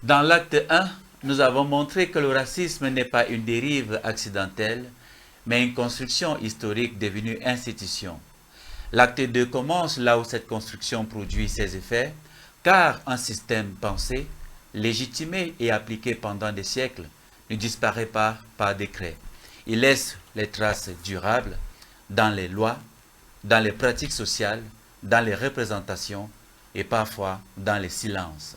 Dans l'acte 1, nous avons montré que le racisme n'est pas une dérive accidentelle, mais une construction historique devenue institution. L'acte 2 commence là où cette construction produit ses effets, car un système pensé, légitimé et appliqué pendant des siècles ne disparaît pas par décret. Il laisse les traces durables dans les lois, dans les pratiques sociales, dans les représentations et parfois dans les silences.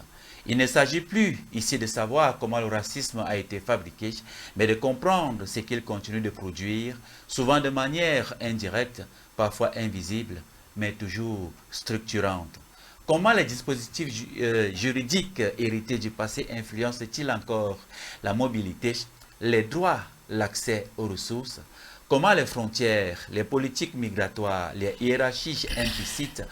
Il ne s'agit plus ici de savoir comment le racisme a été fabriqué, mais de comprendre ce qu'il continue de produire, souvent de manière indirecte, parfois invisible, mais toujours structurante. Comment les dispositifs juridiques hérités du passé influencent-ils encore la mobilité, les droits, l'accès aux ressources? Comment les frontières, les politiques migratoires, les hiérarchies implicites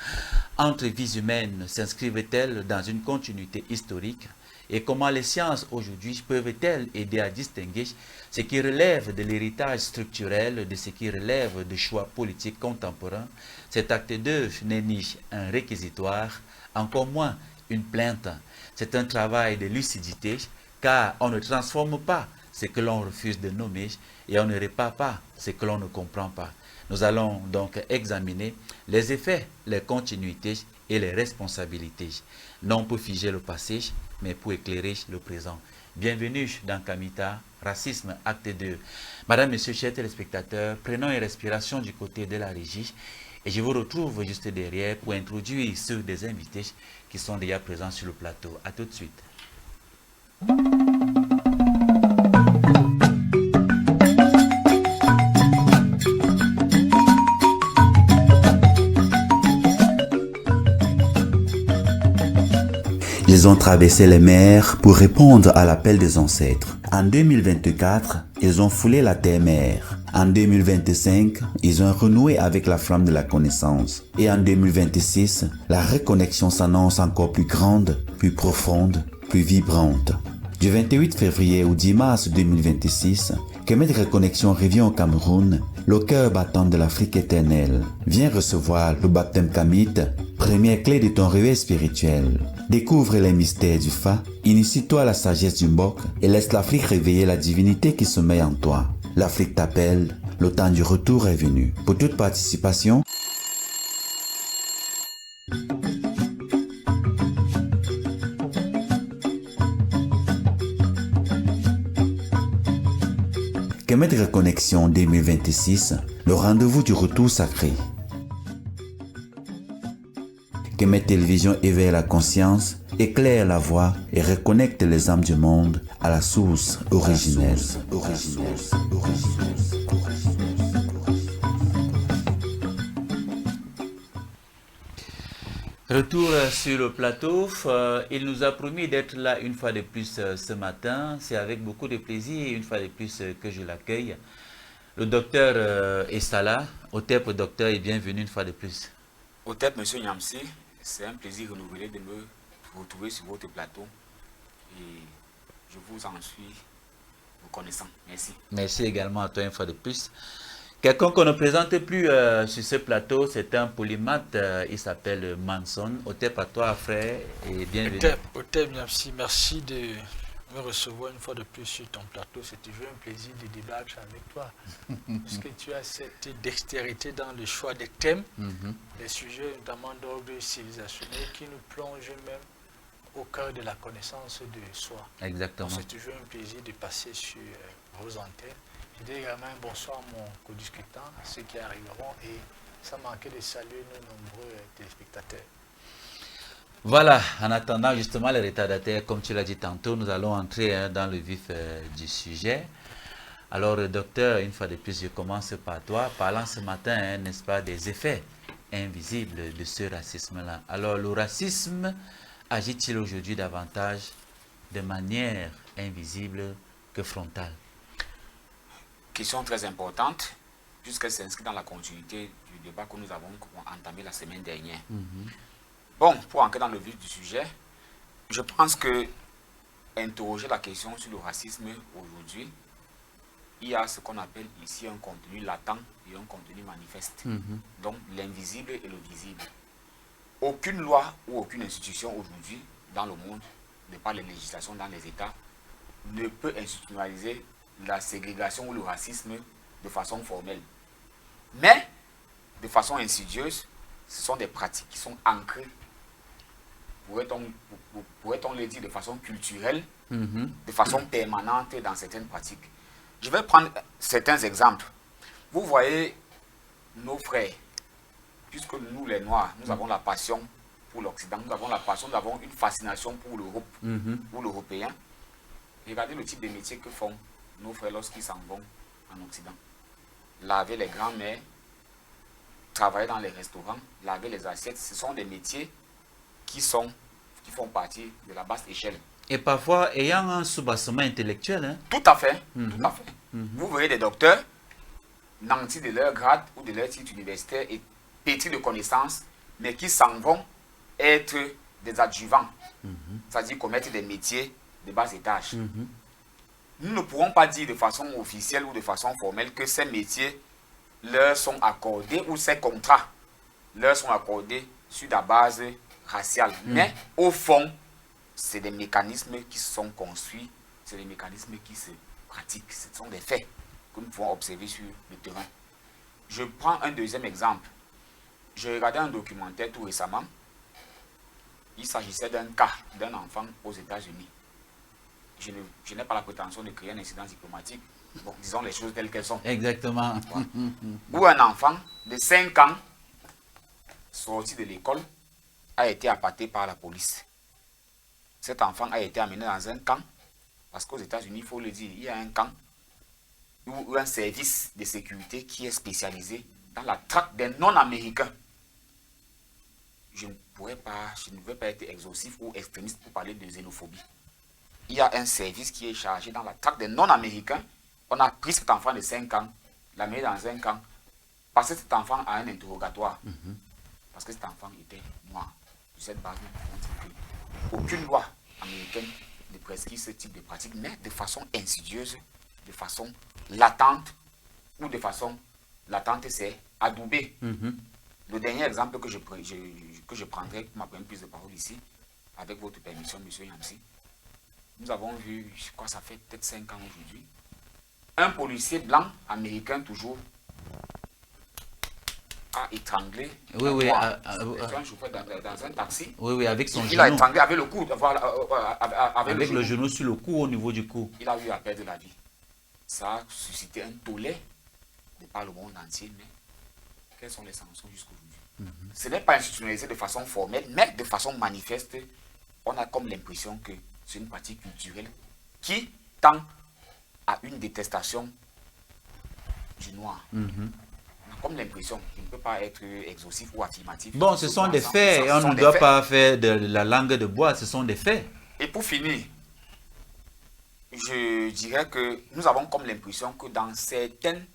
entre vies humaines s'inscrivent-elles dans une continuité historique? Et comment les sciences aujourd'hui peuvent-elles aider à distinguer ce qui relève de l'héritage structurel de ce qui relève de choix politiques contemporains? Cet acte 2 n'est ni un réquisitoire, encore moins une plainte. C'est un travail de lucidité, car on ne transforme pas ce que l'on refuse de nommer et on ne répare pas ce que l'on ne comprend pas. Nous allons donc examiner les effets, les continuités et les responsabilités, non pour figer le passé, mais pour éclairer le présent. Bienvenue dans Kamita, Racisme, acte 2. Madame, Monsieur, chers téléspectateurs, prenons une respiration du côté de la régie et je vous retrouve juste derrière pour introduire ceux des invités qui sont déjà présents sur le plateau. A tout de suite. Ils ont traversé les mers pour répondre à l'appel des ancêtres. En 2024, ils ont foulé la terre-mère. En 2025, ils ont renoué avec la flamme de la connaissance. Et en 2026, la reconnexion s'annonce encore plus grande, plus profonde, plus vibrante. Du 28 février au 10 mars 2026, Kemet Reconnexion revient au Cameroun, le cœur battant de l'Afrique éternelle. Viens recevoir le baptême Kamit, première clé de ton réveil spirituel. Découvre les mystères du Fa, initie-toi à la sagesse du Mbok et laisse l'Afrique réveiller la divinité qui sommeille en toi. L'Afrique t'appelle, le temps du retour est venu. Pour toute participation, Kemet Reconnexion 2026, le rendez-vous du retour sacré. Kemet Télévision éveille la conscience, éclaire la voie et reconnecte les âmes du monde à la source originelle. Retour sur le plateau, il nous a promis d'être là une fois de plus ce matin. C'est avec beaucoup de plaisir une fois de plus que je l'accueille. Le docteur Essala, Otep docteur, et bienvenue une fois de plus. Otep, monsieur Nyamsi, c'est un plaisir renouvelé de me retrouver sur votre plateau et je vous en suis reconnaissant. Merci. Merci également à toi une fois de plus. Quelqu'un qu'on ne présente plus sur ce plateau, c'est un polymathe, il s'appelle Manson. Otep à toi, frère, et bienvenue. Otep, merci de me recevoir une fois de plus sur ton plateau. C'est toujours un plaisir de débattre avec toi. Parce que tu as cette dextérité dans le choix des thèmes, des sujets notamment d'ordre civilisationnel qui nous plongent même au cœur de la connaissance de soi. Exactement. C'est toujours un plaisir de passer sur vos antennes. Je dis également un bonsoir à mon co-discutant, à ceux qui arriveront, et ça manquait de saluer nos nombreux téléspectateurs. Voilà, en attendant justement les retardataires, comme tu l'as dit tantôt, nous allons entrer dans le vif du sujet. Alors, docteur, une fois de plus, je commence par toi, parlant ce matin, n'est-ce pas, des effets invisibles de ce racisme-là. Alors, le racisme agit-il aujourd'hui davantage de manière invisible que frontale? Question très importante, puisqu'elle s'inscrit dans la continuité du débat que nous avons entamé la semaine dernière. Bon, pour entrer dans le vif du sujet, je pense que interroger la question sur le racisme aujourd'hui, il y a ce qu'on appelle ici un contenu latent et un contenu manifeste. Donc l'invisible et le visible. Aucune loi ou aucune institution aujourd'hui dans le monde de par les législations dans les États, ne peut institutionnaliser la ségrégation ou le racisme de façon formelle. Mais, de façon insidieuse, ce sont des pratiques qui sont ancrées, pourrait-on le dire de façon culturelle, de façon permanente dans certaines pratiques. Je vais prendre certains exemples. Vous voyez nos frères, puisque nous les Noirs, nous avons la passion pour l'Occident, nous avons la passion, nous avons une fascination pour l'Europe, pour l'Européen. Regardez le type de métier que font nos frères lorsqu'ils s'en vont en Occident. Laver les grands-mères, travailler dans les restaurants, laver les assiettes, ce sont des métiers qui font partie de la basse échelle. Et parfois ayant un soubassement intellectuel. Hein? Tout à fait, tout à fait. Vous voyez des docteurs, nantis de leur grade ou de leur titre universitaire et pétris de connaissances, mais qui s'en vont être des adjuvants, c'est-à-dire commettre des métiers de bas étage. Nous ne pourrons pas dire de façon officielle ou de façon formelle que ces métiers leur sont accordés ou ces contrats leur sont accordés sur la base raciale. Mais au fond, c'est des mécanismes qui sont construits, c'est des mécanismes qui se pratiquent. Ce sont des faits que nous pouvons observer sur le terrain. Je prends un deuxième exemple. J'ai regardé un documentaire tout récemment. Il s'agissait d'un cas d'un enfant aux États-Unis. Je n'ai pas la prétention de créer un incident diplomatique. Bon, disons les choses telles qu'elles sont. Exactement. Voilà. Où un enfant de 5 ans, sorti de l'école, a été appâté par la police. Cet enfant a été amené dans un camp, parce qu'aux États-Unis, il faut le dire, il y a un camp ou un service de sécurité qui est spécialisé dans la traque des non-américains. Je ne vais pas être exhaustif ou extrémiste pour parler de xénophobie. Il y a un service qui est chargé dans la traque des non-américains. On a pris cet enfant de 5 ans, l'a mis dans un camp, passé cet enfant à un interrogatoire. Parce que cet enfant était noir. De cette base, on dit qu'aucune loi américaine ne prescrit ce type de pratique, mais de façon insidieuse, de façon latente, ou de façon latente, c'est adoubé. Le dernier exemple que je prendrai pour ma première prise de parole ici, avec votre permission, M. Yamsi, nous avons vu, je crois que ça fait peut-être 5 ans aujourd'hui, un policier blanc, américain toujours, a étranglé un chauffeur dans un taxi. Oui, avec son genou. Il a étranglé avec le cou. Avec le genou sur le cou, au niveau du cou. Il a eu à perdre la vie. Ça a suscité un tollé de par le monde entier, mais quelles sont les sanctions jusqu'aujourd'hui? Ce n'est pas institutionnalisé de façon formelle, mais de façon manifeste. On a comme l'impression que c'est une pratique culturelle qui tend à une détestation du noir. On a comme l'impression qu'il ne peut pas être exhaustif ou affirmatif. Bon, ce sont des faits, et on ne doit pas faire de la langue de bois, ce sont des faits. Et pour finir, je dirais que nous avons comme l'impression que dans certaines,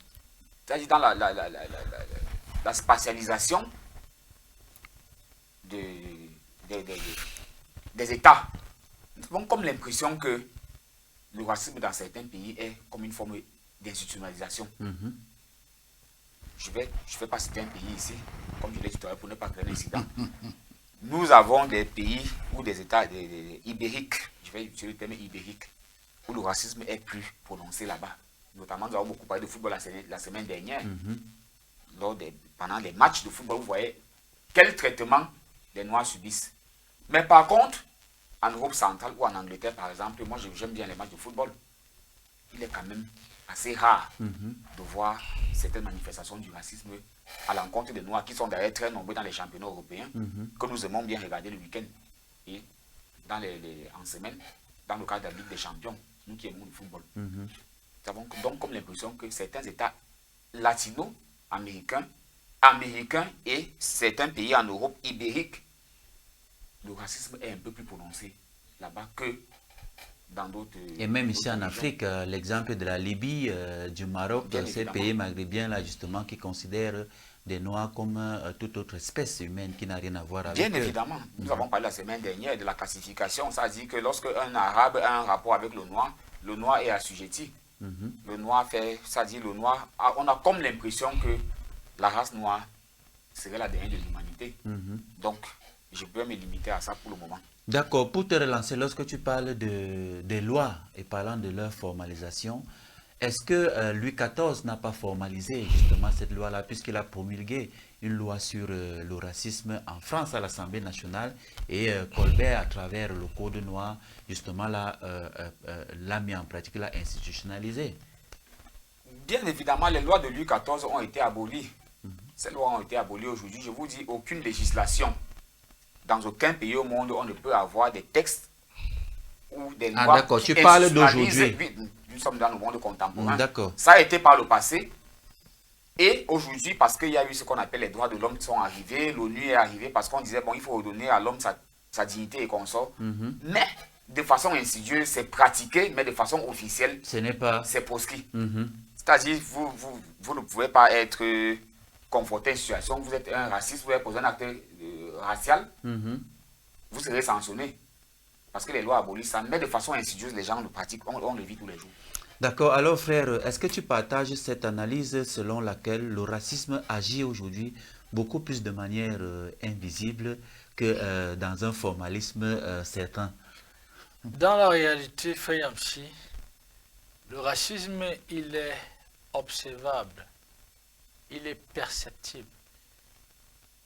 c'est-à-dire dans la spatialisation des États, nous avons comme l'impression que le racisme dans certains pays est comme une forme d'institutionnalisation. Je ne vais pas citer un pays ici, comme je l'ai dit tout à l'heure, pour ne pas créer un incident. Nous avons des pays ou des États ibériques, je vais utiliser le terme ibérique, où le racisme est plus prononcé là-bas. Notamment, nous avons beaucoup parlé de football la semaine dernière. Pendant les matchs de football, vous voyez quel traitement les Noirs subissent. Mais par contre, en Europe centrale ou en Angleterre, par exemple, moi j'aime bien les matchs de football. Il est quand même assez rare de voir certaines manifestations du racisme à l'encontre des Noirs qui sont d'ailleurs très nombreux dans les championnats européens que nous aimons bien regarder le week-end et en semaine, dans le cadre de la Ligue des Champions, nous qui aimons le football. Nous avons donc comme l'impression que certains États latino-américains, américains et certains pays en Europe ibérique, le racisme est un peu plus prononcé là-bas que dans d'autres... Et même ici en Afrique, l'exemple de la Libye, du Maroc, ces pays maghrébiens là justement qui considèrent des Noirs comme toute autre espèce humaine qui n'a rien à voir avec eux. Bien évidemment. Nous avons parlé la semaine dernière de la classification. Ça dit que lorsque un Arabe a un rapport avec le Noir est assujetti. Le Noir fait... Ça dit le Noir... On a comme l'impression que la race noire serait la dernière de l'humanité. Donc, je peux me limiter à ça pour le moment. D'accord, pour te relancer, lorsque tu parles des lois et parlant de leur formalisation, est-ce que Louis XIV n'a pas formalisé justement cette loi-là, puisqu'il a promulgué une loi sur le racisme en France à l'Assemblée nationale, et Colbert, à travers le Code noir, justement l'a mis en pratique, l'a institutionnalisé? Bien évidemment, les lois de Louis XIV ont été abolies. Ces lois ont été abolies aujourd'hui. Je vous dis, aucune législation. Dans aucun pays au monde, on ne peut avoir des textes ou des lois. D'accord, tu parles d'aujourd'hui. Nous sommes dans le monde contemporain. D'accord. Ça a été par le passé. Et aujourd'hui, parce qu'il y a eu ce qu'on appelle les droits de l'homme qui sont arrivés, l'ONU est arrivée parce qu'on disait, bon, il faut redonner à l'homme sa dignité et consort. Mais de façon insidieuse, c'est pratiqué, mais de façon officielle, Ce n'est pas. c'est proscrit. C'est-à-dire, vous ne pouvez pas être confronté à une situation, vous êtes un raciste, vous avez posé un acte racial, vous serez sanctionné. Parce que les lois abolissent ça, mais de façon insidieuse, les gens le pratiquent, on le vit tous les jours. D'accord, alors frère, est-ce que tu partages cette analyse selon laquelle le racisme agit aujourd'hui beaucoup plus de manière invisible que dans un formalisme certain? Dans la réalité, Fayamsi, le racisme, il est observable, il est perceptible,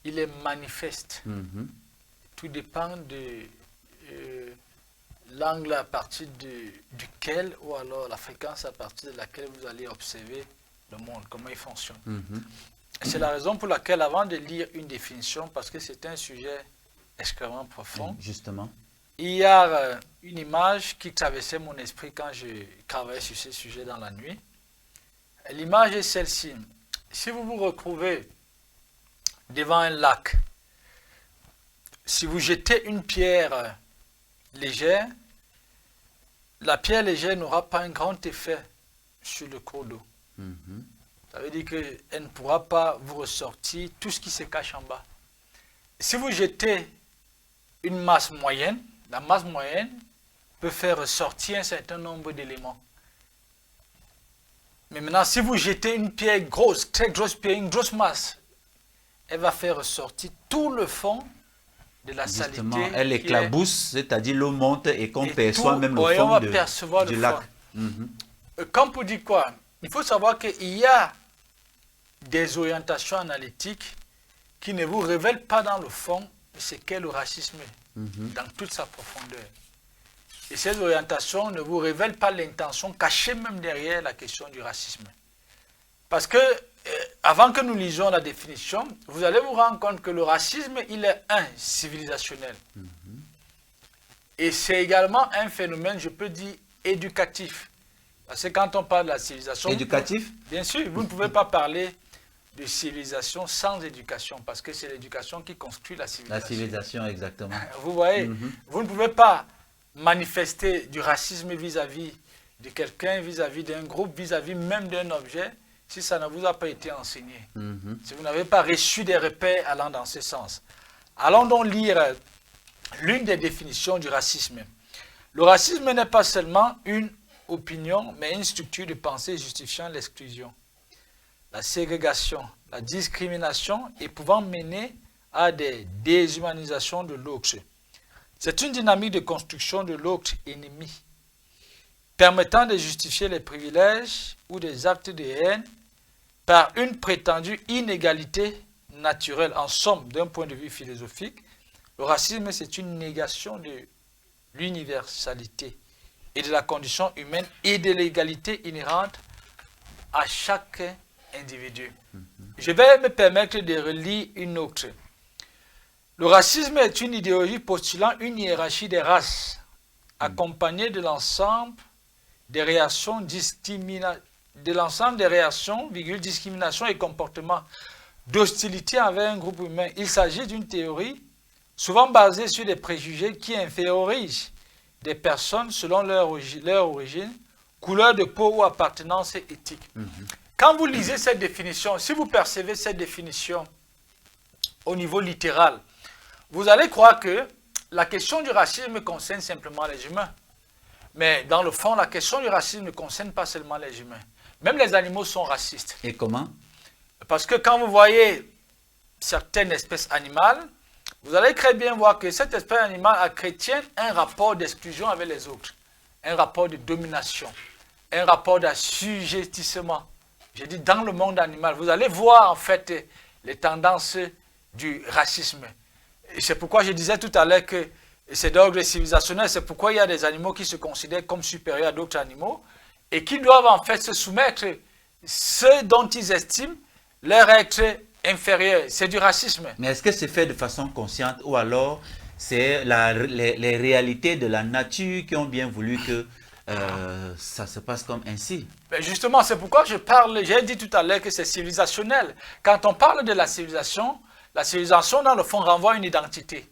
il est manifeste. Tout dépend de l'angle à partir duquel, ou alors la fréquence à partir de laquelle vous allez observer le monde, comment il fonctionne. C'est la raison pour laquelle, avant de lire une définition, parce que c'est un sujet extrêmement profond, Justement. hier, une image qui traversait mon esprit quand je travaillais sur ce sujet dans la nuit. L'image est celle-ci. Si vous vous retrouvez devant un lac, si vous jetez une pierre légère, la pierre légère n'aura pas un grand effet sur le cours d'eau. Ça veut dire qu'elle ne pourra pas vous ressortir tout ce qui se cache en bas. Si vous jetez une masse moyenne, la masse moyenne peut faire ressortir un certain nombre d'éléments. Mais maintenant, si vous jetez une pierre grosse, très grosse pierre, une grosse masse, elle va faire ressortir tout le fond de la Justement, saleté. elle éclabousse, c'est-à-dire l'eau monte et qu'on perçoit tout, même le on fond va percevoir du le lac. fond. Comme pour dire quoi? Il faut savoir qu'il y a des orientations analytiques qui ne vous révèlent pas dans le fond ce qu'est le racisme dans toute sa profondeur. Et ces orientations ne vous révèlent pas l'intention cachée même derrière la question du racisme. Parce que, avant que nous lisions la définition, vous allez vous rendre compte que le racisme, il est civilisationnel. Et c'est également un phénomène, je peux dire, éducatif. Parce que quand on parle de la civilisation... Éducatif? Bien sûr, vous ne pouvez pas parler de civilisation sans éducation, parce que c'est l'éducation qui construit la civilisation. La civilisation, exactement. Vous voyez, vous ne pouvez pas manifester du racisme vis-à-vis de quelqu'un, vis-à-vis d'un groupe, vis-à-vis même d'un objet, si ça ne vous a pas été enseigné. Si vous n'avez pas reçu des repères allant dans ce sens. Allons donc lire l'une des définitions du racisme. Le racisme n'est pas seulement une opinion, mais une structure de pensée justifiant l'exclusion, la ségrégation, la discrimination et pouvant mener à des déshumanisations de l'autre. C'est une dynamique de construction de l'autre ennemi, permettant de justifier les privilèges ou des actes de haine par une prétendue inégalité naturelle. En somme, d'un point de vue philosophique, le racisme, c'est une négation de l'universalité et de la condition humaine et de l'égalité inhérente à chaque individu. Je vais me permettre de relire une autre. Le racisme est une idéologie postulant une hiérarchie des races, accompagnée de l'ensemble des réactions discrimination et comportements d'hostilité envers un groupe humain. Il s'agit d'une théorie souvent basée sur des préjugés qui infériorisent des personnes selon leur origine, couleur de peau ou appartenance éthique. Quand vous lisez cette définition, si vous percevez cette définition au niveau littéral, vous allez croire que la question du racisme concerne simplement les humains. Mais dans le fond, la question du racisme ne concerne pas seulement les humains. Même les animaux sont racistes. Et comment? Parce que quand vous voyez certaines espèces animales, vous allez très bien voir que cette espèce animale entretient un rapport d'exclusion avec les autres, un rapport de domination, un rapport d'assujettissement. J'ai dit dans le monde animal, vous allez voir en fait les tendances du racisme. Et c'est pourquoi je disais tout à l'heure que c'est d'ordre civilisationnel, c'est pourquoi il y a des animaux qui se considèrent comme supérieurs à d'autres animaux et qui doivent en fait se soumettre ceux dont ils estiment leur être inférieur. C'est du racisme. Mais est-ce que c'est fait de façon consciente ou alors c'est les réalités de la nature qui ont bien voulu que ça se passe comme ainsi? Ben justement, c'est pourquoi j'ai dit tout à l'heure que c'est civilisationnel. Quand on parle de la civilisation dans le fond renvoie à une identité.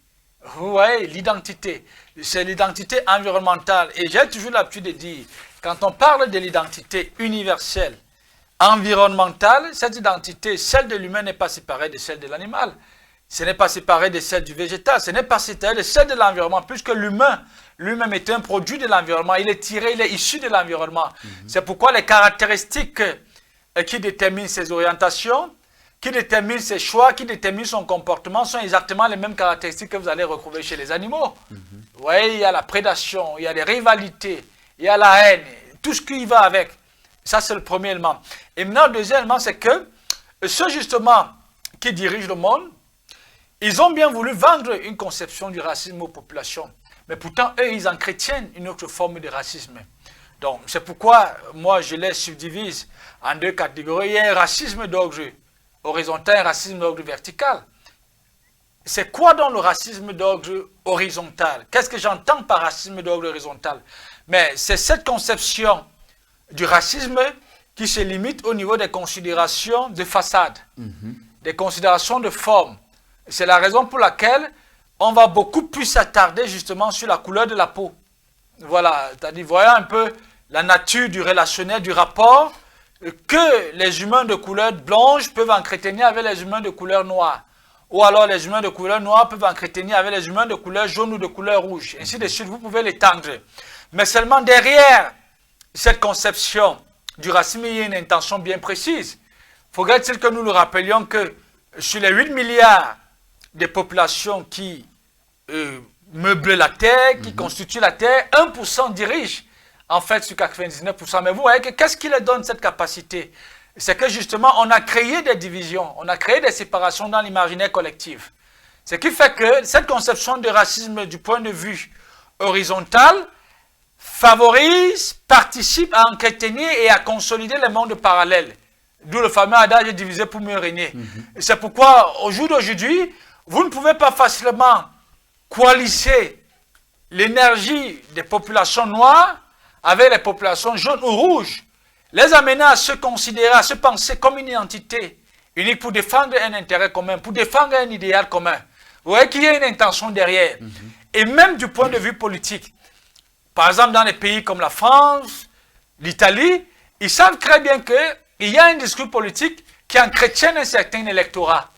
Vous voyez, l'identité, c'est l'identité environnementale. Et j'ai toujours l'habitude de dire, quand on parle de l'identité universelle, environnementale, cette identité, celle de l'humain n'est pas séparée de celle de l'animal. Ce n'est pas séparé de celle du végétal, ce n'est pas séparé de celle de l'environnement, puisque l'humain lui-même est un produit de l'environnement, il est issu de l'environnement. C'est pourquoi les caractéristiques qui déterminent ses orientations, qui déterminent ses choix, qui déterminent son comportement, sont exactement les mêmes caractéristiques que vous allez retrouver chez les animaux. Vous voyez, il y a la prédation, il y a les rivalités, il y a la haine, tout ce qui va avec. Ça, c'est le premier élément. Et maintenant, le deuxième élément, c'est que ceux justement qui dirigent le monde, ils ont bien voulu vendre une conception du racisme aux populations. Mais pourtant, eux, ils entretiennent une autre forme de racisme. Donc, c'est pourquoi, moi, je les subdivise en deux catégories. Il y a un racisme d'ordre horizontal et un racisme d'ordre vertical. C'est quoi donc le racisme d'ordre horizontal? Qu'est-ce que j'entends par racisme d'ordre horizontal? Mais c'est cette conception du racisme qui se limite au niveau des considérations de façade, des considérations de forme. C'est la raison pour laquelle on va beaucoup plus s'attarder justement sur la couleur de la peau. Voilà, c'est-à-dire, voyez un peu la nature du relationnel, du rapport que les humains de couleur blanche peuvent entretenir avec les humains de couleur noire. Ou alors les humains de couleur noire peuvent entretenir avec les humains de couleur jaune ou de couleur rouge. Ainsi de suite, vous pouvez l'étendre. Mais seulement derrière cette conception du racisme, il y a une intention bien précise. Faudrait-il que nous nous rappelions que sur les 8 milliards de populations qui meublent la Terre, qui constituent la Terre, 1% dirige en fait sur 99%. Mais vous voyez que qu'est-ce qui leur donne cette capacité? C'est que justement, on a créé des divisions, on a créé des séparations dans l'imaginaire collectif. Ce qui fait que cette conception de racisme du point de vue horizontal favorise, participe à entretenir et à consolider les mondes parallèles. D'où le fameux adage divisé pour mieux régner. C'est pourquoi, au jour d'aujourd'hui, vous ne pouvez pas facilement coaliser l'énergie des populations noires avec les populations jaunes ou rouges. Les amener à se considérer, à se penser comme une identité unique pour défendre un intérêt commun, pour défendre un idéal commun. Vous voyez qu'il y a une intention derrière. Et même du point de vue politique. Par exemple, dans les pays comme la France, l'Italie, ils savent très bien qu'il y a un discours politique qui entretient un certain électorat.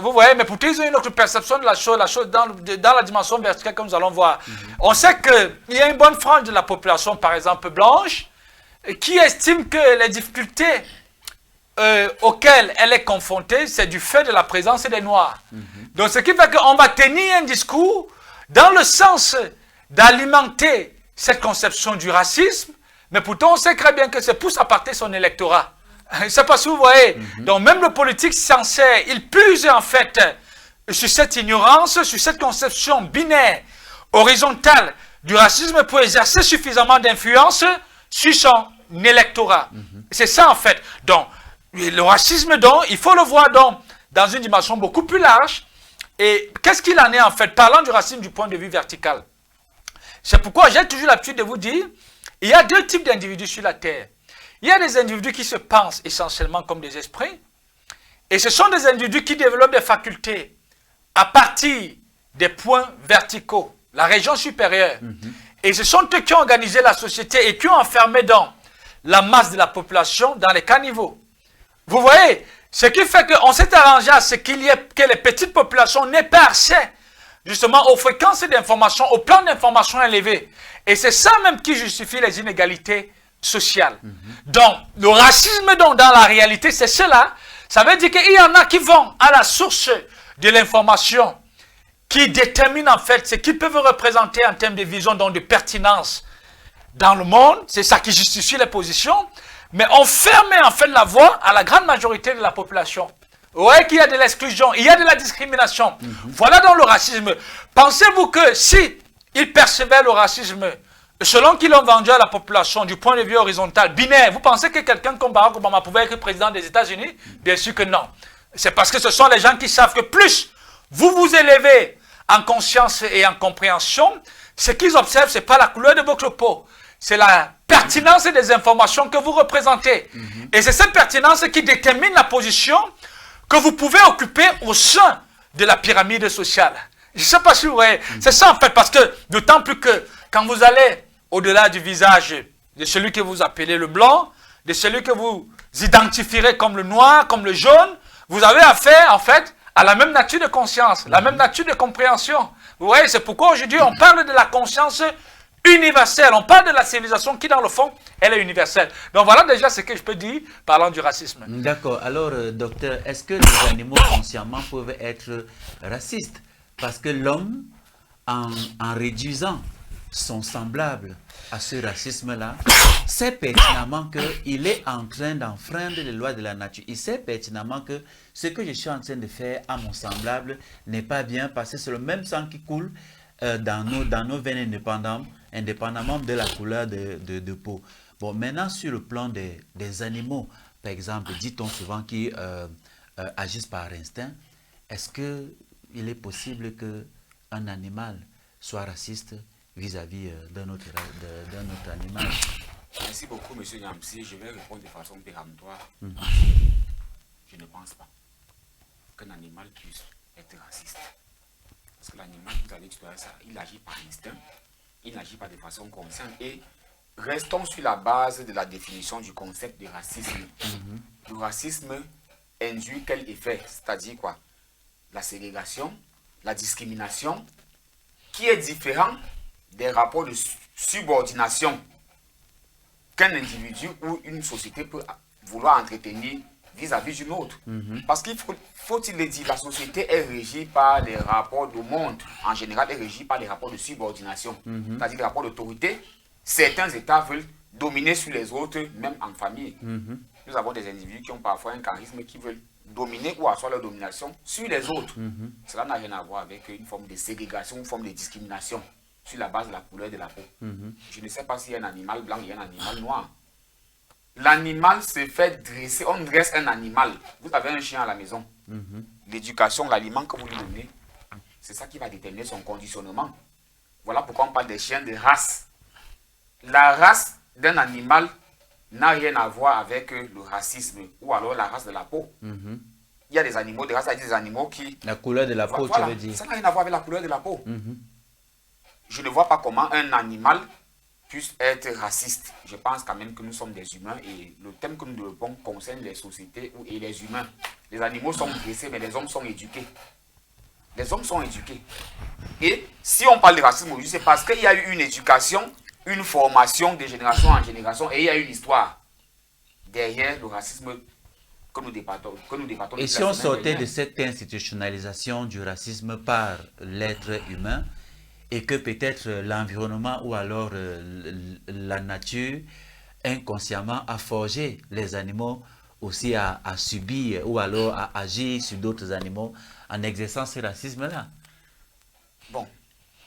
Vous voyez, mais pourtant, ils ont une autre perception de la chose dans la dimension verticale que nous allons voir. On sait qu'il y a une bonne frange de la population, par exemple blanche, qui estime que les difficultés auxquelles elle est confrontée, c'est du fait de la présence des Noirs. Donc, ce qui fait qu'on va tenir un discours dans le sens d'alimenter cette conception du racisme, mais pourtant, on sait très bien que c'est pour s'apporter son électorat. C'est pas si vous voyez. Donc, même le politique s'en sert. Il puise en fait sur cette ignorance, sur cette conception binaire, horizontale du racisme pour exercer suffisamment d'influence sur son électorat. C'est ça en fait. Donc, le racisme, donc, il faut le voir donc, dans une dimension beaucoup plus large. Et qu'est-ce qu'il en est en fait, parlant du racisme du point de vue vertical? C'est pourquoi j'ai toujours l'habitude de vous dire, il y a deux types d'individus sur la Terre. Il y a des individus qui se pensent essentiellement comme des esprits, et ce sont des individus qui développent des facultés à partir des points verticaux, la région supérieure. Et ce sont eux qui ont organisé la société et qui ont enfermé dans la masse de la population dans les caniveaux. Vous voyez, ce qui fait qu'on s'est arrangé à ce qu'il y ait que les petites populations n'aient pas accès justement aux fréquences d'information, aux plans d'information élevés. Et c'est ça même qui justifie les inégalités sociales. Donc, le racisme donc, dans la réalité, c'est cela. Ça veut dire qu'il y en a qui vont à la source de l'information qui déterminent en fait ce qu'ils peuvent représenter en termes de vision, donc de pertinence dans le monde. C'est ça qui justifie les positions. Mais on ferme en fait la voie à la grande majorité de la population. Vous voyez qu'il y a de l'exclusion, il y a de la discrimination. Voilà donc le racisme. Pensez-vous que si ils percevaient le racisme selon qu'ils l'ont vendu à la population du point de vue horizontal, binaire, vous pensez que quelqu'un comme Barack Obama pouvait être président des États-Unis? Bien sûr que non. C'est parce que ce sont les gens qui savent que plus vous vous élevez en conscience et en compréhension, ce qu'ils observent, ce n'est pas la couleur de votre peau. C'est la pertinence des informations que vous représentez. Et c'est cette pertinence qui détermine la position que vous pouvez occuper au sein de la pyramide sociale. Je ne sais pas si vous voyez. C'est ça en fait, parce que d'autant plus que quand vous allez au-delà du visage de celui que vous appelez le blanc, de celui que vous identifierez comme le noir, comme le jaune, vous avez affaire en fait à la même nature de conscience, la même nature de compréhension. Vous voyez, c'est pourquoi aujourd'hui on parle de la conscience universelle. On parle de la civilisation qui, dans le fond, elle est universelle. Donc voilà déjà ce que je peux dire parlant du racisme. D'accord. Alors, docteur, est-ce que les animaux consciemment peuvent être racistes? Parce que l'homme, en réduisant son semblable à ce racisme-là, sait pertinemment qu'il est en train d'enfreindre les lois de la nature. Il sait pertinemment que ce que je suis en train de faire à mon semblable n'est pas bien, parce que c'est le même sang qui coule dans nos veines indépendamment de la couleur de peau. Bon, maintenant, sur le plan des animaux, par exemple, dit-on souvent qu'ils agissent par instinct, est-ce qu'il est possible qu'un animal soit raciste vis-à-vis d'un autre animal? Merci beaucoup, M. Nyamsi. Je vais répondre de façon péremptoire. Je ne pense pas qu'un animal puisse être raciste. Parce que l'animal, vous avez exploré ça, il agit par instinct, il n'agit pas de façon consciente. Et restons sur la base de la définition du concept de racisme. Le racisme induit quel effet? C'est-à-dire quoi? La ségrégation, la discrimination, qui est différent des rapports de subordination qu'un individu ou une société peut vouloir entretenir vis-à-vis d'une autre. Parce qu'il faut-il le dire, la société est régie par les rapports de monde. En général, elle est régie par les rapports de subordination. C'est-à-dire les rapports d'autorité. Certains États veulent dominer sur les autres, même en famille. Nous avons des individus qui ont parfois un charisme qui veulent dominer ou asseoir leur domination sur les autres. Cela n'a rien à voir avec une forme de ségrégation, une forme de discrimination sur la base de la couleur de la peau. Je ne sais pas s'il y a un animal blanc et un animal noir. L'animal se fait dresser, on dresse un animal. Vous avez un chien à la maison. L'éducation, l'aliment que vous lui donnez, c'est ça qui va déterminer son conditionnement. Voilà pourquoi on parle des chiens de race. La race d'un animal n'a rien à voir avec le racisme ou alors la race de la peau. Il y a des animaux de race, il y a des animaux qui... La couleur de la peau, voilà, tu veux dire? Ça n'a rien à voir avec la couleur de la peau. Je ne vois pas comment un animal puisse être raciste. Je pense quand même que nous sommes des humains et le thème que nous développons concerne les sociétés et les humains. Les animaux sont dressés, mais les hommes sont éduqués. Les hommes sont éduqués. Et si on parle de racisme aujourd'hui, c'est parce qu'il y a eu une éducation, une formation de génération en génération et il y a une histoire derrière le racisme que nous débattons. Et si on sortait de cette institutionnalisation du racisme par l'être humain, et que peut-être l'environnement ou alors la nature inconsciemment a forgé les animaux aussi à subir ou alors à agir sur d'autres animaux en exerçant ce racisme-là? Bon,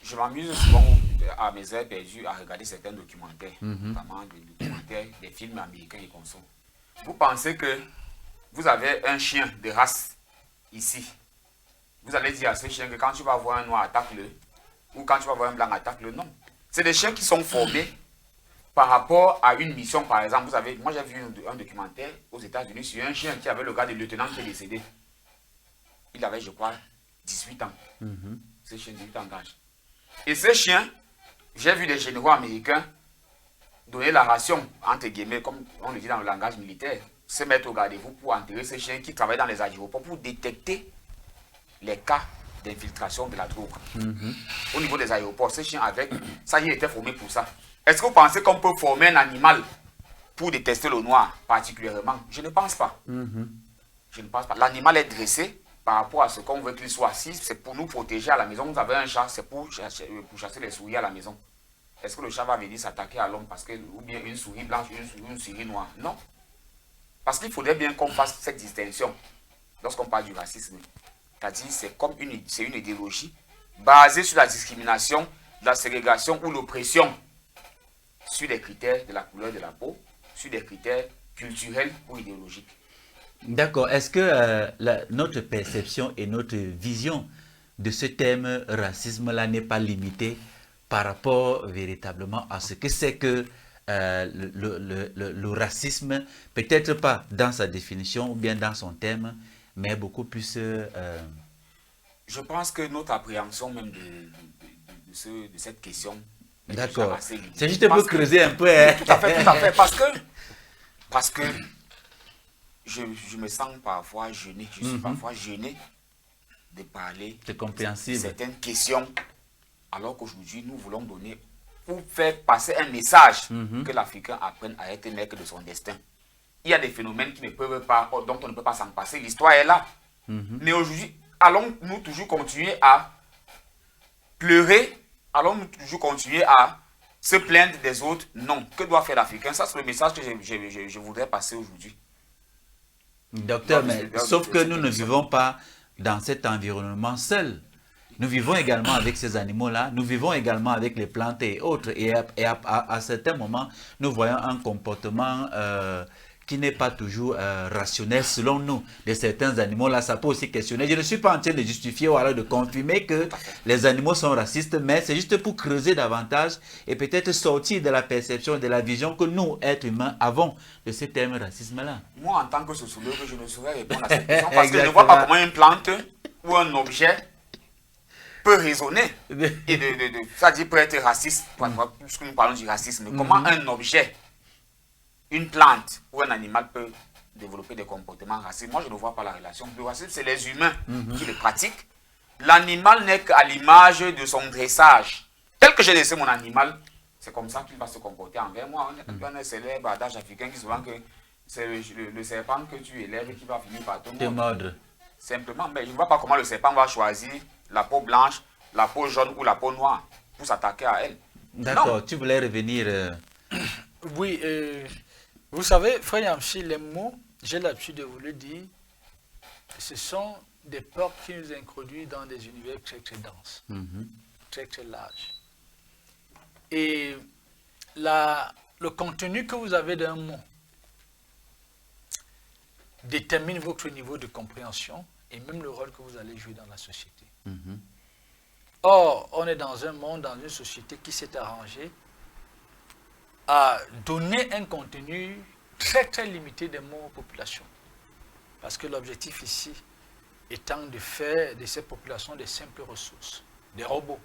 je m'amuse souvent à mes heures perdues à regarder certains documentaires, notamment des documentaires, des films américains et conso. Vous pensez que vous avez un chien de race ici. Vous allez dire à ce chien que quand tu vas voir un noir, attaque-le. Ou quand tu vas voir un blanc, attaque-le. Non. C'est des chiens qui sont formés par rapport à une mission, par exemple. Moi, j'ai vu un documentaire aux États-Unis sur un chien qui avait le grade de lieutenant qui est décédé. Il avait, je crois, 18 ans. Ce chien, 18 ans d'âge. Et ce chien, j'ai vu des généraux américains donner la ration, entre guillemets, comme on le dit dans le langage militaire, se mettre au garde-vous pour enterrer ces chiens qui travaillent dans les aéroports pour détecter les cas d'infiltration de la drogue. Au niveau des aéroports, ces chiens avec, ça y est, était formé pour ça. Est-ce que vous pensez qu'on peut former un animal pour détester le noir particulièrement? Je ne pense pas. Je ne pense pas. L'animal est dressé par rapport à ce qu'on veut qu'il soit. Si c'est pour nous protéger à la maison, vous avez un chat, c'est pour chasser les souris à la maison. Est-ce que le chat va venir s'attaquer à l'homme parce que, ou bien une souris blanche, une souris noire? Non. Parce qu'il faudrait bien qu'on fasse cette distinction lorsqu'on parle du racisme. C'est-à-dire c'est comme une idéologie basée sur la discrimination, la ségrégation ou l'oppression sur des critères de la couleur de la peau, sur des critères culturels ou idéologiques. D'accord. Est-ce que notre perception et notre vision de ce thème racisme-là n'est pas limitée par rapport véritablement à ce que c'est que le racisme, peut-être pas dans sa définition ou bien dans son thème, mais beaucoup plus... Je pense que notre appréhension même de cette question... D'accord. C'est juste pour creuser un peu. Hein. Tout à fait. Parce que je me sens parfois gêné. Je suis parfois gêné de parler de certaines questions, alors qu'aujourd'hui, nous voulons donner ou faire passer un message que l'Africain apprenne à être maître de son destin. Il y a des phénomènes qui ne peuvent pas, dont on ne peut pas s'en passer. L'histoire est là. Mais aujourd'hui, allons-nous toujours continuer à pleurer? Allons-nous toujours continuer à se plaindre des autres? Non. Que doit faire l'Africain? Ça, c'est le message que je voudrais passer aujourd'hui. Docteur, mais sauf que nous ne vivons pas dans cet environnement seul. Nous vivons également avec ces animaux-là, nous vivons également avec les plantes et autres. Et à certains moments, nous voyons un comportement qui n'est pas toujours rationnel selon nous. De certains animaux-là, ça peut aussi questionner. Je ne suis pas en train de justifier ou alors de confirmer que les animaux sont racistes, mais c'est juste pour creuser davantage et peut-être sortir de la perception et de la vision que nous, êtres humains, avons de ce thème racisme-là. Moi, en tant que sociologue, je ne saurais répondre à cette question parce que je ne vois pas comment une plante ou un objet peut raisonner et c'est-à-dire peut être raciste, puisque nous parlons du racisme. Comment un objet, une plante ou un animal peut développer des comportements racistes? Moi, je ne vois pas la relation. Le racisme, c'est les humains qui le pratiquent. L'animal n'est qu'à l'image de son dressage. Tel que j'ai laissé mon animal, c'est comme ça qu'il va se comporter envers moi. On a un célèbre adage africain qui souvent que c'est le serpent que tu élèves qui va finir par te mordre. Simplement, mais je ne vois pas comment le serpent va choisir la peau blanche, la peau jaune ou la peau noire pour s'attaquer à elle. D'accord, tu voulais revenir... Oui, vous savez, frère Yamchi, les mots, j'ai l'habitude de vous le dire, ce sont des portes qui nous introduisent dans des univers très très denses, très très larges. Et le contenu que vous avez d'un mot détermine votre niveau de compréhension et même le rôle que vous allez jouer dans la société. Or, on est dans un monde, dans une société qui s'est arrangée à donner un contenu très très limité des mots aux populations. Parce que l'objectif ici étant de faire de ces populations des simples ressources, des robots,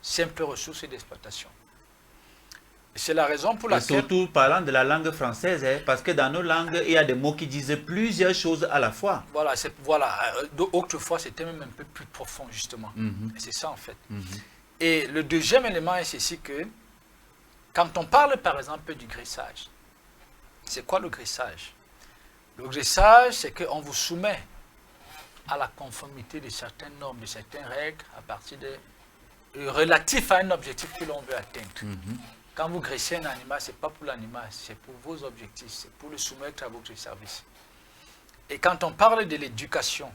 simples ressources et d'exploitation. C'est la raison pour laquelle... Et surtout parlant de la langue française, hein, parce que dans nos langues, il y a des mots qui disent plusieurs choses à la fois. Voilà, autrefois c'était même un peu plus profond justement. Et c'est ça en fait. Et le deuxième élément est ceci que, quand on parle par exemple du graissage, c'est quoi le graissage? Le graissage, c'est qu'on vous soumet à la conformité de certaines normes, de certaines règles, à partir de relatifs à un objectif que l'on veut atteindre. Quand vous graissez un animal, ce n'est pas pour l'animal, c'est pour vos objectifs, c'est pour le soumettre à votre service. Et quand on parle de l'éducation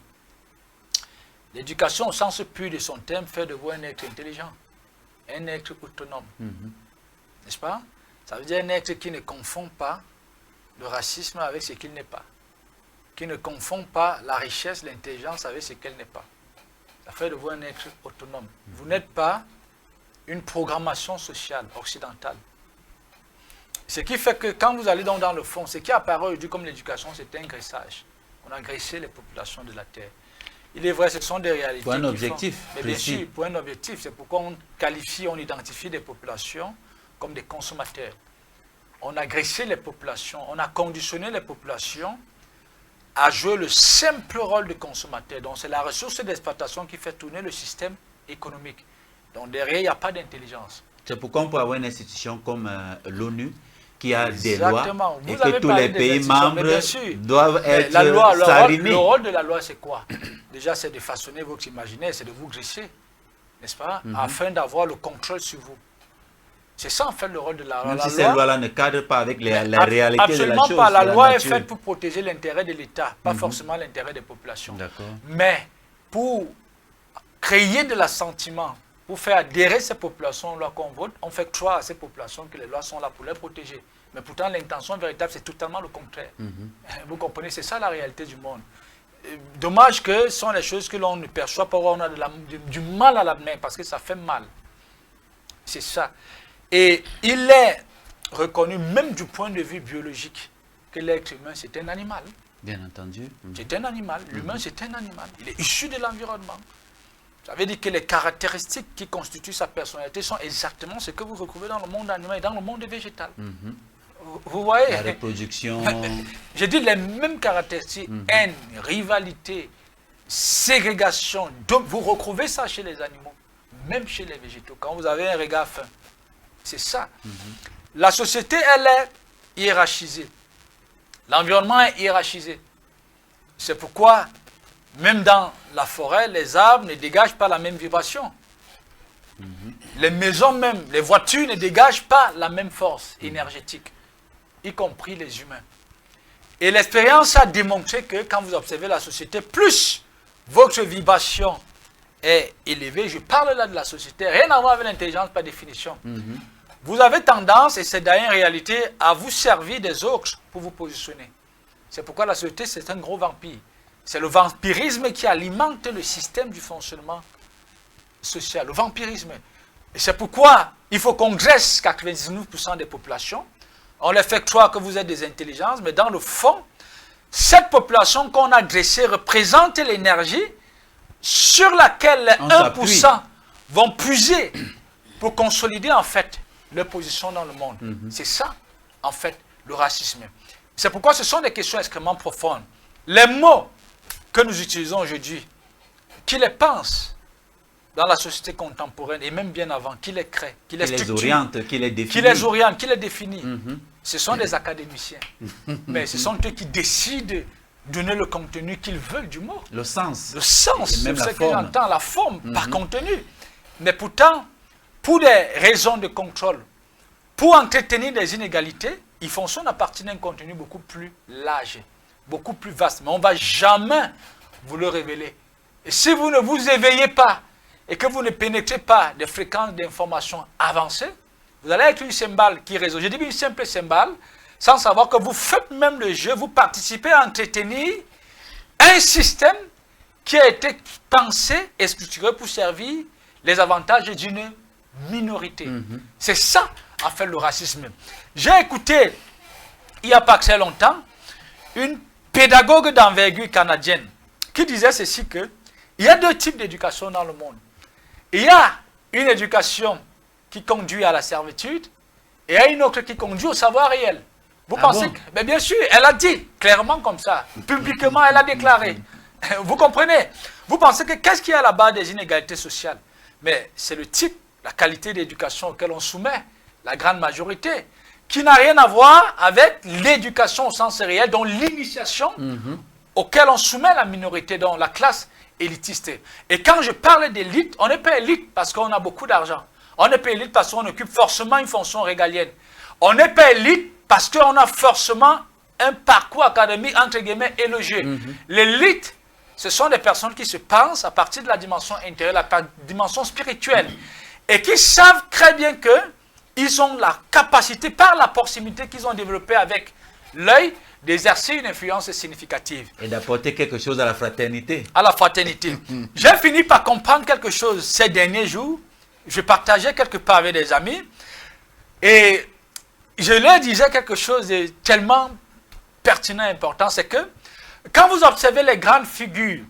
au sens pur de son terme fait de vous un être intelligent, un être autonome. N'est-ce pas? Ça veut dire un être qui ne confond pas le racisme avec ce qu'il n'est pas, qui ne confond pas la richesse, l'intelligence avec ce qu'elle n'est pas. Ça fait de vous un être autonome. Vous n'êtes pas une programmation sociale occidentale. Ce qui fait que quand vous allez dans le fond, ce qui apparaît aujourd'hui comme l'éducation, c'est un graissage. On a graissé les populations de la Terre. Il est vrai, ce sont des réalités. Pour un objectif mais bien sûr, pour un objectif. C'est pourquoi on qualifie, on identifie des populations comme des consommateurs. On a graissé les populations, on a conditionné les populations à jouer le simple rôle de consommateur. Donc c'est la ressource d'exploitation qui fait tourner le système économique. Donc derrière, il n'y a pas d'intelligence. C'est pourquoi on peut avoir une institution comme l'ONU qu'il y a des Exactement. lois et Vous avez que tous parlé les des pays institutions, mais membres bien sûr, doivent être la loi, le s'arrimer. rôle de la loi, c'est quoi? Déjà, c'est de façonner votre imaginaire, c'est de vous glisser, n'est-ce pas, afin d'avoir le contrôle sur vous. C'est ça, en fait, le rôle de la loi. Même si ces lois-là ne cadrent pas avec la réalité de la absolument chose. pas. La loi est nature. faite pour protéger l'intérêt de l'État, pas forcément l'intérêt des populations. D'accord. Mais pour créer de l'assentiment, pour faire adhérer ces populations aux lois qu'on vote, on fait croire à ces populations que les lois sont là pour les protéger. Mais pourtant, l'intention véritable, c'est totalement le contraire. Vous comprenez, c'est ça la réalité du monde. Dommage que ce sont les choses que l'on ne perçoit pas, on a du mal à l'admettre, parce que ça fait mal. C'est ça. Et il est reconnu, même du point de vue biologique, que l'être humain, c'est un animal. Bien entendu. C'est un animal. L'humain, c'est un animal. Il est issu de l'environnement. Ça veut dire que les caractéristiques qui constituent sa personnalité sont exactement ce que vous retrouvez dans le monde animal et dans le monde végétal. Vous voyez? La reproduction. J'ai dit les mêmes caractéristiques, haine, rivalité, ségrégation. Donc, vous retrouvez ça chez les animaux, même chez les végétaux, quand vous avez un regard fin. C'est ça. La société, elle est hiérarchisée. L'environnement est hiérarchisé. C'est pourquoi, même dans la forêt, les arbres ne dégagent pas la même vibration. Les maisons même, les voitures ne dégagent pas la même force énergétique, y compris les humains. Et l'expérience a démontré que quand vous observez la société, plus votre vibration est élevée, je parle là de la société, rien à voir avec l'intelligence par définition. Vous avez tendance, et c'est d'ailleurs une réalité, à vous servir des autres pour vous positionner. C'est pourquoi la société, c'est un gros vampire. C'est le vampirisme qui alimente le système du fonctionnement social, le vampirisme. Et c'est pourquoi il faut qu'on dresse 99% des populations. On les fait croire que vous êtes des intelligences, mais dans le fond, cette population qu'on a dressée représente l'énergie sur laquelle les 1% vont puiser pour consolider en fait leur position dans le monde. C'est ça, en fait, le racisme. C'est pourquoi ce sont des questions extrêmement profondes. Les mots que nous utilisons aujourd'hui, qui les pensent dans la société contemporaine, et même bien avant, qui les crée, qui les structure, oriente, qui les définit. Qui les oriente, qui les définit. Ce sont des académiciens. Mais ce sont eux qui décident de donner le contenu qu'ils veulent du mot. Le sens. Le sens, c'est ce que j'entends, la forme, par contenu. Mais pourtant, pour des raisons de contrôle, pour entretenir des inégalités, ils fonctionnent à partir d'un contenu beaucoup plus large, beaucoup plus vaste. Mais on ne va jamais vous le révéler. Et si vous ne vous éveillez pas et que vous ne pénétrez pas des fréquences d'information avancées, vous allez être une cymbale qui résonne. Je dis une simple cymbale, sans savoir que vous faites même le jeu, vous participez à entretenir un système qui a été pensé et structuré pour servir les avantages d'une minorité. C'est ça, en fait, le racisme. J'ai écouté, il n'y a pas très longtemps, une pédagogue d'envergure canadienne qui disait ceci que il y a deux types d'éducation dans le monde. Il y a une éducation qui conduit à la servitude et il y a une autre qui conduit au savoir réel. Vous pensez que... Mais bien sûr, elle a dit clairement comme ça, publiquement elle a déclaré. Vous comprenez? Vous pensez que qu'est-ce qui est à la base des inégalités sociales? Mais c'est le type, la qualité d'éducation auquel on soumet la grande majorité, qui n'a rien à voir avec l'éducation au sens réel, dont l'initiation auquel on soumet la minorité, dont la classe élitiste. Et quand je parle d'élite, on n'est pas élite parce qu'on a beaucoup d'argent. On n'est pas élite parce qu'on occupe forcément une fonction régalienne. On n'est pas élite parce qu'on a forcément un parcours académique, entre guillemets, élogieux. L'élite, ce sont des personnes qui se pensent à partir de la dimension intérieure, la dimension spirituelle, et qui savent très bien qu'ils ont la capacité, par la proximité qu'ils ont développée avec l'œil, d'exercer une influence significative. Et d'apporter quelque chose à la fraternité. À la fraternité. J'ai fini par comprendre quelque chose ces derniers jours. Je partageais quelque part avec des amis, et je leur disais quelque chose de tellement pertinent et important, c'est que quand vous observez les grandes figures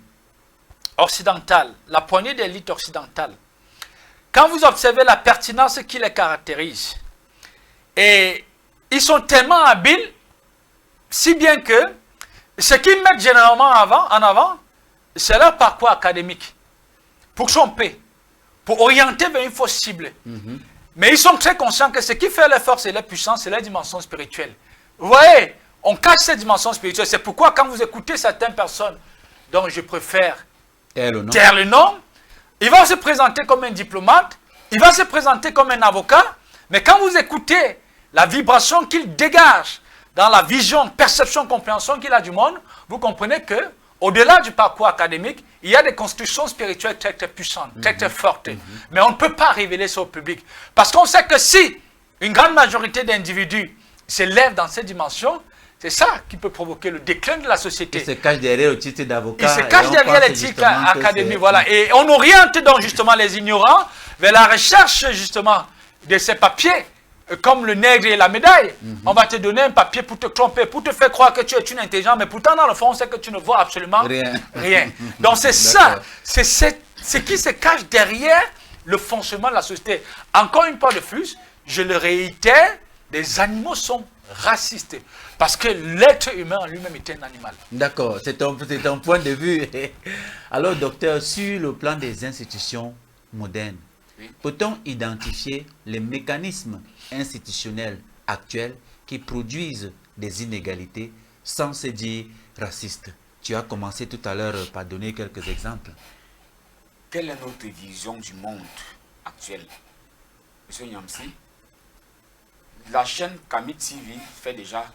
occidentales, la poignée d'élite occidentale, quand vous observez la pertinence qui les caractérise, et ils sont tellement habiles, si bien que ce qu'ils mettent généralement en avant, c'est leur parcours académique, pour tromper, pour orienter vers une fausse cible. Mais ils sont très conscients que ce qui fait leur force et leur puissance, c'est leur dimension spirituelle. Vous voyez, on cache cette dimension spirituelle. C'est pourquoi quand vous écoutez certaines personnes dont je préfère taire le nom, il va se présenter comme un diplomate, il va se présenter comme un avocat, mais quand vous écoutez la vibration qu'il dégage dans la vision, perception, compréhension qu'il a du monde, vous comprenez que au-delà du parcours académique, il y a des constructions spirituelles très très puissantes, très très fortes. Mais on ne peut pas révéler ça au public. Parce qu'on sait que si une grande majorité d'individus s'élèvent dans cette dimension, c'est ça qui peut provoquer le déclin de la société. Il se cache derrière le titre d'avocat. Il se cache derrière les titres académiques. Voilà. Et on oriente donc justement les ignorants vers la recherche justement de ces papiers, comme le nègre et la médaille. On va te donner un papier pour te tromper, pour te faire croire que tu es une intelligente, mais pourtant dans le fond, on sait que tu ne vois absolument rien. Donc c'est ça, c'est ce qui se cache derrière le fonctionnement de la société. Encore une fois de plus, je le réitère, les animaux sont racistes. Parce que l'être humain en lui-même est un animal. D'accord, c'est ton point de vue. Alors, docteur, sur le plan des institutions modernes, peut-on identifier les mécanismes institutionnels actuels qui produisent des inégalités sans se dire racistes? Tu as commencé tout à l'heure par donner quelques exemples. Quelle est notre vision du monde actuel? Monsieur Nyamsi, la chaîne Kemet TV fait déjà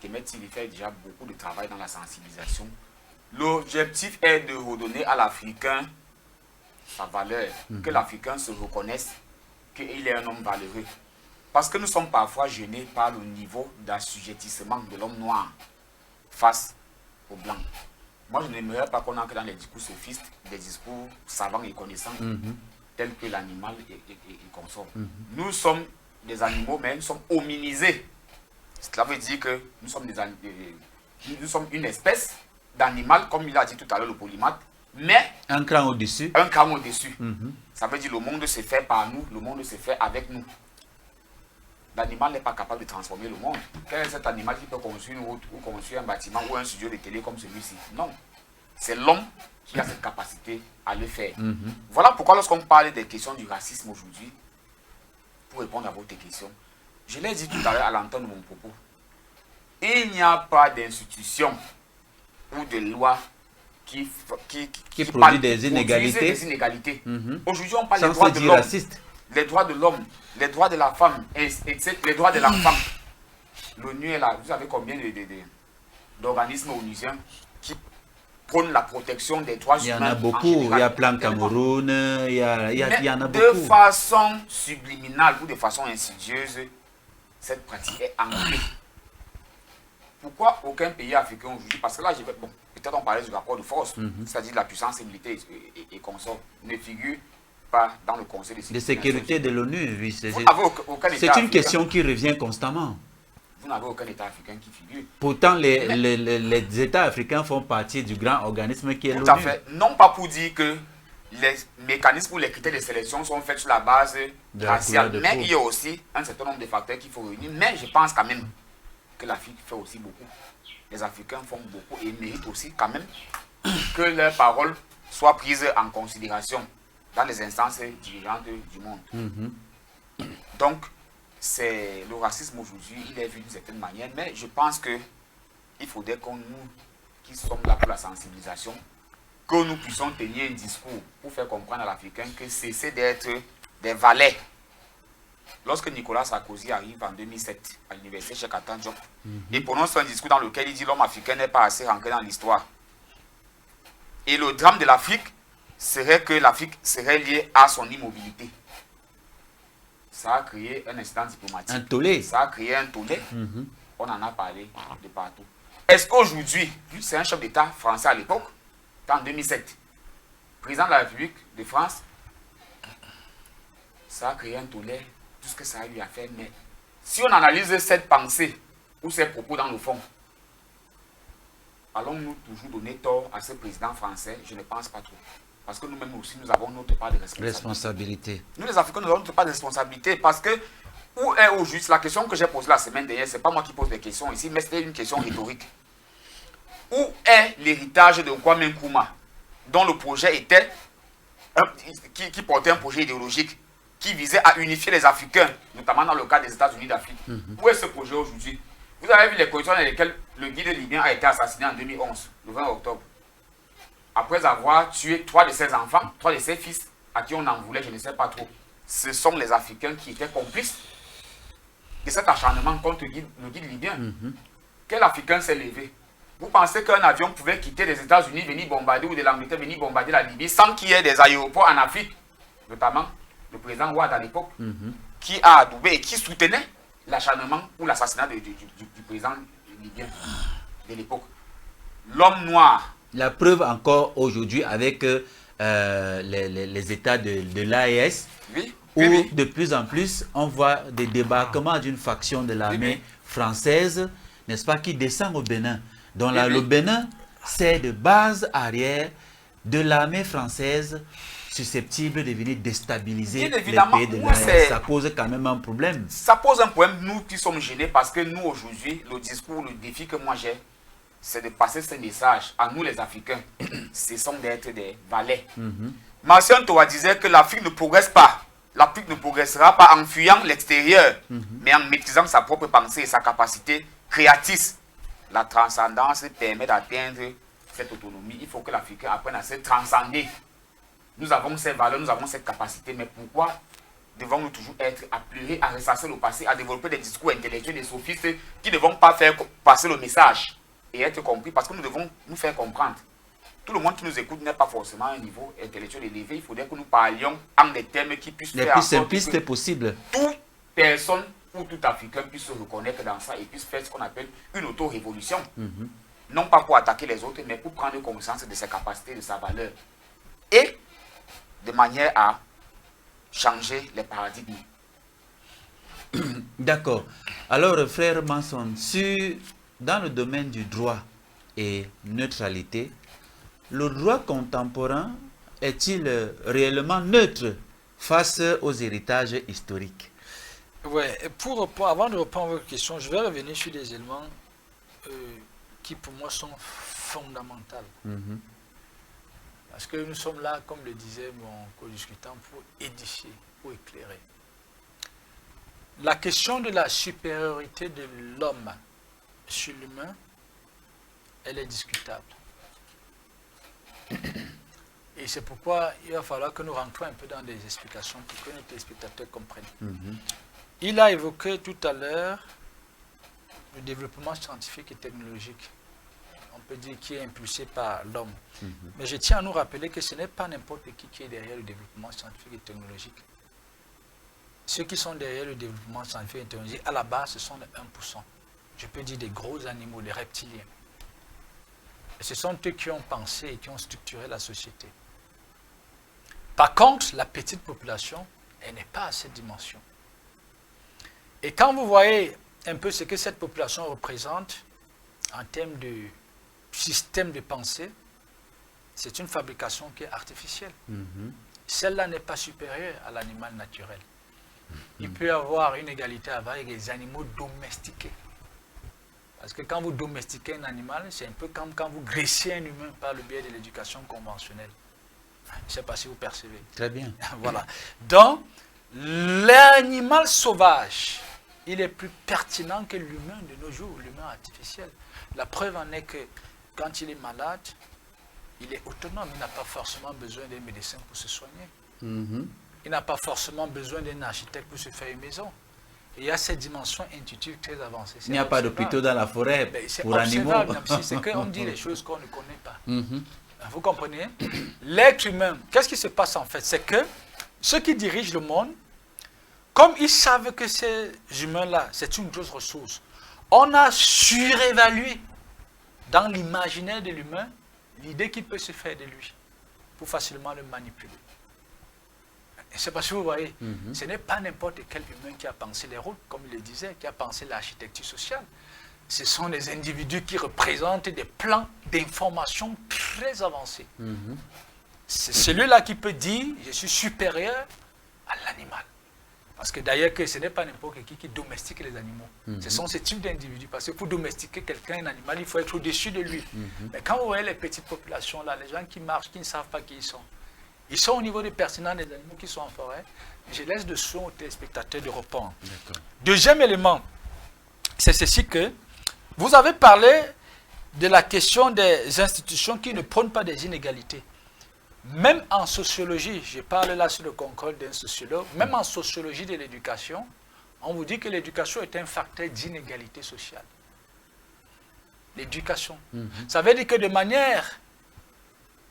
beaucoup de travail dans la sensibilisation. L'objectif est de redonner à l'Africain sa valeur, que l'Africain se reconnaisse qu'il est un homme valeureux. Parce que nous sommes parfois gênés par le niveau d'assujettissement de l'homme noir face aux blancs. Moi, je n'aimerais pas qu'on entre dans les discours sophistes, des discours savants et connaissants, tels que l'animal et consort. Nous sommes des animaux, mais nous sommes hominisés. Cela veut dire que nous sommes une espèce d'animal, comme il a dit tout à l'heure le polymathe, mais un cran au-dessus. Un cran au-dessus. Ça veut dire que le monde se fait par nous, le monde se fait avec nous. L'animal n'est pas capable de transformer le monde. Quel est cet animal qui peut construire une route ou construire un bâtiment ou un studio de télé comme celui-ci? Non. C'est l'homme qui a cette capacité à le faire. Voilà pourquoi lorsqu'on parle des questions du racisme aujourd'hui, pour répondre à votre question, je l'ai dit tout à l'heure à l'entente de mon propos, il n'y a pas d'institution ou de loi qui produit des inégalités. Aujourd'hui, on parle des droits de l'homme, les droits de l'homme, les droits de la femme, les droits de l'enfant. L'ONU est là. Vous savez combien d'organismes onusiens qui prônent la protection des droits humains? Il y en a beaucoup. Il y a Plan Cameroun, il y en a beaucoup. De façon subliminale ou de façon insidieuse, cette pratique est ancrée. Pourquoi aucun pays africain aujourd'hui, parce que là, peut-être on parlait du rapport de force, c'est-à-dire la puissance militaire et consort, ne figure pas dans le Conseil de sécurité de l'ONU. Oui, c'est une question qui revient constamment. Vous n'avez aucun État africain qui figure. Pourtant, les États africains font partie du grand organisme qui est l'ONU. Tout à fait. Non pas pour dire que les mécanismes ou les critères de sélection sont faits sur la base raciale, mais il y a aussi un certain nombre de facteurs qu'il faut réunir. Mais je pense quand même que l'Afrique fait aussi beaucoup. Les Africains font beaucoup et méritent aussi quand même que leurs paroles soient prises en considération dans les instances dirigeantes du monde. Donc, le racisme aujourd'hui, il est vu d'une certaine manière, mais je pense qu'il faudrait que nous, qui sommes là pour la sensibilisation, que nous puissions tenir un discours pour faire comprendre à l'Africain que cesser d'être des valets. Lorsque Nicolas Sarkozy arrive en 2007 à l'université Cheikh Anta Diop, il prononce un discours dans lequel il dit l'homme africain n'est pas assez rentré dans l'histoire. Et le drame de l'Afrique serait que l'Afrique serait liée à son immobilité. Ça a créé un incident diplomatique. Un tollé. Ça a créé un tollé. On en a parlé de partout. Est-ce qu'aujourd'hui, c'est un chef d'État français à l'époque, en 2007, président de la République de France, ça a créé un tollé, tout ce que ça lui a fait. Mais si on analyse cette pensée ou ces propos dans le fond, allons-nous toujours donner tort à ce président français? Je ne pense pas trop. Parce que nous-mêmes aussi, nous avons notre part de responsabilité. Nous, les Africains, nous avons notre part de responsabilité. Parce que, où est au juste, la question que j'ai posée la semaine dernière, ce n'est pas moi qui pose des questions ici, mais c'était une question rhétorique. Où est l'héritage de Kwame Nkrumah, dont le projet était, qui portait un projet idéologique, qui visait à unifier les Africains, notamment dans le cas des États-Unis d'Afrique. Où est ce projet aujourd'hui? Vous avez vu les conditions dans lesquelles le guide libyen a été assassiné en 2011, le 20 octobre. Après avoir tué 3 de ses enfants, 3 de ses fils, à qui on en voulait, je ne sais pas trop. Ce sont les Africains qui étaient complices de cet acharnement contre le guide libyen. Quel Africain s'est levé? Vous pensez qu'un avion pouvait quitter les États-Unis, venir bombarder, ou de l'Angleterre, venir bombarder la Libye, sans qu'il y ait des aéroports en Afrique, notamment le président Ouad à l'époque, qui a adoubé et qui soutenait l'acharnement ou l'assassinat du président libyen de l'époque. L'homme noir. La preuve encore aujourd'hui avec les États de l'AES, Oui, où oui. de plus en plus on voit des débarquements d'une faction de l'armée française, n'est-ce pas, qui descend au Bénin. Donc là, le Bénin, c'est de base arrière de l'armée française susceptible de venir déstabiliser les pays de l'AES. Ça pose quand même un problème. Ça pose un problème, nous qui sommes gênés, parce que nous aujourd'hui, le discours, le défi que moi j'ai, c'est de passer ce message à nous les Africains. Ce sont d'être des valets. Marcian Toa disait que l'Afrique ne progresse pas. L'Afrique ne progressera pas en fuyant l'extérieur, mais en maîtrisant sa propre pensée et sa capacité créatrice. La transcendance permet d'atteindre cette autonomie. Il faut que l'Africain apprenne à se transcender. Nous avons ces valeurs, nous avons cette capacité, mais pourquoi devons-nous toujours être à pleurer, à ressasser le passé, à développer des discours intellectuels, des sophistes qui ne vont pas faire passer le message et être compris, parce que nous devons nous faire comprendre. Tout le monde qui nous écoute n'est pas forcément à un niveau intellectuel élevé. Il faudrait que nous parlions en des termes qui puissent faire en sorte que c'est possible. Toute personne ou tout Africain puisse se reconnaître dans ça et puisse faire ce qu'on appelle une auto-révolution. Non pas pour attaquer les autres, mais pour prendre conscience de ses capacités, de sa valeur. Et de manière à changer les paradigmes. D'accord. Alors, frère Manson, dans le domaine du droit et neutralité, le droit contemporain est-il réellement neutre face aux héritages historiques? Oui, avant de répondre à votre question, je vais revenir sur des éléments qui pour moi sont fondamentaux. Parce que nous sommes là, comme le disait mon co-discutant, pour édifier, pour éclairer. La question de la supériorité de l'homme sur l'humain, elle est discutable. Et c'est pourquoi il va falloir que nous rentrions un peu dans des explications pour que nos téléspectateurs comprennent. Il a évoqué tout à l'heure le développement scientifique et technologique. On peut dire qui est impulsé par l'homme. Mais je tiens à nous rappeler que ce n'est pas n'importe qui est derrière le développement scientifique et technologique. Ceux qui sont derrière le développement scientifique et technologique, à la base, ce sont les 1%. Je peux dire des gros animaux, des reptiliens. Et ce sont eux qui ont pensé et qui ont structuré la société. Par contre, la petite population, elle n'est pas à cette dimension. Et quand vous voyez un peu ce que cette population représente en termes de système de pensée, c'est une fabrication qui est artificielle. Celle-là n'est pas supérieure à l'animal naturel. Il peut y avoir une égalité avec les animaux domestiqués. Parce que quand vous domestiquez un animal, c'est un peu comme quand vous graissez un humain par le biais de l'éducation conventionnelle. Je ne sais pas si vous percevez. Très bien. Voilà. Donc, l'animal sauvage, il est plus pertinent que l'humain de nos jours, l'humain artificiel. La preuve en est que quand il est malade, il est autonome. Il n'a pas forcément besoin d'un médecin pour se soigner. Il n'a pas forcément besoin d'un architecte pour se faire une maison. Et il y a cette dimension intuitive très avancée. Il n'y a pas d'hôpitaux dans la forêt pour animaux. C'est qu'on dit les choses qu'on ne connaît pas. Vous comprenez? L'être humain, qu'est-ce qui se passe en fait? C'est que ceux qui dirigent le monde, comme ils savent que ces humains-là, c'est une grosse ressource, on a surévalué dans l'imaginaire de l'humain l'idée qu'il peut se faire de lui pour facilement le manipuler. Et c'est parce que vous voyez, ce n'est pas n'importe quel humain qui a pensé les routes, comme il le disait, qui a pensé l'architecture sociale. Ce sont des individus qui représentent des plans d'information très avancés. C'est celui-là qui peut dire « je suis supérieur à l'animal ». Parce que d'ailleurs, ce n'est pas n'importe qui domestique les animaux. Ce sont ce type d'individus. Parce que pour domestiquer quelqu'un, un animal, il faut être au-dessus de lui. Mais quand vous voyez les petites populations là, les gens qui marchent, qui ne savent pas qui ils sont, Ils sont au niveau du pertinent des animaux qui sont en forêt. Je laisse de soin aux téléspectateurs de répondre. Deuxième élément, c'est ceci que vous avez parlé de la question des institutions qui ne prônent pas des inégalités. Même en sociologie, je parle là sur le concours d'un sociologue, même en sociologie de l'éducation, on vous dit que l'éducation est un facteur d'inégalité sociale. L'éducation. Ça veut dire que de manière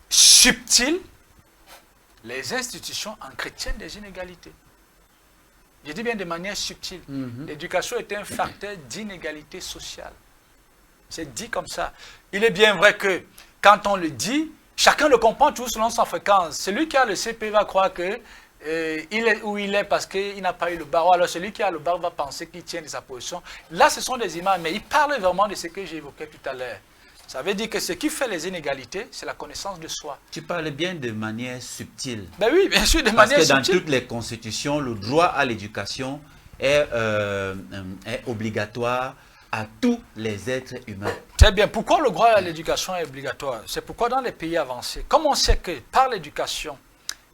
subtile, les institutions entretiennent des inégalités. Je dis bien de manière subtile. L'éducation est un facteur d'inégalité sociale. C'est dit comme ça. Il est bien vrai que quand on le dit, chacun le comprend toujours selon sa fréquence. Celui qui a le CP va croire que il est où il est parce qu'il n'a pas eu le bar. Alors celui qui a le bar va penser qu'il tient de sa position. Là, ce sont des images, mais il parle vraiment de ce que j'évoquais tout à l'heure. Ça veut dire que ce qui fait les inégalités, c'est la connaissance de soi. Tu parles bien de manière subtile. Ben oui, bien sûr, de manière subtile. Parce que dans toutes les constitutions, le droit à l'éducation est obligatoire à tous les êtres humains. Très bien. Pourquoi le droit à l'éducation est obligatoire? C'est pourquoi dans les pays avancés, comme on sait que par l'éducation,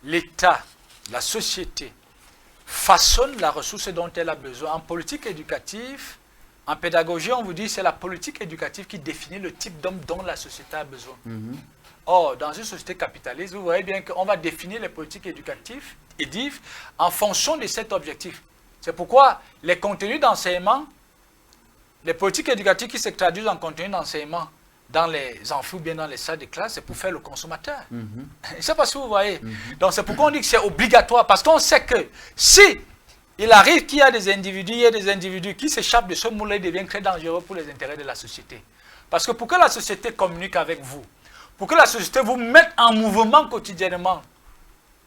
l'État, la société façonne la ressource dont elle a besoin. En politique éducative, en pédagogie, on vous dit que c'est la politique éducative qui définit le type d'homme dont la société a besoin. Or, dans une société capitaliste, vous voyez bien qu'on va définir les politiques éducatives en fonction de cet objectif. C'est pourquoi les contenus d'enseignement, les politiques éducatives qui se traduisent en contenu d'enseignement dans les amphis ou bien dans les salles de classe, c'est pour faire le consommateur. Je ne sais pas si vous voyez. Donc c'est pourquoi on dit que c'est obligatoire, parce qu'on sait que si il arrive qu'il y a des individus qui s'échappent de ce moule-là, ils deviennent très dangereux pour les intérêts de la société. Parce que pour que la société communique avec vous, pour que la société vous mette en mouvement quotidiennement,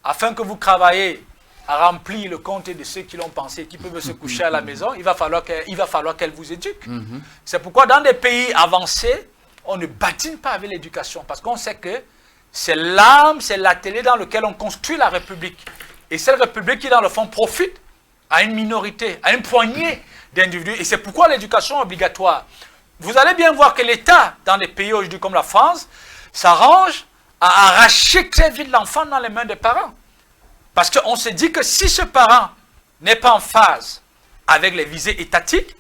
afin que vous travaillez à remplir le compte de ceux qui l'ont pensé, qui peuvent se coucher à la maison, il va falloir qu'elle vous éduque. C'est pourquoi dans des pays avancés, on ne badine pas avec l'éducation, parce qu'on sait que c'est l'âme, c'est l'atelier dans lequel on construit la République. Et cette République qui, dans le fond, profite à une minorité, à une poignée d'individus. Et c'est pourquoi l'éducation est obligatoire. Vous allez bien voir que l'État, dans des pays aujourd'hui comme la France, s'arrange à arracher très vite l'enfant dans les mains des parents. Parce qu'on se dit que si ce parent n'est pas en phase avec les visées étatiques,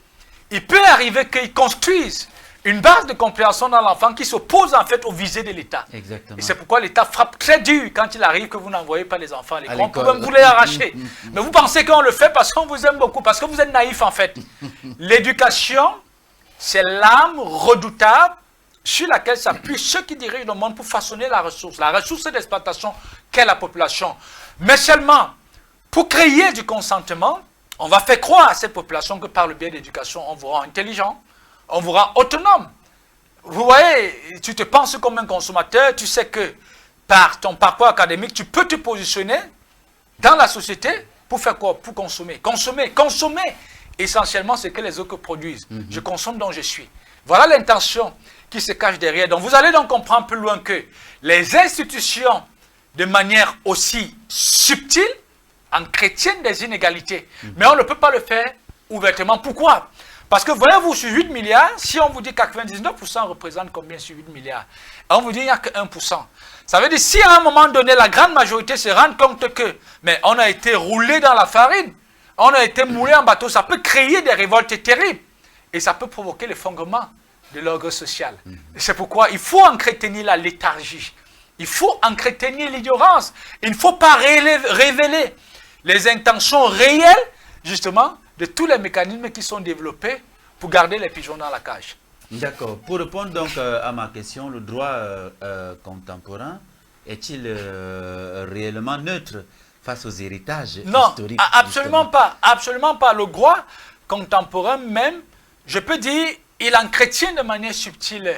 il peut arriver qu'il construise une base de compréhension dans l'enfant qui s'oppose en fait aux visées de l'État. Exactement. Et c'est pourquoi l'État frappe très dur quand il arrive que vous n'envoyez pas les enfants à l'école. On peut même vous les arracher. Mais vous pensez qu'on le fait parce qu'on vous aime beaucoup, parce que vous êtes naïf en fait. L'éducation, c'est l'arme redoutable sur laquelle s'appuient ceux qui dirigent le monde pour façonner la ressource d'exploitation qu'est la population. Mais seulement, pour créer du consentement, on va faire croire à cette population que par le biais de l'éducation, on vous rend intelligent, on vous rend autonome. Vous voyez, tu te penses comme un consommateur, tu sais que par ton parcours académique, tu peux te positionner dans la société pour faire quoi? Pour consommer. Consommer essentiellement ce que les autres produisent. Je consomme donc je suis. Voilà l'intention qui se cache derrière. Donc vous allez donc comprendre plus loin que les institutions, de manière aussi subtile, entretiennent des inégalités. Mais on ne peut pas le faire ouvertement. Pourquoi? Parce que voyez-vous, sur 8 milliards, si on vous dit que 99% représente combien sur 8 milliards? On vous dit qu'il n'y a que 1%. Ça veut dire si à un moment donné, la grande majorité se rend compte que mais on a été roulé dans la farine, on a été moulé en bateau, ça peut créer des révoltes terribles. Et ça peut provoquer l'effondrement de l'ordre social. C'est pourquoi il faut entretenir la léthargie. Il faut entretenir l'ignorance. Il ne faut pas révéler les intentions réelles, justement, de tous les mécanismes qui sont développés pour garder les pigeons dans la cage. D'accord. Pour répondre donc à ma question, le droit contemporain est-il réellement neutre face aux héritages historiques? Non, absolument pas. Absolument pas. Le droit contemporain même, je peux dire, il entretient de manière subtile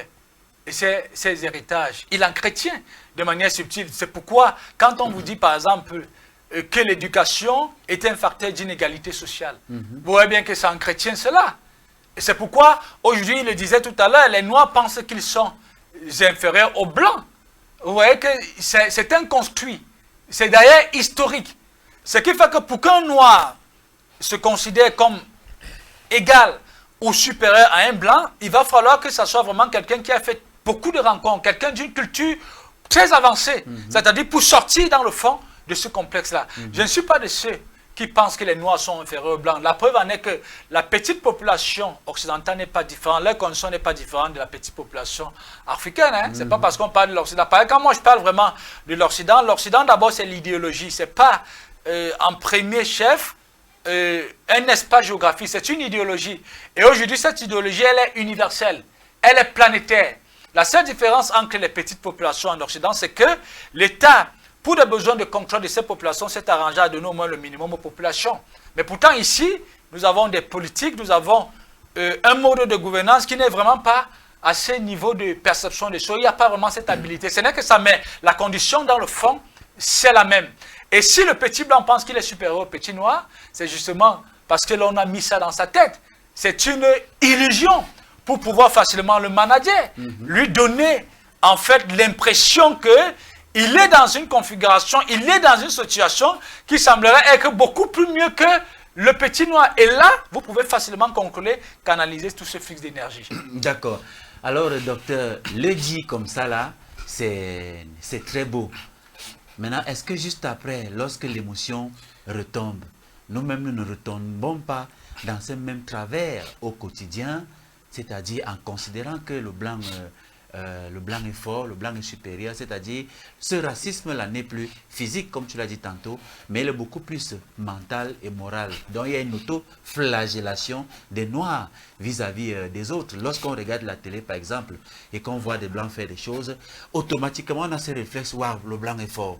ces héritages. Il entretient de manière subtile. C'est pourquoi, quand on vous dit, par exemple, que l'éducation est un facteur d'inégalité sociale, vous voyez bien que ça entretient cela. Et c'est pourquoi, aujourd'hui, il le disait tout à l'heure, les Noirs pensent qu'ils sont inférieurs aux Blancs. Vous voyez que c'est un construit. C'est d'ailleurs historique. Ce qui fait que pour qu'un Noir se considère comme égal ou supérieur à un Blanc, il va falloir que ça soit vraiment quelqu'un qui a fait beaucoup de rencontres, quelqu'un d'une culture très avancé. C'est-à-dire pour sortir dans le fond de ce complexe-là. Je ne suis pas de ceux qui pensent que les Noirs sont inférieurs aux Blancs. La preuve en est que la petite population occidentale n'est pas différente, leur condition n'est pas différente de la petite population africaine. Hein? C'est pas parce qu'on parle de l'Occident. Par exemple, quand moi je parle vraiment de l'Occident, l'Occident d'abord c'est l'idéologie. C'est pas en premier chef un espace géographique, c'est une idéologie. Et aujourd'hui, cette idéologie, elle est universelle, elle est planétaire. La seule différence entre les petites populations en Occident, c'est que l'État, pour des besoins de contrôle de ces populations, s'est arrangé à donner au moins le minimum aux populations. Mais pourtant, ici, nous avons des politiques, nous avons un mode de gouvernance qui n'est vraiment pas à ce niveau de perception des choses. Il n'y a pas vraiment cette habilité. Ce n'est que ça, mais la condition, dans le fond, c'est la même. Et si le petit blanc pense qu'il est supérieur au petit noir, c'est justement parce que l'on a mis ça dans sa tête. C'est une illusion pour pouvoir facilement le manager, lui donner en fait l'impression qu'il est dans une configuration, il est dans une situation qui semblerait être beaucoup plus mieux que le petit noir. Et là, vous pouvez facilement conclure, canaliser tout ce flux d'énergie. D'accord. Alors, docteur, le dit comme ça là, c'est très beau. Maintenant, est-ce que juste après, lorsque l'émotion retombe, nous-mêmes nous ne retombons pas dans ce même travers au quotidien, c'est-à-dire en considérant que le blanc est fort, le blanc est supérieur, c'est-à-dire ce racisme-là n'est plus physique, comme tu l'as dit tantôt, mais il est beaucoup plus mental et moral. Donc il y a une auto-flagellation des Noirs vis-à-vis des autres. Lorsqu'on regarde la télé, par exemple, et qu'on voit des Blancs faire des choses, automatiquement on a ce réflexe, waouh, le blanc est fort.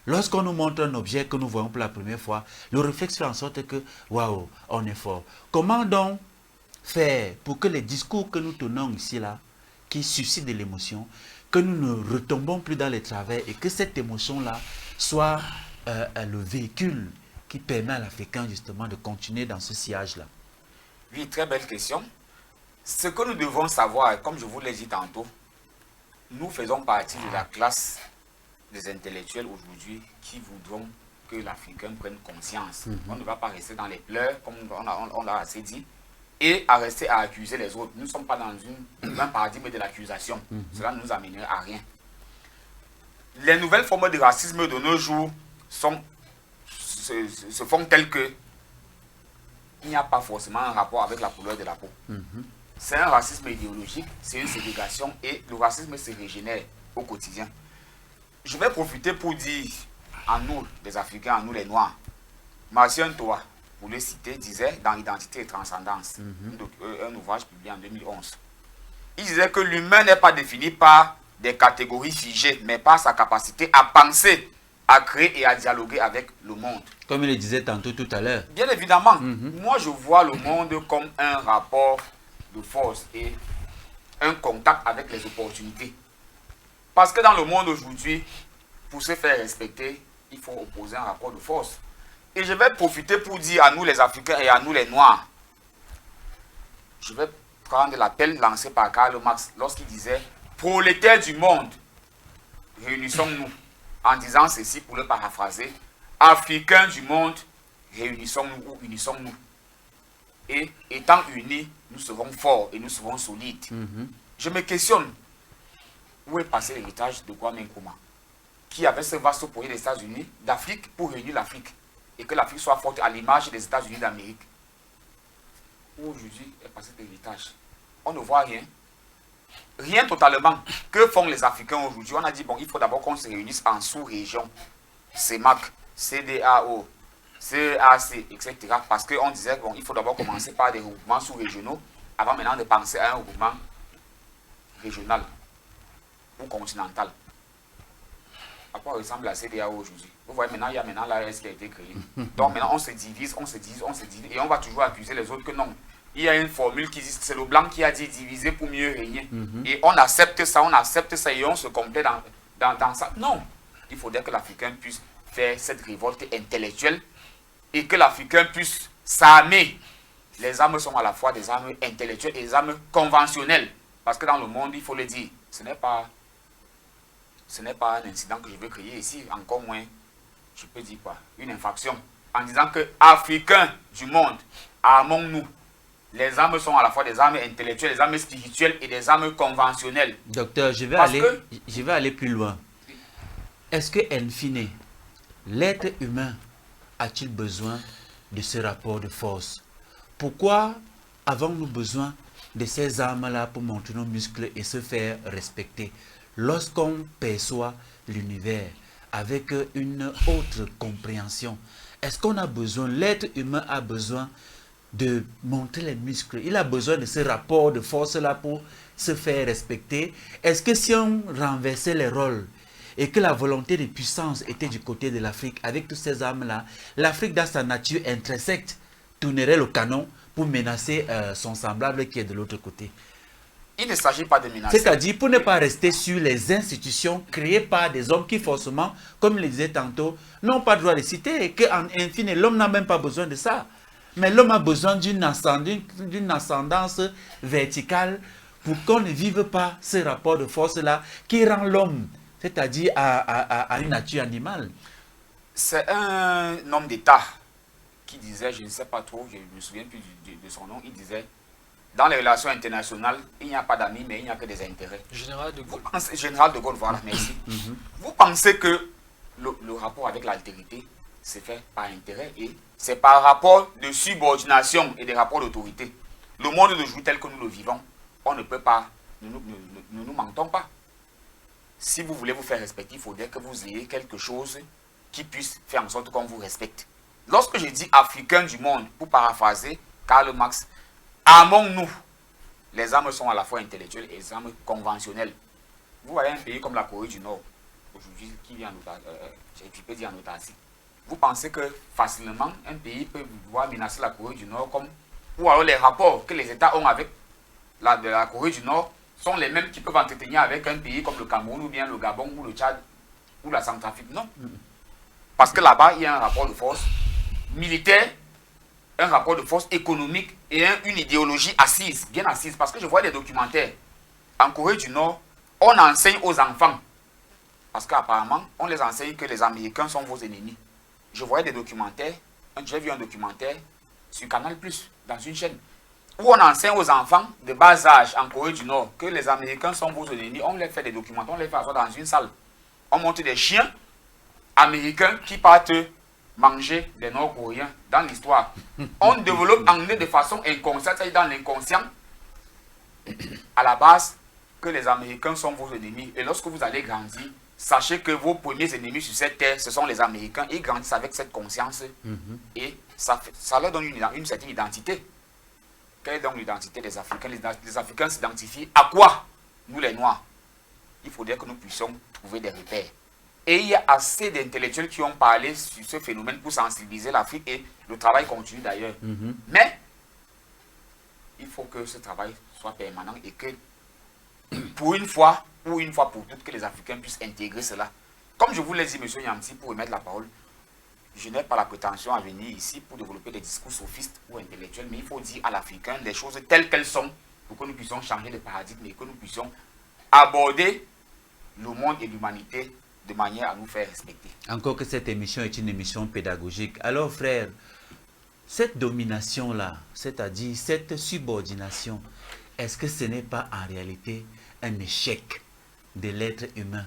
Lorsqu'on nous montre un objet que nous voyons pour la première fois, le réflexe fait en sorte que, waouh, on est fort. Comment donc faire pour que les discours que nous tenons ici, là, qui suscitent de l'émotion, que nous ne retombons plus dans les travers et que cette émotion-là soit le véhicule qui permet à l'Africain justement de continuer dans ce sillage-là? Oui, très belle question. Ce que nous devons savoir, comme je vous l'ai dit tantôt, nous faisons partie de la classe des intellectuels aujourd'hui qui voudront que l'Africain prenne conscience. On ne va pas rester dans les pleurs, comme on l'a assez dit, et à rester à accuser les autres. Nous ne sommes pas dans un paradigme de l'accusation. Cela ne nous amènerait à rien. Les nouvelles formes de racisme de nos jours se font telles que il n'y a pas forcément un rapport avec la couleur de la peau. C'est un racisme idéologique, c'est une ségrégation et le racisme se régénère au quotidien. Je vais profiter pour dire à nous, les Africains, à nous les Noirs, Martien Toa, pour le citer, disait dans Identité et Transcendance, un ouvrage publié en 2011. Il disait que l'humain n'est pas défini par des catégories figées, mais par sa capacité à penser, à créer et à dialoguer avec le monde. Comme il le disait tantôt tout à l'heure. Bien évidemment, moi je vois le monde comme un rapport de force et un contact avec les opportunités. Parce que dans le monde aujourd'hui, pour se faire respecter, il faut opposer un rapport de force. Et je vais profiter pour dire à nous les Africains et à nous les Noirs, je vais prendre l'appel lancé par Karl Marx lorsqu'il disait « Prolétaires du monde, réunissons-nous » en disant ceci pour le paraphraser « Africains du monde, réunissons-nous ou unissons-nous » et étant unis, nous serons forts et nous serons solides. Je me questionne, où est passé l'héritage de Kwame Nkrumah, qui avait ce vaste projet des États-Unis d'Afrique pour réunir l'Afrique et que l'Afrique soit forte à l'image des États-Unis d'Amérique. Où aujourd'hui est passé cet héritage? On ne voit rien. Rien totalement. Que font les Africains aujourd'hui? On a dit, bon, il faut d'abord qu'on se réunisse en sous-région. CEMAC, CEDEAO, CEAC, etc. Parce qu'on disait, bon, il faut d'abord commencer par des regroupements sous-régionaux avant maintenant de penser à un regroupement régional ou continental. À quoi ressemble la CEDEAO aujourd'hui? Vous voyez, maintenant, il y a maintenant l'AES qui a été créée. Donc maintenant, on se divise, et on va toujours accuser les autres que non. Il y a une formule qui dit, c'est le blanc qui a dit diviser pour mieux régner. Et on accepte ça et on se complète dans ça. Non. Il faudrait que l'Africain puisse faire cette révolte intellectuelle et que l'Africain puisse s'armer. Les armes sont à la fois des armes intellectuelles et des armes conventionnelles. Parce que dans le monde, il faut le dire, ce n'est pas un incident que je veux créer ici, encore moins, je peux dire quoi, une infraction. En disant que Africains du monde, armons-nous. Les armes sont à la fois des armes intellectuelles, des armes spirituelles et des armes conventionnelles. Docteur, je vais aller plus loin. est-ce que, in fine, l'être humain a-t-il besoin de ce rapport de force? Pourquoi avons-nous besoin de ces armes-là pour montrer nos muscles et se faire respecter lorsqu'on perçoit l'univers avec une autre compréhension? Est-ce qu'on a besoin, l'être humain a besoin de montrer les muscles? Il a besoin de ce rapport de force-là pour se faire respecter? Est-ce que si on renversait les rôles et que la volonté de puissance était du côté de l'Afrique, avec toutes ces armes-là, l'Afrique dans sa nature intrinsèque tournerait le canon pour menacer son semblable qui est de l'autre côté? Il ne s'agit pas de menacer. C'est-à-dire pour ne pas rester sur les institutions créées par des hommes qui forcément, comme je le disais tantôt, n'ont pas le droit de citer, et qu'en fine, l'homme n'a même pas besoin de ça. Mais l'homme a besoin d'une ascendance verticale pour qu'on ne vive pas ce rapport de force-là qui rend l'homme, c'est-à-dire à une nature animale. C'est un homme d'État qui disait, je ne sais pas trop, je ne me souviens plus de son nom, il disait, dans les relations internationales, il n'y a pas d'amis, mais il n'y a que des intérêts. Général de Gaulle. Général de Gaulle, voilà, merci. Vous pensez que le rapport avec l'altérité c'est fait par intérêt et c'est par rapport de subordination et des rapports d'autorité. Le monde d'aujourd'hui tel que nous le vivons, on ne peut pas, nous nous mentons pas. Si vous voulez vous faire respecter, il faudrait que vous ayez quelque chose qui puisse faire en sorte qu'on vous respecte. Lorsque je dis africain du monde, pour paraphraser Karl Marx, amons-nous. Les armes sont à la fois intellectuelles et les armes conventionnelles. Vous voyez un pays comme la Corée du Nord, aujourd'hui, qui vient en autarcie. Vous pensez que facilement, un pays peut pouvoir menacer la Corée du Nord comme... Ou alors les rapports que les États ont avec la Corée du Nord sont les mêmes qui peuvent entretenir avec un pays comme le Cameroun ou bien le Gabon ou le Tchad ou la Centrafrique. Non. Parce que là-bas, il y a un rapport de force militaire, un rapport de force économique et une idéologie assise, bien assise. Parce que je vois des documentaires. En Corée du Nord, on enseigne aux enfants. Parce qu'apparemment, on les enseigne que les Américains sont vos ennemis. Je voyais des documentaires, j'ai vu un documentaire sur Canal+, dans une chaîne, où on enseigne aux enfants de bas âge en Corée du Nord que les Américains sont vos ennemis. On les fait des documentaires, on les fait asseoir dans une salle. On montre des chiens américains qui partent manger des Nord-Coréens dans l'histoire. On développe en eux de façon inconsciente, c'est-à-dire dans l'inconscient, à la base, que les Américains sont vos ennemis. Et lorsque vous allez grandir, sachez que vos premiers ennemis sur cette terre, ce sont les Américains. Ils grandissent avec cette conscience et ça leur donne une certaine identité. Quelle est donc l'identité des Africains? Les Africains s'identifient à quoi? Nous les Noirs. Il faudrait que nous puissions trouver des repères. Et il y a assez d'intellectuels qui ont parlé sur ce phénomène pour sensibiliser l'Afrique et le travail continue d'ailleurs. Mais il faut que ce travail soit permanent et que pour une fois, ou une fois pour toutes, que les Africains puissent intégrer cela. Comme je vous l'ai dit, M. Yamti, pour remettre la parole, je n'ai pas la prétention à venir ici pour développer des discours sophistes ou intellectuels, mais il faut dire à l'Africain les choses telles qu'elles sont pour que nous puissions changer de paradigme et que nous puissions aborder le monde et l'humanité de manière à nous faire respecter. Encore que cette émission est une émission pédagogique. Alors frère, cette domination-là, c'est-à-dire cette subordination, est-ce que ce n'est pas en réalité un échec de l'être humain?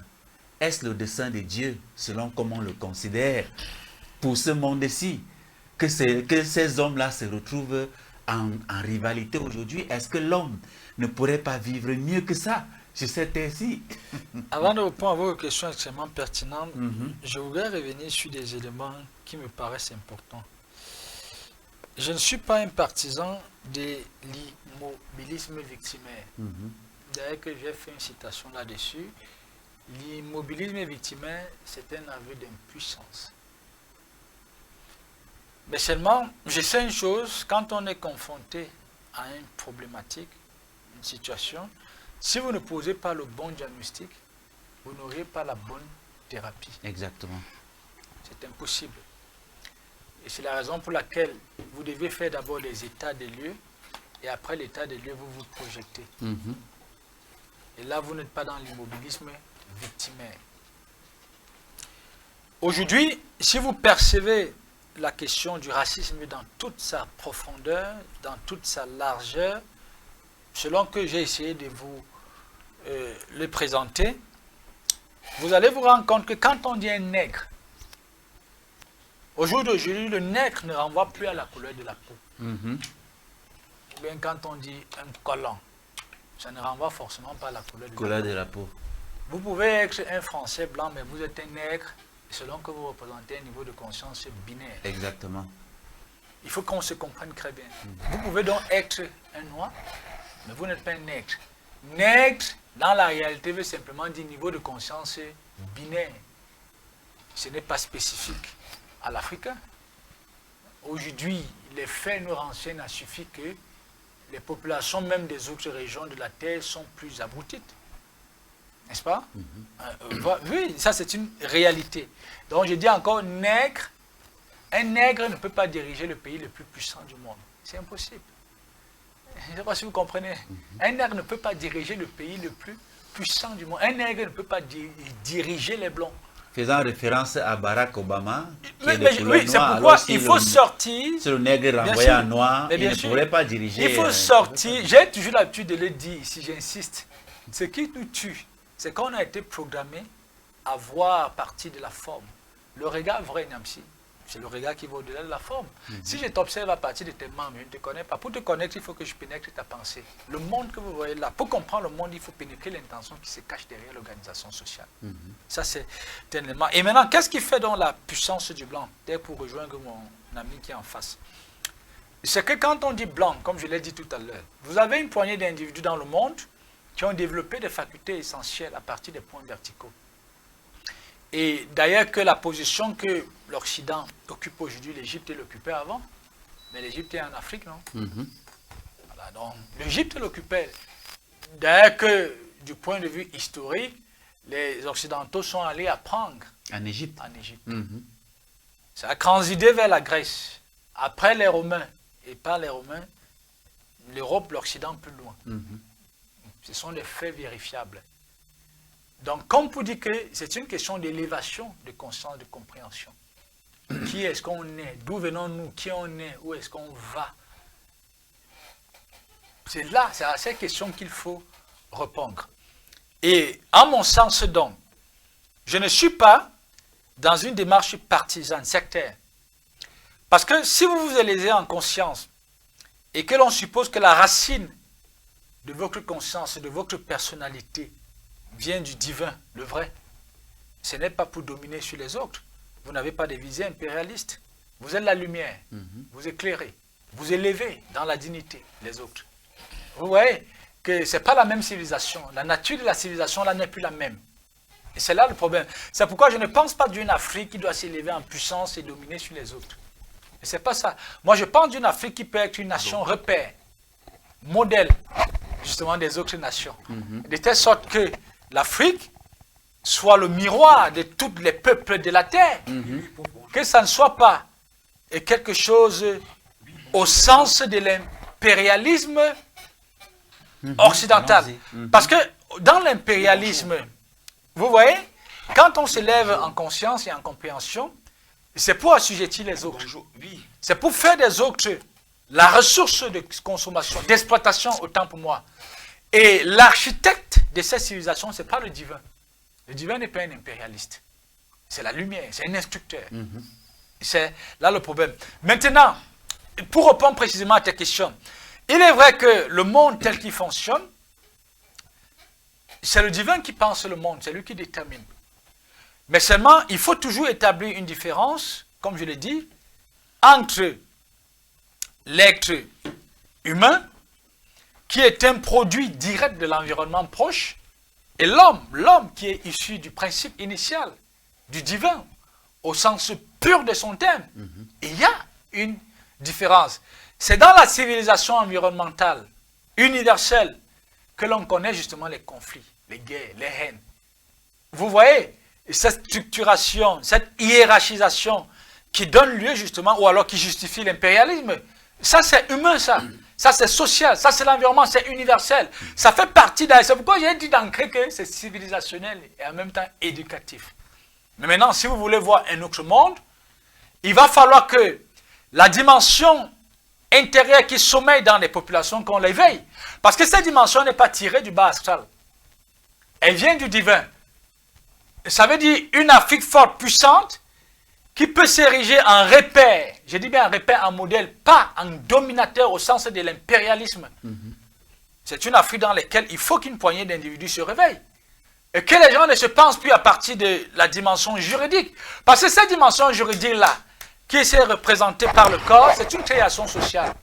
Est-ce le dessein de Dieu, selon comment on le considère, pour ce monde-ci, que ces hommes-là se retrouvent en rivalité aujourd'hui? Est-ce que l'homme ne pourrait pas vivre mieux que ça sur cette terre-ci? Avant de répondre à vos questions extrêmement pertinentes, je voudrais revenir sur des éléments qui me paraissent importants. Je ne suis pas un partisan de l'immobilisme victimaire. D'ailleurs que j'ai fait une citation là-dessus. L'immobilisme victimaire, c'est un aveu d'impuissance. Mais seulement, je sais une chose, quand on est confronté à une problématique, une situation, si vous ne posez pas le bon diagnostic, vous n'aurez pas la bonne thérapie. Exactement. C'est impossible. Et c'est la raison pour laquelle vous devez faire d'abord les états des lieux, et après l'état des lieux, vous vous projetez. Et là, vous n'êtes pas dans l'immobilisme victimaire. Aujourd'hui, si vous percevez la question du racisme dans toute sa profondeur, dans toute sa largeur, selon que j'ai essayé de vous le présenter, vous allez vous rendre compte que quand on dit un nègre, au jour d'aujourd'hui, le nègre ne renvoie plus à la couleur de la peau. Ou bien quand on dit un colon, ça ne renvoie forcément pas à la couleur de la peau. Vous pouvez être un Français blanc, mais vous êtes un nègre, et selon que vous représentez un niveau de conscience binaire. Exactement. Il faut qu'on se comprenne très bien. Vous pouvez donc être un noir, mais vous n'êtes pas un nègre. Nègre, dans la réalité, veut simplement dire niveau de conscience binaire. Ce n'est pas spécifique à l'Africain. Aujourd'hui, les faits nous renseignent à suffit que les populations même des autres régions de la Terre sont plus abruties. N'est-ce pas? Oui, ça c'est une réalité. Donc je dis encore, nègre, un nègre ne peut pas diriger le pays le plus puissant du monde. C'est impossible. Je ne sais pas si vous comprenez. Un nègre ne peut pas diriger le pays le plus puissant du monde. Un nègre ne peut pas diriger les blancs. Faisant référence à Barack Obama, oui, c'est pourquoi il faut sortir. C'est le nègre renvoyé en noir, il ne pourrait pas diriger. Il faut sortir. J'ai toujours l'habitude de le dire ici, j'insiste. Ce qui nous tue, c'est qu'on a été programmé à voir à partir de la forme. Le regard vrai, Niamsi, c'est le regard qui va au-delà de la forme. Si je t'observe à partir de tes membres, je ne te connais pas. Pour te connaître, il faut que je pénètre ta pensée. Le monde que vous voyez là, pour comprendre le monde, il faut pénétrer l'intention qui se cache derrière l'organisation sociale. Ça, c'est un élément. Et maintenant, qu'est-ce qui fait donc la puissance du blanc? Peut-être pour rejoindre mon ami qui est en face. C'est que quand on dit blanc, comme je l'ai dit tout à l'heure, vous avez une poignée d'individus dans le monde qui ont développé des facultés essentielles à partir des points verticaux. Et d'ailleurs que la position que l'Occident occupe aujourd'hui, l'Égypte l'occupait avant, mais l'Égypte est en Afrique, non? Voilà, donc l'Égypte l'occupait. D'ailleurs que du point de vue historique, les Occidentaux sont allés apprendre en Égypte. Ça a transidé vers la Grèce. Après les Romains, et par les Romains, l'Europe, l'Occident plus loin. Ce sont des faits vérifiables. Donc, comme pour dire que c'est une question d'élévation de conscience, de compréhension. Qui est-ce qu'on est? D'où venons-nous? Qui on est? Où est-ce qu'on va? C'est là, c'est à ces questions qu'il faut répondre. Et en mon sens donc, je ne suis pas dans une démarche partisane, sectaire. Parce que si vous vous élevez en conscience et que l'on suppose que la racine de votre conscience et de votre personnalité vient du divin, le vrai, ce n'est pas pour dominer sur les autres. Vous n'avez pas de visée impérialiste. Vous êtes la lumière, vous éclairez, vous élevez dans la dignité les autres. Vous voyez que ce n'est pas la même civilisation. La nature de la civilisation là n'est plus la même. Et c'est là le problème. C'est pourquoi je ne pense pas d'une Afrique qui doit s'élever en puissance et dominer sur les autres. Et c'est pas ça. Moi je pense d'une Afrique qui peut être une nation repère, modèle justement des autres nations. De telle sorte que l'Afrique soit le miroir de tous les peuples de la terre. Que ça ne soit pas quelque chose au sens de l'impérialisme occidental. Parce que dans l'impérialisme, vous voyez, quand on se lève en conscience et en compréhension, c'est pour assujettir les autres. C'est pour faire des autres la ressource de consommation, d'exploitation, autant pour moi. Et l'architecte de cette civilisation, ce n'est pas le divin. Le divin n'est pas un impérialiste. C'est la lumière, c'est un instructeur. C'est là le problème. Maintenant, pour répondre précisément à ta question, il est vrai que le monde tel qu'il fonctionne, c'est le divin qui pense le monde, c'est lui qui détermine. Mais seulement, il faut toujours établir une différence, comme je l'ai dit, entre l'être humain, qui est un produit direct de l'environnement proche, et l'homme qui est issu du principe initial, du divin, au sens pur de son terme. Et il y a une différence. C'est dans la civilisation environnementale, universelle, que l'on connaît justement les conflits, les guerres, les haines. Vous voyez, cette structuration, cette hiérarchisation qui donne lieu justement, ou alors qui justifie l'impérialisme, ça c'est humain ça. Ça c'est social, ça c'est l'environnement, c'est universel. Ça fait partie d'un... C'est pourquoi j'ai dit d'ancrer que c'est civilisationnel et en même temps éducatif. Mais maintenant, si vous voulez voir un autre monde, il va falloir que la dimension intérieure qui sommeille dans les populations, qu'on l'éveille. Parce que cette dimension n'est pas tirée du bas astral. Elle vient du divin. Ça veut dire une Afrique forte, puissante, qui peut s'ériger en repère, je dis bien en repère, en modèle, pas en dominateur au sens de l'impérialisme. C'est une Afrique dans laquelle il faut qu'une poignée d'individus se réveillent. Et que les gens ne se pensent plus à partir de la dimension juridique. Parce que cette dimension juridique-là, qui est représentée par le corps, c'est une création sociale.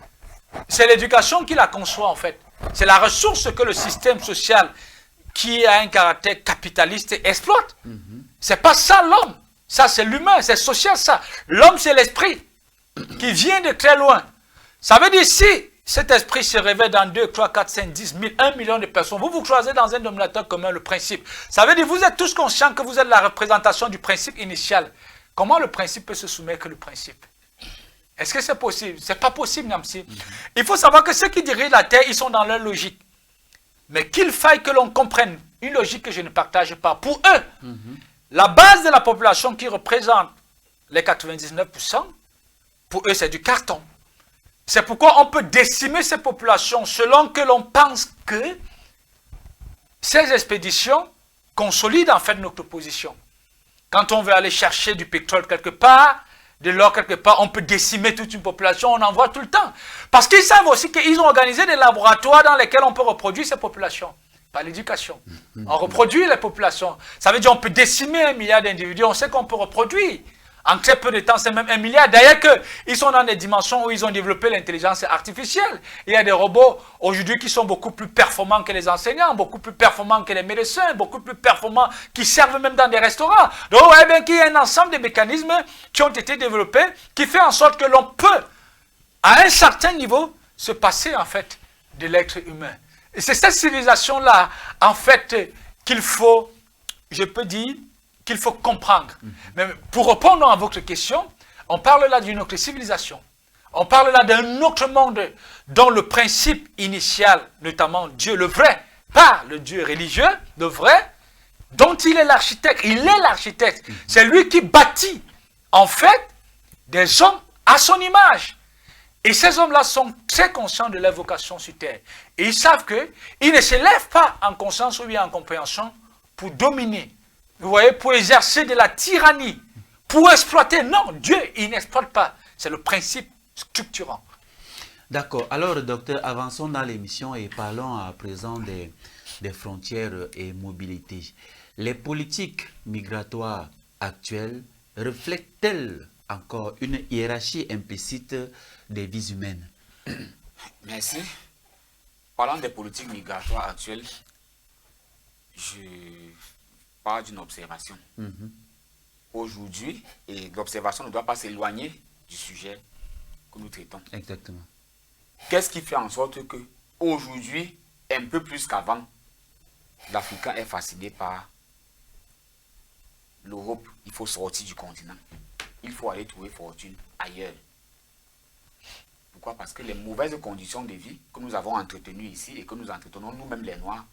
C'est l'éducation qui la conçoit en fait. C'est la ressource que le système social, qui a un caractère capitaliste, exploite. C'est pas ça l'homme. Ça c'est l'humain, c'est social ça. L'homme c'est l'esprit qui vient de très loin. Ça veut dire si cet esprit se réveille dans 2, 3, 4, 5, 10 000, 1 million de personnes, vous vous croisez dans un dominateur commun, le principe. Ça veut dire que vous êtes tous conscients que vous êtes la représentation du principe initial. Comment le principe peut se soumettre au principe? Est-ce que c'est possible? C'est pas possible, Namsi. Il faut savoir que ceux qui dirigent la Terre, ils sont dans leur logique. Mais qu'il faille que l'on comprenne une logique que je ne partage pas. Pour eux, la base de la population qui représente les 99%, pour eux, c'est du carton. C'est pourquoi on peut décimer ces populations selon que l'on pense que ces expéditions consolident en fait notre position. Quand on veut aller chercher du pétrole quelque part, de l'or quelque part, on peut décimer toute une population, on en voit tout le temps. Parce qu'ils savent aussi qu'ils ont organisé des laboratoires dans lesquels on peut reproduire ces populations. Par l'éducation. On reproduit les populations. Ça veut dire qu'on peut décimer 1 milliard d'individus, on sait qu'on peut reproduire. En très peu de temps, c'est même 1 milliard. D'ailleurs, ils sont dans des dimensions où ils ont développé l'intelligence artificielle. Il y a des robots aujourd'hui qui sont beaucoup plus performants que les enseignants, beaucoup plus performants que les médecins, beaucoup plus performants, qui servent même dans des restaurants. Donc, vous voyez bien qu'il y a un ensemble de mécanismes qui ont été développés, qui fait en sorte que l'on peut, à un certain niveau, se passer en fait de l'être humain. Et c'est cette civilisation-là, en fait, qu'il faut, je peux dire, qu'il faut comprendre. Mais pour répondre à votre question, on parle là d'une autre civilisation. On parle là d'un autre monde dont le principe initial, notamment Dieu, le vrai, pas le Dieu religieux, le vrai, dont il est l'architecte. Il est l'architecte. C'est lui qui bâtit, en fait, des hommes à son image. Et ces hommes-là sont très conscients de leur vocation sur terre. Et ils savent qu'ils ne se lèvent pas en conscience ou bien en compréhension pour dominer. Vous voyez, pour exercer de la tyrannie, pour exploiter. Non, Dieu, il n'exploite pas. C'est le principe structurant. D'accord. Alors, docteur, avançons dans l'émission et parlons à présent des frontières et mobilité. Les politiques migratoires actuelles reflètent-elles encore une hiérarchie implicite des vies humaines? Merci. Parlant des politiques migratoires actuelles, je parle d'une observation. Aujourd'hui, et l'observation ne doit pas s'éloigner du sujet que nous traitons. Exactement. Qu'est-ce qui fait en sorte que aujourd'hui, un peu plus qu'avant, l'Africain est fasciné par l'Europe? Il faut sortir du continent. Il faut aller trouver fortune ailleurs. Pourquoi? Parce que les mauvaises conditions de vie que nous avons entretenues ici et que nous entretenons nous-mêmes les Noirs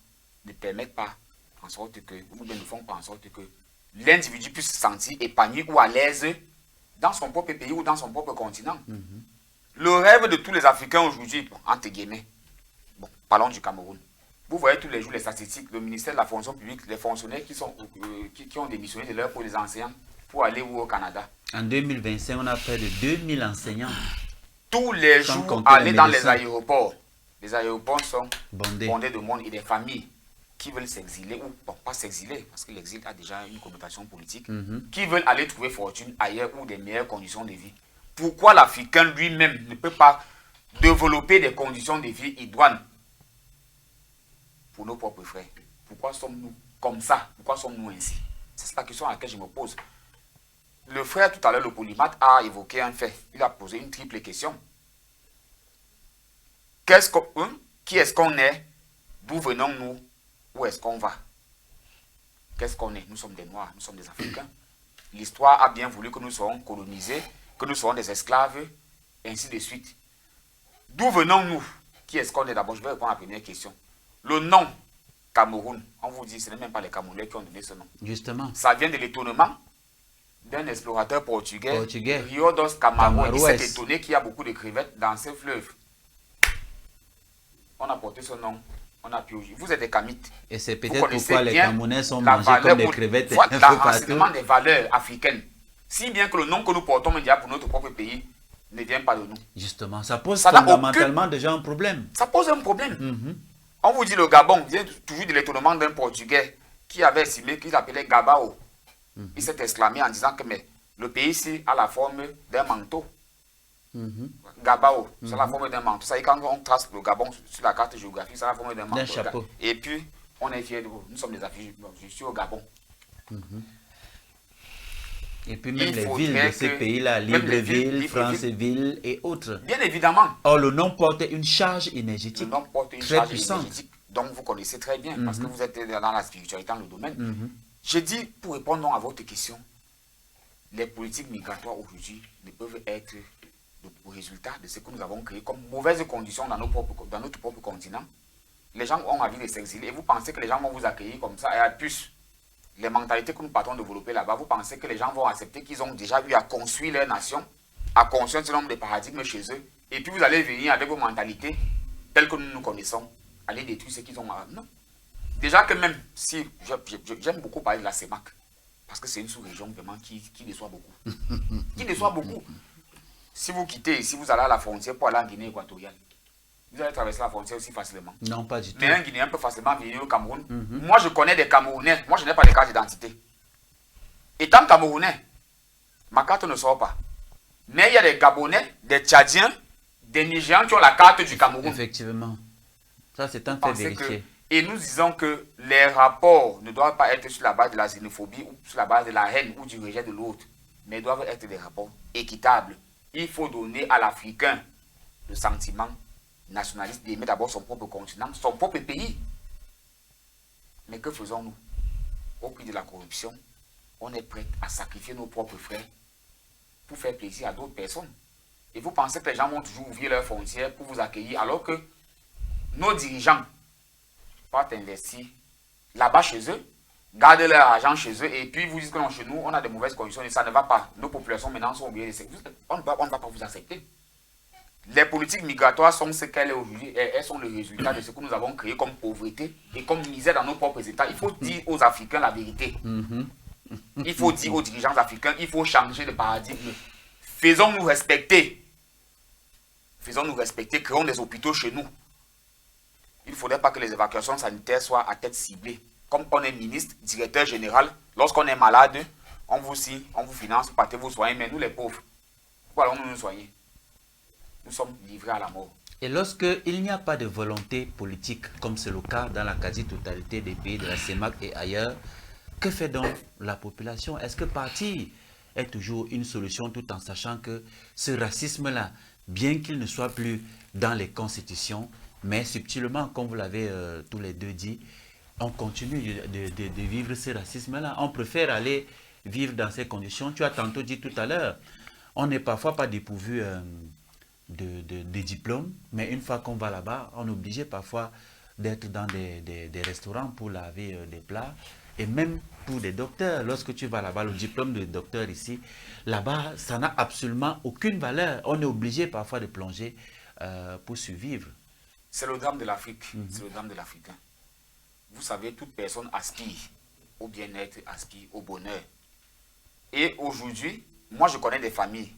ne permettent pas en sorte que, ou bien ne font pas en sorte que l'individu puisse se sentir épanoui ou à l'aise dans son propre pays ou dans son propre continent. Le rêve de tous les Africains aujourd'hui, entre guillemets, bon, parlons du Cameroun. Vous voyez tous les jours les statistiques, le ministère de la fonction publique, les fonctionnaires qui ont démissionné de leur pour les enseignants pour aller au Canada. En 2025, on a près de 2000 enseignants. Tous les jours, aller dans les aéroports. Les aéroports sont bondés de monde et des familles qui veulent s'exiler, ou bon, pas s'exiler, parce que l'exil a déjà une connotation politique, qui veulent aller trouver fortune ailleurs ou des meilleures conditions de vie. Pourquoi l'Africain lui-même ne peut pas développer des conditions de vie idoines pour nos propres frères? Pourquoi sommes-nous comme ça? Pourquoi sommes-nous ainsi? C'est la question à laquelle je me pose. Le frère, tout à l'heure, le polymathe, a évoqué un fait. Il a posé une triple question. Qui est-ce qu'on est? D'où venons-nous? Où est-ce qu'on va? Qu'est-ce qu'on est? Nous sommes des Noirs, nous sommes des Africains. L'histoire a bien voulu que nous soyons colonisés, que nous soyons des esclaves, et ainsi de suite. D'où venons-nous? Qui est-ce qu'on est? D'abord, je vais répondre à la première question. Le nom Cameroun, on vous dit, ce n'est même pas les Camerounais qui ont donné ce nom. Justement. Ça vient de l'étonnement d'un explorateur portugais. Rio dos Camargo. Il s'est étonné qu'il y a beaucoup de crevettes dans ce fleuve. On a porté ce nom On a pu aujourd'hui. Vous êtes des Kamites. Et c'est Vous peut-être connaissez pourquoi les bien Camerounais sont la mangés valeur comme des pour- crevettes voilà, un peu partout. l'enracinement des valeurs africaines. Si bien que le nom que nous portons mondial pour notre propre pays ne vient pas de nous. Justement, ça pose Ça n'a fondamentalement déjà un problème. Ça pose un problème. Mhm. On vous dit le Gabon vient toujours de l'étonnement d'un Portugais qui avait estimé qu'il appelait Gabao. Il s'est exclamé en disant que mais, le pays ici a la forme d'un manteau. Gabao, c'est la forme d'un manteau. Ça veut dire quand on trace le Gabon sur la carte géographique, c'est la forme d'un manteau. chapeau. Et puis, on est fiers de vous. Nous sommes des affiches. Je suis au Gabon. Et puis même Il les faudrait villes de ces que- pays-là, même les villes, Libreville, Libreville. Franceville et autres. Bien évidemment, Or, le nom porte une charge le énergétique nom porte une très charge puissante. énergétique, donc vous connaissez très bien, parce que vous êtes dans la spiritualité, dans le domaine. Je dis, pour répondre donc à votre question, les politiques migratoires aujourd'hui ne peuvent être le résultat de ce que nous avons créé comme mauvaises conditions dans notre propre continent. Les gens ont envie de s'exiler et vous pensez que les gens vont vous accueillir comme ça et à plus. Les mentalités que nous partons développer là-bas, vous pensez que les gens vont accepter qu'ils ont déjà eu à construire leur nation, à construire un certain nombre de paradigmes chez eux, et puis vous allez venir avec vos mentalités telles que nous nous connaissons, aller détruire ce qu'ils ont. Non. Déjà que même si j'aime beaucoup parler de la CEMAC, parce que c'est une sous-région vraiment qui déçoit beaucoup. Qui déçoit beaucoup. Si vous quittez ici, vous allez à la frontière pour aller en Guinée équatoriale. Vous allez traverser la frontière aussi facilement. Non, pas du tout. Mais un Guinéen peut facilement venir au Cameroun. Moi, je connais des Camerounais. Moi, je n'ai pas de carte d'identité. Étant Camerounais, ma carte ne sort pas. Mais il y a des Gabonais, des Tchadiens, des Nigérians qui ont la carte du Cameroun. Effectivement. Ça, c'est un fait Pensez vérifié. et nous disons que les rapports ne doivent pas être sur la base de la xénophobie ou sur la base de la haine ou du rejet de l'autre, mais doivent être des rapports équitables. Il faut donner à l'Africain le sentiment nationaliste d'aimer d'abord son propre continent, son propre pays. Mais que faisons-nous? Au prix de la corruption, on est prêt à sacrifier nos propres frères pour faire plaisir à d'autres personnes. Et vous pensez que les gens vont toujours ouvrir leurs frontières pour vous accueillir alors que nos dirigeants partent investir là-bas chez eux, gardent leur argent chez eux et puis vous disent que non, chez nous, on a de mauvaises conditions et ça ne va pas. Nos populations maintenant sont obligées de se... On ne va pas vous accepter. Les politiques migratoires sont ce qu'elles sont aujourd'hui. Elles sont le résultat de ce que nous avons créé comme pauvreté et comme misère dans nos propres États. Il faut dire aux Africains la vérité. Il faut dire aux dirigeants africains, il faut changer de paradigme. Faisons-nous respecter. Faisons-nous respecter, créons des hôpitaux chez nous. Il ne faudrait pas que les évacuations sanitaires soient à tête ciblée. Comme on est ministre, directeur général, lorsqu'on est malade, on vous signe, on vous finance, partez vous soigner, mais nous les pauvres, pourquoi allons-nous nous soigner? Nous sommes livrés à la mort. Et lorsqu'il n'y a pas de volonté politique, comme c'est le cas dans la quasi-totalité des pays de la CEMAC et ailleurs, que fait donc la population? Est-ce que partir est toujours une solution tout en sachant que ce racisme-là, bien qu'il ne soit plus dans les constitutions, mais subtilement, comme vous l'avez tous les deux dit, on continue de vivre ce racisme-là. On préfère aller vivre dans ces conditions. Tu as tantôt dit tout à l'heure, on n'est parfois pas dépourvu de diplômes, mais une fois qu'on va là-bas, on est obligé parfois d'être dans des restaurants pour laver des plats. Et même pour des docteurs, lorsque tu vas là-bas, le diplôme de docteur ici, là-bas, ça n'a absolument aucune valeur. On est obligé parfois de plonger pour survivre. C'est le drame de l'Afrique, c'est le drame de l'Africain. Vous savez, toute personne aspire au bien-être, aspire au bonheur. Et aujourd'hui, moi je connais des familles,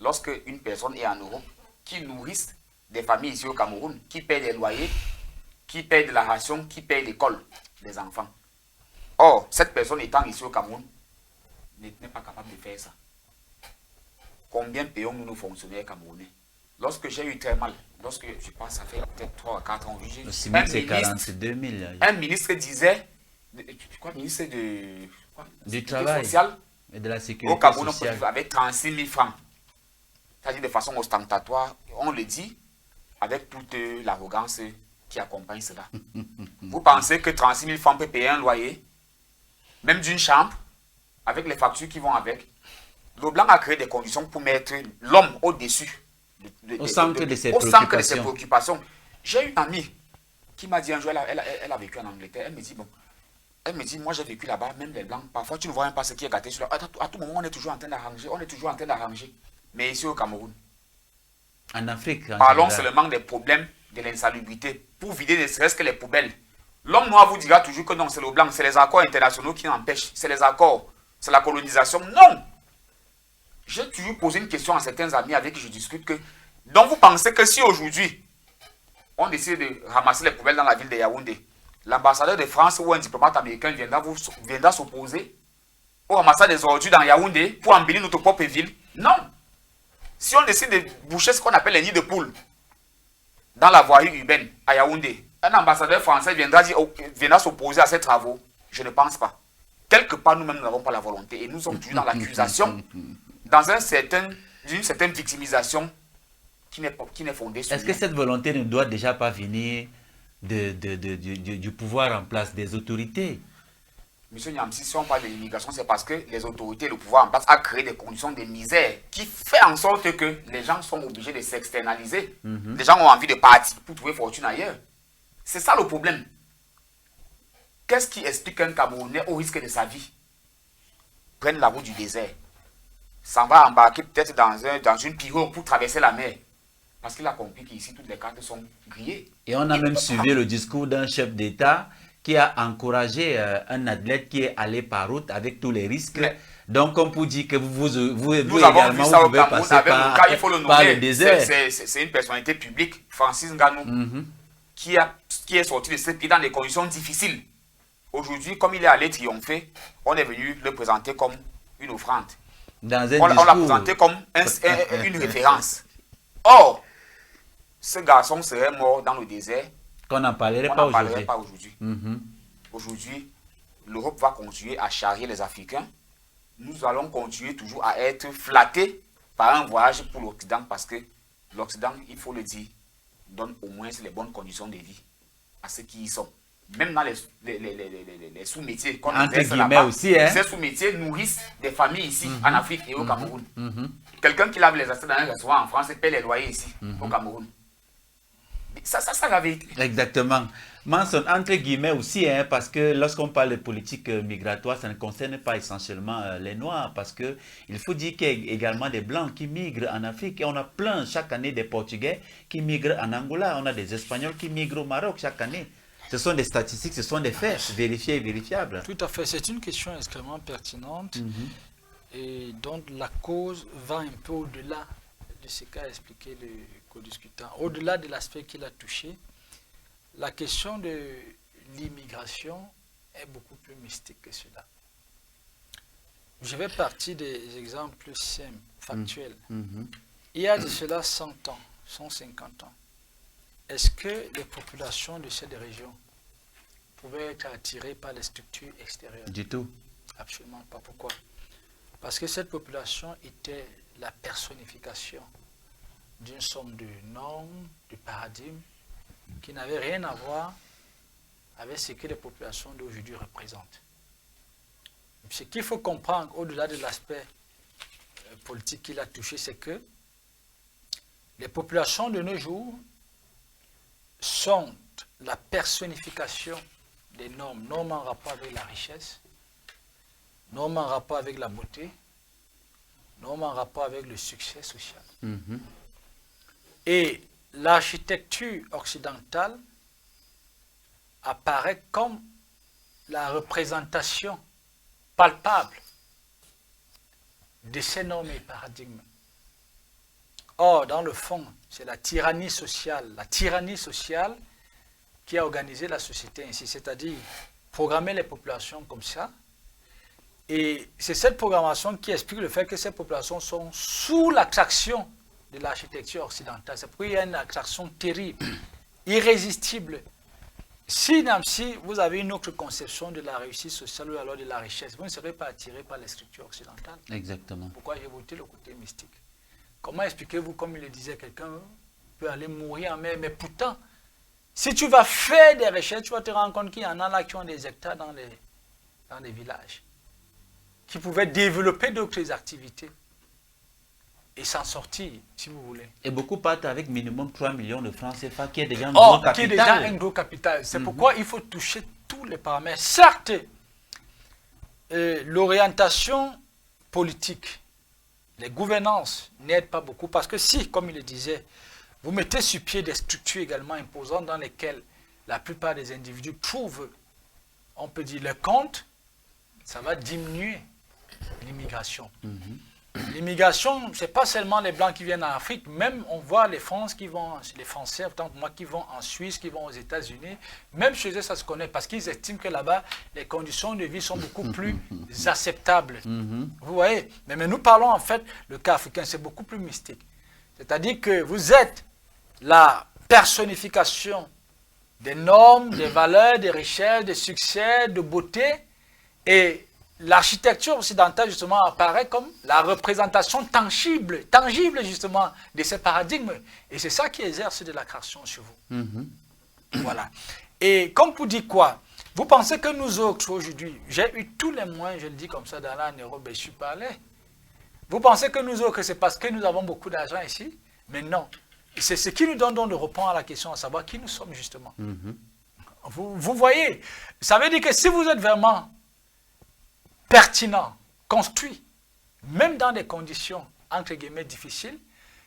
lorsque une personne est en Europe, qui nourrissent des familles ici au Cameroun, qui payent des loyers, qui payent de la ration, qui payent l'école des enfants. Or, cette personne étant ici au Cameroun, n'est pas capable de faire ça. Combien payons-nous nos fonctionnaires camerounais? Lorsque j'ai eu très mal, lorsque je pense ça fait peut-être 3 à 4 ans, j'ai Le SMIC, c'est 42 000. un ministre disait, ministre du travail social, et de la au sécurité Cameroun, sociale. avec 36 000 francs. C'est-à-dire de façon ostentatoire, on le dit avec toute l'arrogance qui accompagne cela. Vous pensez que 36 000 francs peut payer un loyer, même d'une chambre, avec les factures qui vont avec? Le blanc a créé des conditions pour mettre l'homme au-dessus. Au centre de ses préoccupations. J'ai une amie qui m'a dit un jour, elle a vécu en Angleterre, elle me dit, moi j'ai vécu là-bas, même les blancs, parfois tu ne vois même pas ce qui est gâté sur leur... À tout moment, on est toujours en train d'arranger, Mais ici au Cameroun, en Afrique, parlons seulement des problèmes de l'insalubrité pour vider ne serait-ce que les poubelles. L'homme noir vous dira toujours que non, c'est le blanc, c'est les accords internationaux qui empêchent, c'est les accords, c'est la colonisation. Non! J'ai toujours posé une question à certains amis avec qui je discute que, donc vous pensez que si aujourd'hui, on décide de ramasser les poubelles dans la ville de Yaoundé, l'ambassadeur de France ou un diplomate américain viendra s'opposer au ramassage des ordures dans Yaoundé pour embellir notre propre ville? Non! Si on décide de boucher ce qu'on appelle les nids de poules dans la voirie urbaine à Yaoundé, un ambassadeur français viendra s'opposer à ces travaux? Je ne pense pas. Quelque part, nous-mêmes, nous n'avons pas la volonté et nous sommes toujours dans l'accusation, dans une certaine victimisation qui n'est fondée sur... Est-ce que cette volonté ne doit déjà pas venir du pouvoir en place, des autorités? Monsieur Niamsi, si on parle de l'immigration, c'est parce que les autorités, le pouvoir en place a créé des conditions de misère qui fait en sorte que les gens sont obligés de s'externaliser. Les gens ont envie de partir pour trouver fortune ailleurs. C'est ça le problème. Qu'est-ce qui explique qu'un Camerounais, au risque de sa vie, prenne la route du désert, s'en va embarquer peut-être dans une pirogue pour traverser la mer? Parce qu'il a compris qu'ici, toutes les cartes sont grillées. Et on a même suivi le discours d'un chef d'État qui a encouragé un athlète qui est allé par route avec tous les risques. Mais, donc, comme pour dire que vous avons vu ça au Cameroun passer avec le cas, il faut le nommer. Le désert. C'est une personnalité publique, Francis Ngannou, qui est sorti de ce pays dans des conditions difficiles. Aujourd'hui, comme il est allé triompher, on est venu le présenter comme une offrande. On l'a présenté comme une référence. Or, ce garçon serait mort dans le désert. Qu'on n'en parlerait pas aujourd'hui. Aujourd'hui, l'Europe va continuer à charrier les Africains. Nous allons continuer toujours à être flattés par un voyage pour l'Occident parce que l'Occident, il faut le dire, donne au moins les bonnes conditions de vie à ceux qui y sont. Même dans les sous-métiers qu'on exerce là-bas, aussi, hein? Ces sous-métiers nourrissent des familles ici, en Afrique et au Cameroun. Quelqu'un qui lave les assiettes dans un restaurant en France et paie les loyers ici, au Cameroun. Ça la vérité. Exactement. Manson, entre guillemets aussi, hein, parce que lorsqu'on parle de politique migratoire, ça ne concerne pas essentiellement les Noirs, parce que il faut dire qu'il y a également des Blancs qui migrent en Afrique, et on a plein chaque année des Portugais qui migrent en Angola, on a des Espagnols qui migrent au Maroc chaque année. Ce sont des statistiques, ce sont des faits vérifiés et vérifiables. Tout à fait, c'est une question extrêmement pertinente et dont la cause va un peu au-delà de ce qu'a expliqué le co-discutant. Au-delà de l'aspect qu'il a touché, la question de l'immigration est beaucoup plus mystique que cela. Je vais partir des exemples simples, factuels. Il y a de cela 100 ans, 150 ans. Est-ce que les populations de cette région pouvaient être attirées par les structures extérieures? Du tout. Absolument pas. Pourquoi? Parce que cette population était la personnification d'une somme de normes, de paradigmes, qui n'avaient rien à voir avec ce que les populations d'aujourd'hui représentent. Ce qu'il faut comprendre, au-delà de l'aspect politique qu'il a touché, c'est que les populations de nos jours sont la personnification des normes, normes en rapport avec la richesse, normes en rapport avec la beauté, normes en rapport avec le succès social. Et l'architecture occidentale apparaît comme la représentation palpable de ces normes et paradigmes. Or, dans le fond, c'est la tyrannie sociale qui a organisé la société ainsi, c'est-à-dire programmer les populations comme ça. Et c'est cette programmation qui explique le fait que ces populations sont sous l'attraction de l'architecture occidentale. C'est pourquoi il y a une attraction terrible, irrésistible. Si vous avez une autre conception de la réussite sociale ou alors de la richesse, vous ne serez pas attiré par les structures occidentales. Exactement. Pourquoi j'ai voté le côté mystique? Comment expliquez-vous, comme il le disait, quelqu'un peut aller mourir en mer, mais pourtant, si tu vas faire des recherches, tu vas te rendre compte qu'il y en a là qui ont des hectares dans les villages, qui pouvaient développer d'autres activités et s'en sortir, si vous voulez. Et beaucoup partent avec minimum 3 millions de francs CFA, qui est déjà un gros capital. Qui est déjà un gros capital. C'est pourquoi il faut toucher tous les paramètres. Certes, l'orientation politique, les gouvernances n'aident pas beaucoup, parce que si, comme il le disait, vous mettez sur pied des structures également imposantes dans lesquelles la plupart des individus trouvent, on peut dire, leur compte, ça va diminuer l'immigration. L'immigration, ce n'est pas seulement les Blancs qui viennent en Afrique, même on voit les Français, autant que moi, qui vont en Suisse, qui vont aux États-Unis, même chez eux, ça se connaît, parce qu'ils estiment que là-bas, les conditions de vie sont beaucoup plus acceptables. Vous voyez? Mais nous parlons en fait, le cas africain, c'est beaucoup plus mystique. C'est-à-dire que vous êtes la personnification des normes, des valeurs, des richesses, des succès, de beauté, et l'architecture occidentale, justement, apparaît comme la représentation tangible justement, de ces paradigmes. Et c'est ça qui exerce de la création sur vous. Voilà. Et comme vous dites quoi? Vous pensez que nous autres, aujourd'hui, j'ai eu tous les moyens, je le dis comme ça, dans la Nairobi, je suis parlé. Vous pensez que nous autres, c'est parce que nous avons beaucoup d'argent ici? Mais non. C'est ce qui nous donne donc de répondre à la question, à savoir qui nous sommes, justement. Vous voyez? Ça veut dire que si vous êtes vraiment pertinent, construit, même dans des conditions, entre guillemets, difficiles,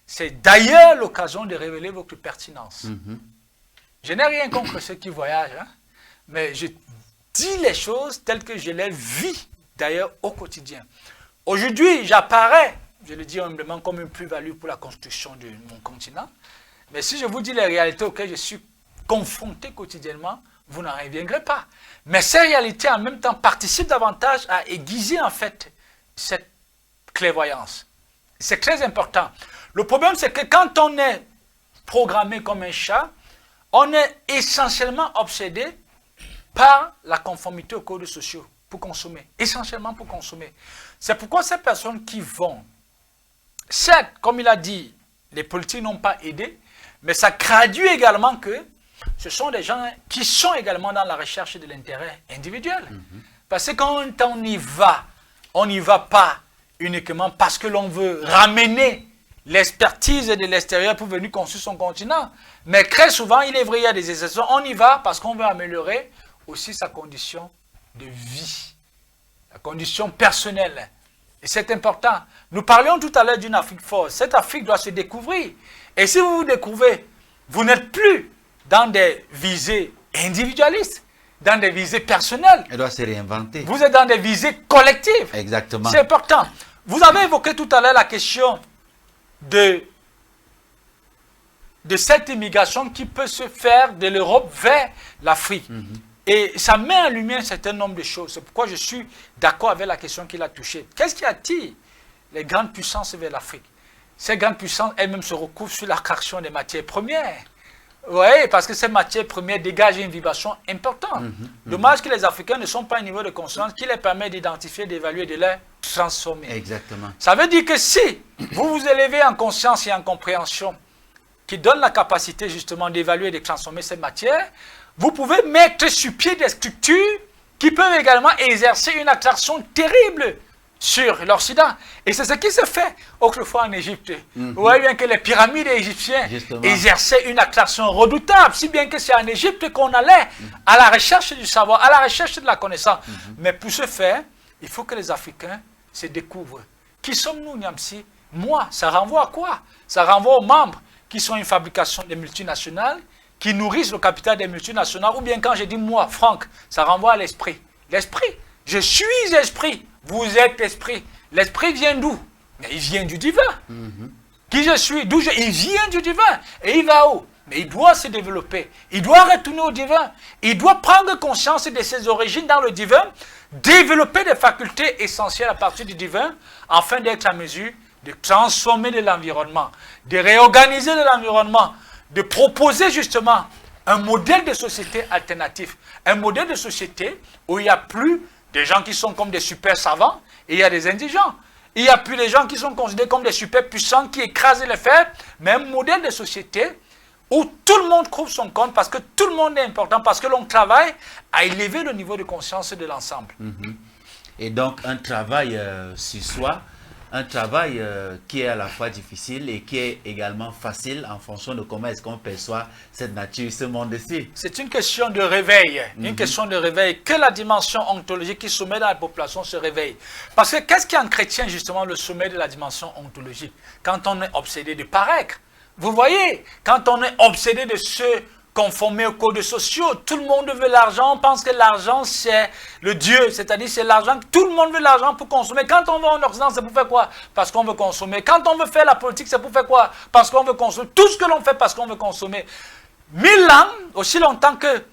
c'est d'ailleurs l'occasion de révéler votre pertinence. Je n'ai rien contre ceux qui voyagent, hein, mais je dis les choses telles que je les vis, d'ailleurs, au quotidien. Aujourd'hui, j'apparais, je le dis humblement, comme une plus-value pour la construction de mon continent, mais si je vous dis les réalités auxquelles je suis confronté quotidiennement, vous n'en reviendrez pas. Mais ces réalités, en même temps, participent davantage à aiguiser, en fait, cette clairvoyance. C'est très important. Le problème, c'est que quand on est programmé comme un chat, on est essentiellement obsédé par la conformité aux codes sociaux pour consommer. Essentiellement pour consommer. C'est pourquoi ces personnes qui vont, certes, comme il a dit, les politiques n'ont pas aidé, mais ça traduit également que ce sont des gens qui sont également dans la recherche de l'intérêt individuel. Parce que quand on n'y va pas uniquement parce que l'on veut ramener l'expertise de l'extérieur pour venir construire son continent. Mais très souvent, il est vrai, il y a des exceptions, on y va parce qu'on veut améliorer aussi sa condition de vie, la condition personnelle. Et c'est important. Nous parlions tout à l'heure d'une Afrique forte. Cette Afrique doit se découvrir. Et si vous vous découvrez, vous n'êtes plus dans des visées individualistes, dans des visées personnelles. Elle doit se réinventer. Vous êtes dans des visées collectives. Exactement. C'est important. Vous avez évoqué tout à l'heure la question de cette immigration qui peut se faire de l'Europe vers l'Afrique. Et ça met en lumière un certain nombre de choses. C'est pourquoi je suis d'accord avec la question qu'il a touchée. Qu'est-ce qui attire les grandes puissances vers l'Afrique? Ces grandes puissances elles-mêmes se recouvrent sur l'extraction des matières premières. Oui, parce que ces matières premières dégagent une vibration importante. Dommage que les Africains ne sont pas à un niveau de conscience qui les permet d'identifier, d'évaluer, de les transformer. Exactement. Ça veut dire que si vous vous élevez en conscience et en compréhension qui donne la capacité justement d'évaluer et de transformer ces matières, vous pouvez mettre sur pied des structures qui peuvent également exercer une attraction terrible sur l'Occident. Et c'est ce qui se fait autrefois en Égypte. Vous voyez bien que les pyramides égyptiennes exerçaient une attraction redoutable, si bien que c'est en Égypte qu'on allait à la recherche du savoir, à la recherche de la connaissance. Mais pour ce faire, il faut que les Africains se découvrent. Qui sommes-nous, Niamsi? Moi, ça renvoie à quoi? Ça renvoie aux membres qui sont une fabrication des multinationales, qui nourrissent le capital des multinationales, ou bien quand je dis moi, Franck, ça renvoie à l'esprit. L'esprit, je suis esprit, vous êtes esprit. L'esprit vient d'où? Mais il vient du divin. Qui je suis? Il vient du divin. Et il va où? Mais il doit se développer. Il doit retourner au divin. Il doit prendre conscience de ses origines dans le divin, développer des facultés essentielles à partir du divin, afin d'être en mesure de transformer de l'environnement, de réorganiser de l'environnement, de proposer justement un modèle de société alternatif. Un modèle de société où il n'y a plus des gens qui sont comme des super savants et il y a des indigents. Il n'y a plus des gens qui sont considérés comme des super puissants qui écrasent les faibles, mais un modèle de société où tout le monde trouve son compte parce que tout le monde est important, parce que l'on travaille à élever le niveau de conscience de l'ensemble. Et donc un travail sur soi, un travail qui est à la fois difficile et qui est également facile en fonction de comment est-ce qu'on perçoit cette nature, ce monde-ci. C'est une question de réveil, une question de réveil, que la dimension ontologique qui sommet dans la population se réveille. Parce que qu'est-ce qui entretient justement le sommet de la dimension ontologique? Quand on est obsédé de paraître, Vous voyez, quand on est obsédé de se conformer aux codes sociaux, tout le monde veut l'argent, on pense que l'argent c'est le Dieu, c'est-à-dire c'est l'argent, tout le monde veut l'argent pour consommer. Quand on va en Occident, c'est pour faire quoi? Parce qu'on veut consommer. Quand on veut faire la politique, c'est pour faire quoi? Parce qu'on veut consommer. Tout ce que l'on fait parce qu'on veut consommer. 1000 ans, aussi longtemps que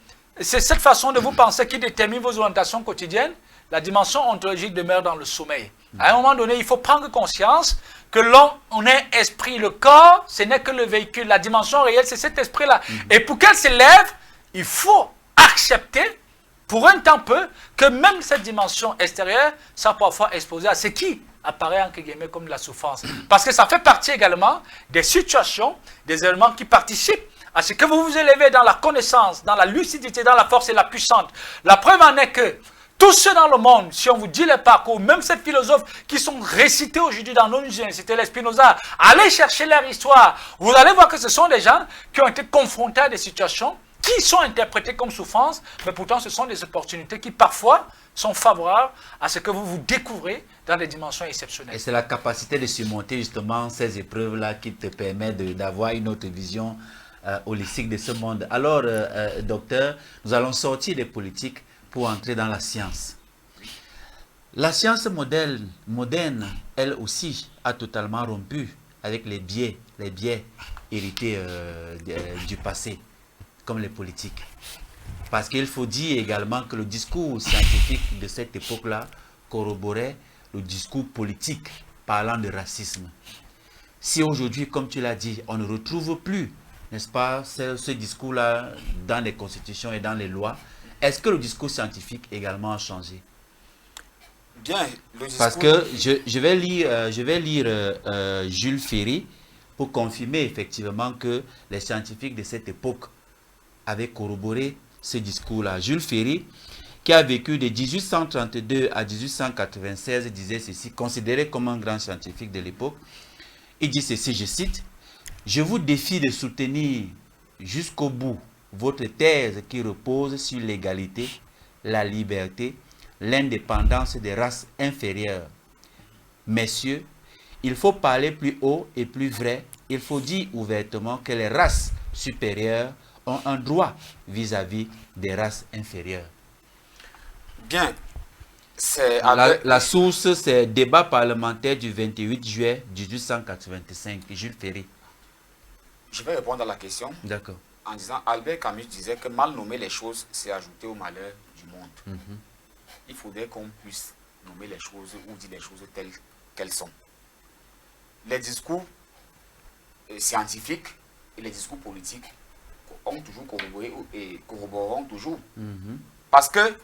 c'est cette façon de vous penser qui détermine vos orientations quotidiennes, la dimension ontologique demeure dans le sommeil. À un moment donné, il faut prendre conscience que l'on est esprit. Le corps, ce n'est que le véhicule. La dimension réelle, c'est cet esprit-là. Et pour qu'elle s'élève, il faut accepter, pour un temps peu, que même cette dimension extérieure soit parfois exposée à ce qui apparaît entre guillemets comme de la souffrance. Parce que ça fait partie également des situations, des éléments qui participent à ce que vous vous élevez dans la connaissance, dans la lucidité, dans la force et la puissance. La preuve en est que tous ceux dans le monde, si on vous dit les parcours, même ces philosophes qui sont récités aujourd'hui dans nos universités, les Spinoza, allez chercher leur histoire. Vous allez voir que ce sont des gens qui ont été confrontés à des situations qui sont interprétées comme souffrance, mais pourtant ce sont des opportunités qui parfois sont favorables à ce que vous vous découvrez dans des dimensions exceptionnelles. Et c'est la capacité de surmonter justement ces épreuves-là qui te permet d'avoir une autre vision holistique de ce monde. Alors, docteur, nous allons sortir des politiques pour entrer dans la science. La science moderne, elle aussi, a totalement rompu avec les biais hérités du passé, comme les politiques. Parce qu'il faut dire également que le discours scientifique de cette époque-là corroborait le discours politique parlant de racisme. Si aujourd'hui, comme tu l'as dit, on ne retrouve plus, n'est-ce pas, ce discours-là dans les constitutions et dans les lois, est-ce que le discours scientifique également a changé? Bien, le discours... Parce que je vais lire Jules Ferry pour confirmer effectivement que les scientifiques de cette époque avaient corroboré ce discours-là. Jules Ferry, qui a vécu de 1832 à 1896, disait ceci, considéré comme un grand scientifique de l'époque. Il dit ceci, je cite, « Je vous défie de soutenir jusqu'au bout votre thèse qui repose sur l'égalité, la liberté, l'indépendance des races inférieures. Messieurs, il faut parler plus haut et plus vrai. Il faut dire ouvertement que les races supérieures ont un droit vis-à-vis des races inférieures. » Bien, c'est... La source, c'est débat parlementaire du 28 juillet 1885, Jules Ferry. Je vais répondre à la question. D'accord. En disant, Albert Camus disait que mal nommer les choses, c'est ajouter au malheur du monde. Il faudrait qu'on puisse nommer les choses ou dire les choses telles qu'elles sont. Les discours scientifiques et les discours politiques ont toujours corroboré et corroboreront toujours. Parce que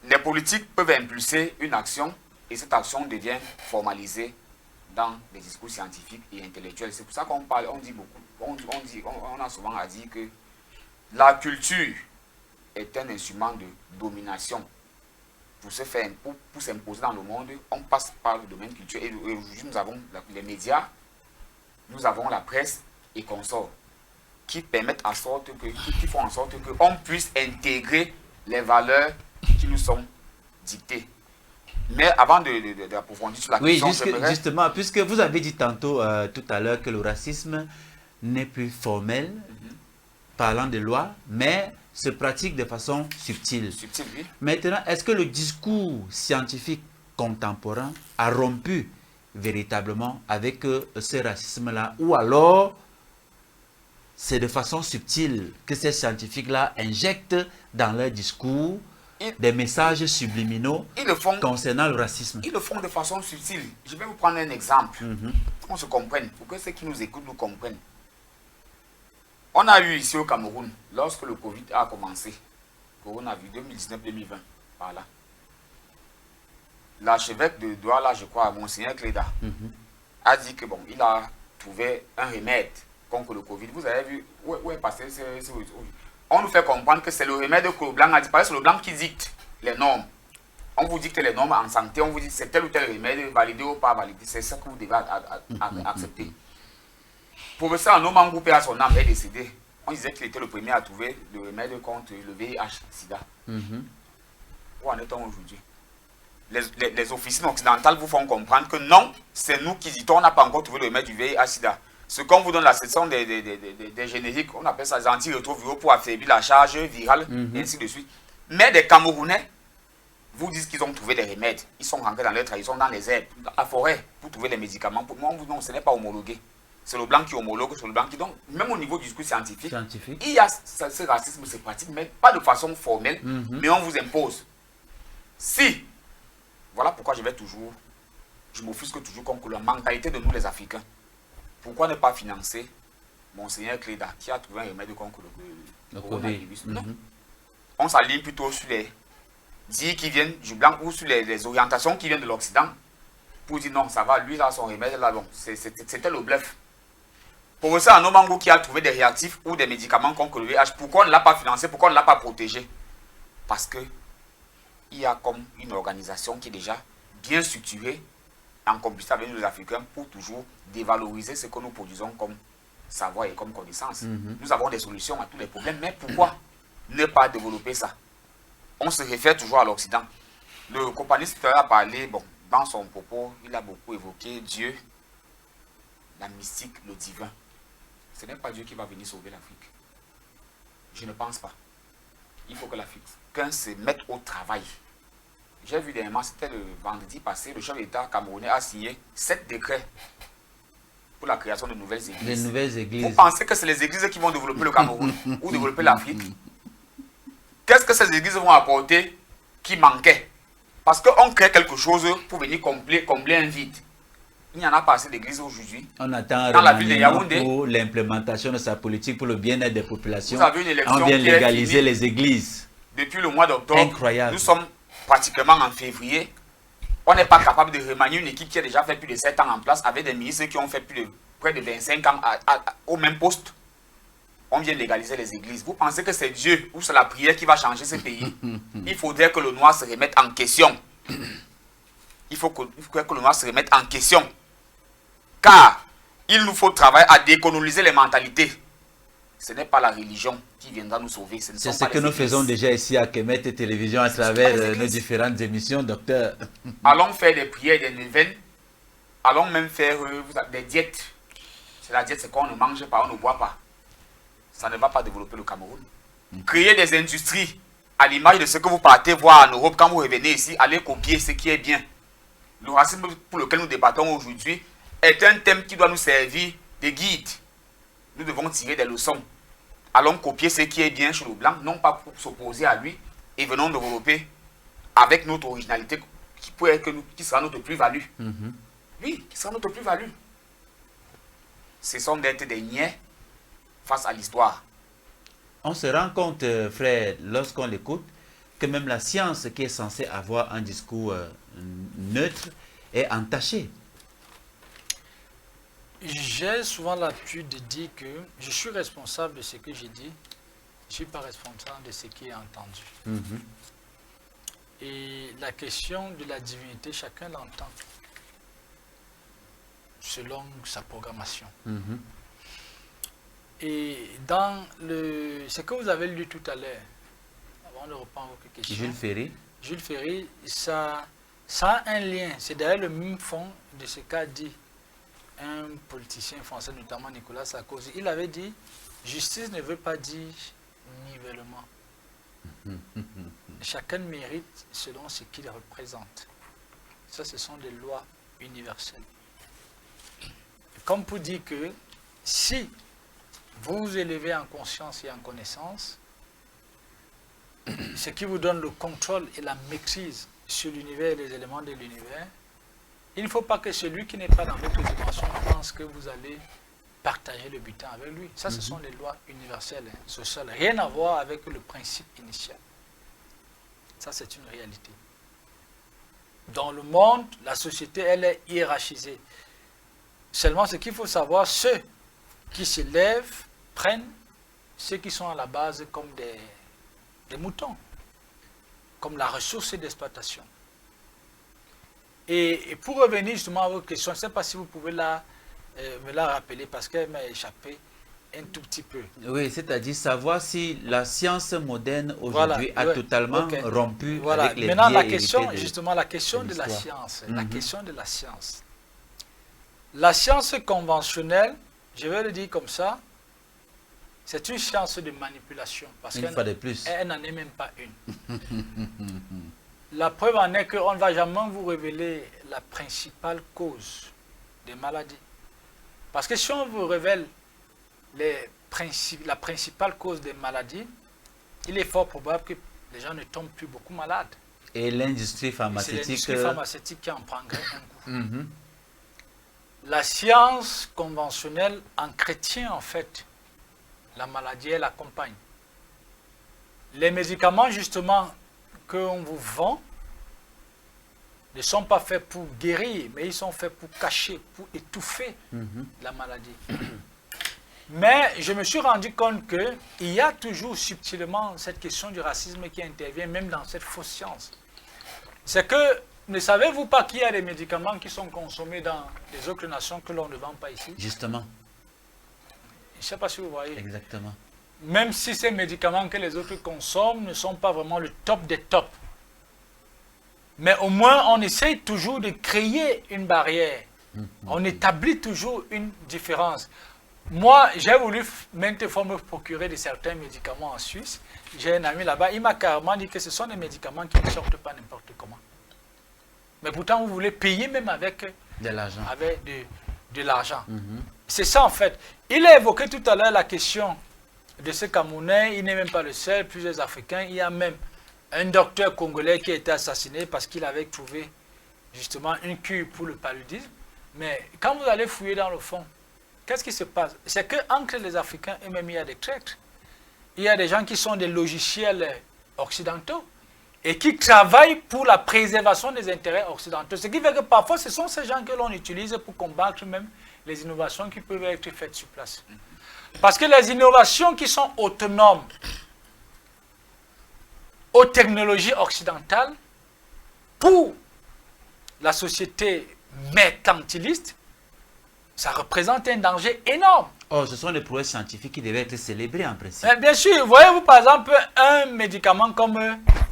les politiques peuvent impulser une action et cette action devient formalisée dans les discours scientifiques et intellectuels. C'est pour ça qu'on parle, on dit beaucoup, on a souvent à dire que la culture est un instrument de domination. Pour se faire, pour s'imposer dans le monde, on passe par le domaine culturel. Et aujourd'hui, nous avons les médias, nous avons la presse et consorts qui permettent en sorte que, qui font en sorte qu'on puisse intégrer les valeurs qui nous sont dictées. Mais avant d'approfondir sur la question, justement, puisque vous avez dit tantôt, tout à l'heure, que le racisme n'est plus formel, parlant de loi, mais se pratique de façon subtile. Subtile, oui. Maintenant, est-ce que le discours scientifique contemporain a rompu véritablement avec ce racisme-là, ou alors c'est de façon subtile que ces scientifiques-là injectent dans leur discours des messages subliminaux concernant le racisme? Ils le font de façon subtile. Je vais vous prendre un exemple pour qu'on se comprenne, pour que ceux qui nous écoutent nous comprennent. On a eu ici au Cameroun, lorsque le Covid a commencé, coronavirus 2019-2020, par là, l'archevêque de Douala, je crois, Monseigneur Cléda, a dit que bon, il a trouvé un remède contre le Covid. Vous avez vu, où est passé on nous fait comprendre que c'est le remède que le blanc a dit, parce que c'est le blanc qui dicte les normes. On vous dicte les normes en santé, on vous dit c'est tel ou tel remède, validé ou pas validé, c'est ça que vous devez accepter. Professeur Anoman Goupé à son âme est décédé. On disait qu'il était le premier à trouver le remède contre le VIH-Sida. Où en est-on aujourd'hui? Les officines occidentales vous font comprendre que non, c'est nous qui dit on n'a pas encore trouvé le remède du VIH-Sida. Ce qu'on vous donne là, ce sont des génériques, on appelle ça des antirétroviraux pour affaiblir la charge virale, et ainsi de suite. Mais des Camerounais vous disent qu'ils ont trouvé des remèdes. Ils sont rentrés dans leur tradition, dans les herbes, dans la forêt, pour trouver des médicaments. Pour moi, non, ce n'est pas homologué. C'est le blanc qui homologue, c'est le blanc qui... Donc, même au niveau du discours scientifique, il y a ce racisme, ces pratiques, mais pas de façon formelle, mais on vous impose. Si, voilà pourquoi je m'offusque toujours contre la mentalité de nous les Africains. Pourquoi ne pas financer Monseigneur Cléda, qui a trouvé un remède contre le coronavirus? Non. On s'aligne plutôt sur les dits qui viennent du blanc ou sur les orientations qui viennent de l'Occident pour dire non, ça va, lui, là, son remède, là, bon, c'était le bluff. Pour ça, un homme qui a trouvé des réactifs ou des médicaments contre le VIH, pourquoi on ne l'a pas financé, pourquoi on ne l'a pas protégé? Parce que il y a comme une organisation qui est déjà bien structurée, en complicité avec nous les Africains, pour toujours dévaloriser ce que nous produisons comme savoir et comme connaissance. Nous avons des solutions à tous les problèmes, mais pourquoi ne pas développer ça? On se réfère toujours à l'Occident. Le companiste a parlé, bon, dans son propos, il a beaucoup évoqué Dieu, la mystique, le divin. Ce n'est pas Dieu qui va venir sauver l'Afrique. Je ne pense pas. Il faut que l'Africain se mette au travail. J'ai vu dernièrement, c'était le vendredi passé, le chef d'État camerounais a signé 7 décrets pour la création de nouvelles églises. Les nouvelles églises. Vous pensez que c'est les églises qui vont développer le Cameroun ou développer l'Afrique? Qu'est-ce que ces églises vont apporter qui manquait? Parce qu'on crée quelque chose pour venir combler un vide. Il n'y en a pas assez d'églises aujourd'hui. On attend dans la ville de Yaoundé pour l'implémentation de sa politique pour le bien-être des populations. Vous avez une élection on vient qui légaliser est les églises. Depuis le mois d'octobre, Incroyable. Nous sommes pratiquement en février. On n'est pas capable de remanier une équipe qui a déjà fait plus de 7 ans en place avec des ministres qui ont fait près de 25 ans au même poste. On vient légaliser les églises. Vous pensez que c'est Dieu ou c'est la prière qui va changer ce pays? Il faudrait que le noir se remette en question. Il faut que le noir se remette en question. Car il nous faut travailler à décoloniser les mentalités. Ce n'est pas la religion qui viendra nous sauver. C'est ce que nous faisons déjà ici à Kemet et Télévision à travers nos différentes émissions, docteur. Allons faire des prières, des neuvaines. Allons même faire des diètes. C'est la diète, c'est qu'on ne mange pas, on ne boit pas. Ça ne va pas développer le Cameroun. Créer des industries à l'image de ce que vous partez voir en Europe. Quand vous revenez ici, allez copier ce qui est bien. Le racisme pour lequel nous débattons aujourd'hui est un thème qui doit nous servir de guide. Nous devons tirer des leçons. Allons copier ce qui est bien chez le blanc, non pas pour s'opposer à lui, et venons développer avec notre originalité qui sera notre plus-value. Oui, qui sera notre plus-value. Ce sont d'être des niais face à l'histoire. On se rend compte, frère, lorsqu'on l'écoute, que même la science qui est censée avoir un discours neutre est entachée. J'ai souvent l'habitude de dire que je suis responsable de ce que j'ai dit, je ne suis pas responsable de ce qui est entendu. Et la question de la divinité, chacun l'entend selon sa programmation. Et dans ce que vous avez lu tout à l'heure, avant de reprendre vos questions, Jules Ferry, ça a un lien, c'est d'ailleurs le même fond de ce qu'a dit un politicien français, notamment Nicolas Sarkozy. Il avait dit, justice ne veut pas dire nivellement. Chacun mérite selon ce qu'il représente. Ça, ce sont des lois universelles. Comme pour dire que si vous vous élevez en conscience et en connaissance, ce qui vous donne le contrôle et la maîtrise sur l'univers et les éléments de l'univers, il ne faut pas que celui qui n'est pas dans votre dimension pense que vous allez partager le butin avec lui. Ça, ce sont les lois universelles, sociales. Rien à voir avec le principe initial. Ça, c'est une réalité. Dans le monde, la société, elle est hiérarchisée. Seulement, ce qu'il faut savoir, ceux qui se lèvent prennent ceux qui sont à la base comme des moutons, comme la ressource d'exploitation. Et pour revenir justement à votre question, je ne sais pas si vous pouvez me la rappeler parce qu'elle m'a échappé un tout petit peu. Oui, c'est-à-dire savoir si la science moderne aujourd'hui a totalement rompu avec les Maintenant, biais justement, la question de la science. La question de la science. La science conventionnelle, je vais le dire comme ça, c'est une science de manipulation. Parce Une fois de plus. Elle n'en est même pas une. La preuve en est qu'on ne va jamais vous révéler la principale cause des maladies. Parce que si on vous révèle la principale cause des maladies, il est fort probable que les gens ne tombent plus beaucoup malades. Et l'industrie pharmaceutique... C'est l'industrie pharmaceutique qui en prendrait un coup. La science conventionnelle entretient en fait la maladie et l'accompagne. Les médicaments justement qu'on vous vend ne sont pas faits pour guérir, mais ils sont faits pour cacher, pour étouffer la maladie. Mais je me suis rendu compte qu'il y a toujours subtilement cette question du racisme qui intervient même dans cette fausse science. C'est que, ne savez-vous pas qu'il y a des médicaments qui sont consommés dans les autres nations que l'on ne vend pas ici? Justement. Je ne sais pas si vous voyez. Exactement. Même si ces médicaments que les autres consomment ne sont pas vraiment le top des tops. Mais au moins, on essaye toujours de créer une barrière. On établit toujours une différence. Moi, j'ai voulu maintes fois me procurer de certains médicaments en Suisse. J'ai un ami là-bas, il m'a carrément dit que ce sont des médicaments qui ne sortent pas n'importe comment. Mais pourtant, vous voulez payer même avec de l'argent. Avec de l'argent. C'est ça en fait. Il a évoqué tout à l'heure la question de ce Camerounais, il n'est même pas le seul, plusieurs Africains. Il y a même un docteur congolais qui a été assassiné parce qu'il avait trouvé justement une cure pour le paludisme. Mais quand vous allez fouiller dans le fond, qu'est-ce qui se passe? C'est qu'entre les Africains eux-mêmes, il y a des traîtres. Il y a des gens qui sont des logiciels occidentaux et qui travaillent pour la préservation des intérêts occidentaux. Ce qui fait que parfois, ce sont ces gens que l'on utilise pour combattre même les innovations qui peuvent être faites sur place. Parce que les innovations qui sont autonomes aux technologies occidentales, pour la société mercantiliste, ça représente un danger énorme. Oh, ce sont des prouesses scientifiques qui devaient être célébrées en principe. Bien sûr, voyez-vous par exemple un médicament comme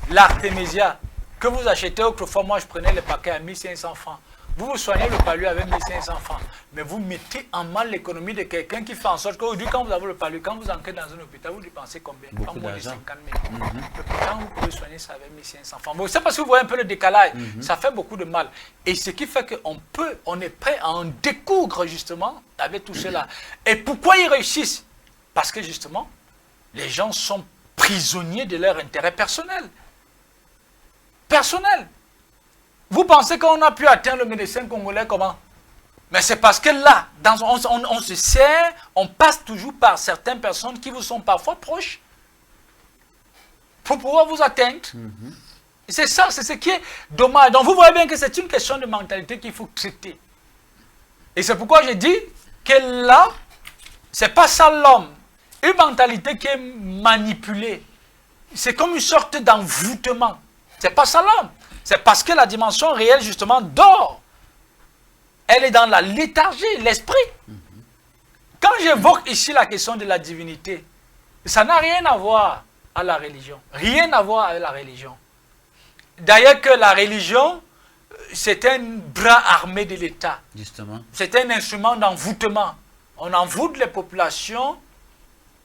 l'Artémisia que vous achetez autrefois, moi je prenais le paquet à 1500 francs. Vous vous soignez le palu avec 1500 francs, mais vous mettez en mal l'économie de quelqu'un qui fait en sorte qu'aujourd'hui, quand vous avez le palu, quand vous entrez dans un hôpital, vous dépensez combien? Beaucoup Pas moins de d'argent. 50 000. Mais pourtant, vous pouvez soigner ça avec 1500 francs. Bon, c'est parce que vous voyez un peu le décalage. Ça fait beaucoup de mal. Et ce qui fait on est prêt à en découdre justement avec tout cela. Et pourquoi ils réussissent? Parce que justement, les gens sont prisonniers de leur intérêt personnel. Personnel. Vous pensez qu'on a pu atteindre le médecin congolais comment? Mais c'est parce que là, on se sert, on passe toujours par certaines personnes qui vous sont parfois proches pour pouvoir vous atteindre. C'est ça, c'est ce qui est dommage. Donc vous voyez bien que c'est une question de mentalité qu'il faut traiter. Et c'est pourquoi je dis que là, c'est pas ça l'homme. Une mentalité qui est manipulée. C'est comme une sorte d'envoûtement. C'est pas ça l'homme. C'est parce que la dimension réelle, justement, dort. Elle est dans la léthargie, l'esprit. Quand j'évoque ici la question de la divinité, ça n'a rien à voir à la religion. Rien à voir avec la religion. D'ailleurs que la religion, c'est un bras armé de l'État. Justement. C'est un instrument d'envoûtement. On envoûte les populations,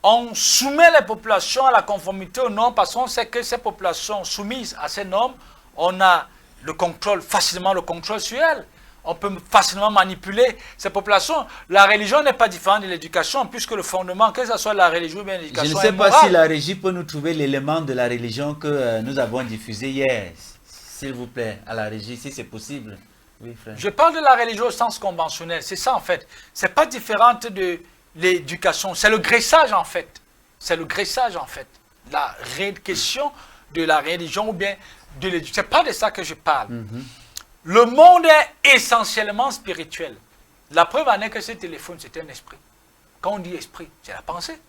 on soumet les populations à la conformité aux normes parce qu'on sait que ces populations soumises à ces normes, on a le contrôle, facilement le contrôle sur elles. On peut facilement manipuler ces populations. La religion n'est pas différente de l'éducation, puisque le fondement, que ce soit la religion ou bien l'éducation, Je ne sais est pas moral. si la régie peut nous trouver l'élément de la religion que nous avons diffusé hier. S'il vous plaît, à la régie, si c'est possible. Oui, frère. Je parle de la religion au sens conventionnel. C'est ça, en fait. Ce n'est pas différent de l'éducation. C'est le graissage, en fait. C'est le graissage, en fait. La question de la religion ou bien de l'éducation. Ce n'est pas de ça que je parle. Le monde est essentiellement spirituel. La preuve en est que ce téléphone, c'est un esprit. Quand on dit esprit, c'est la pensée.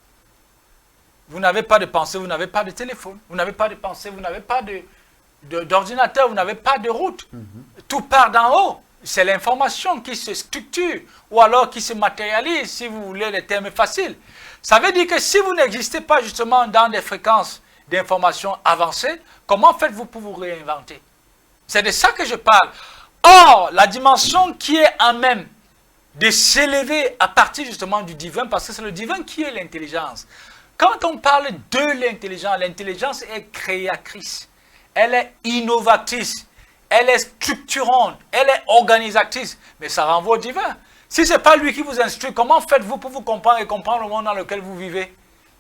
Vous n'avez pas de pensée, vous n'avez pas de téléphone. Vous n'avez pas de pensée, vous n'avez pas d'ordinateur, vous n'avez pas de route. Tout part d'en haut. C'est l'information qui se structure ou alors qui se matérialise, si vous voulez les termes faciles. Ça veut dire que si vous n'existez pas justement dans des fréquences d'information avancées, comment faites-vous pour vous réinventer? C'est de ça que je parle. Or, la dimension qui est en même de s'élever à partir justement du divin, parce que c'est le divin qui est l'intelligence. Quand on parle de l'intelligence est créatrice, elle est innovatrice, elle est structurante, elle est organisatrice, mais ça renvoie au divin. Si ce n'est pas lui qui vous instruit, comment faites-vous pour vous comprendre et comprendre le monde dans lequel vous vivez?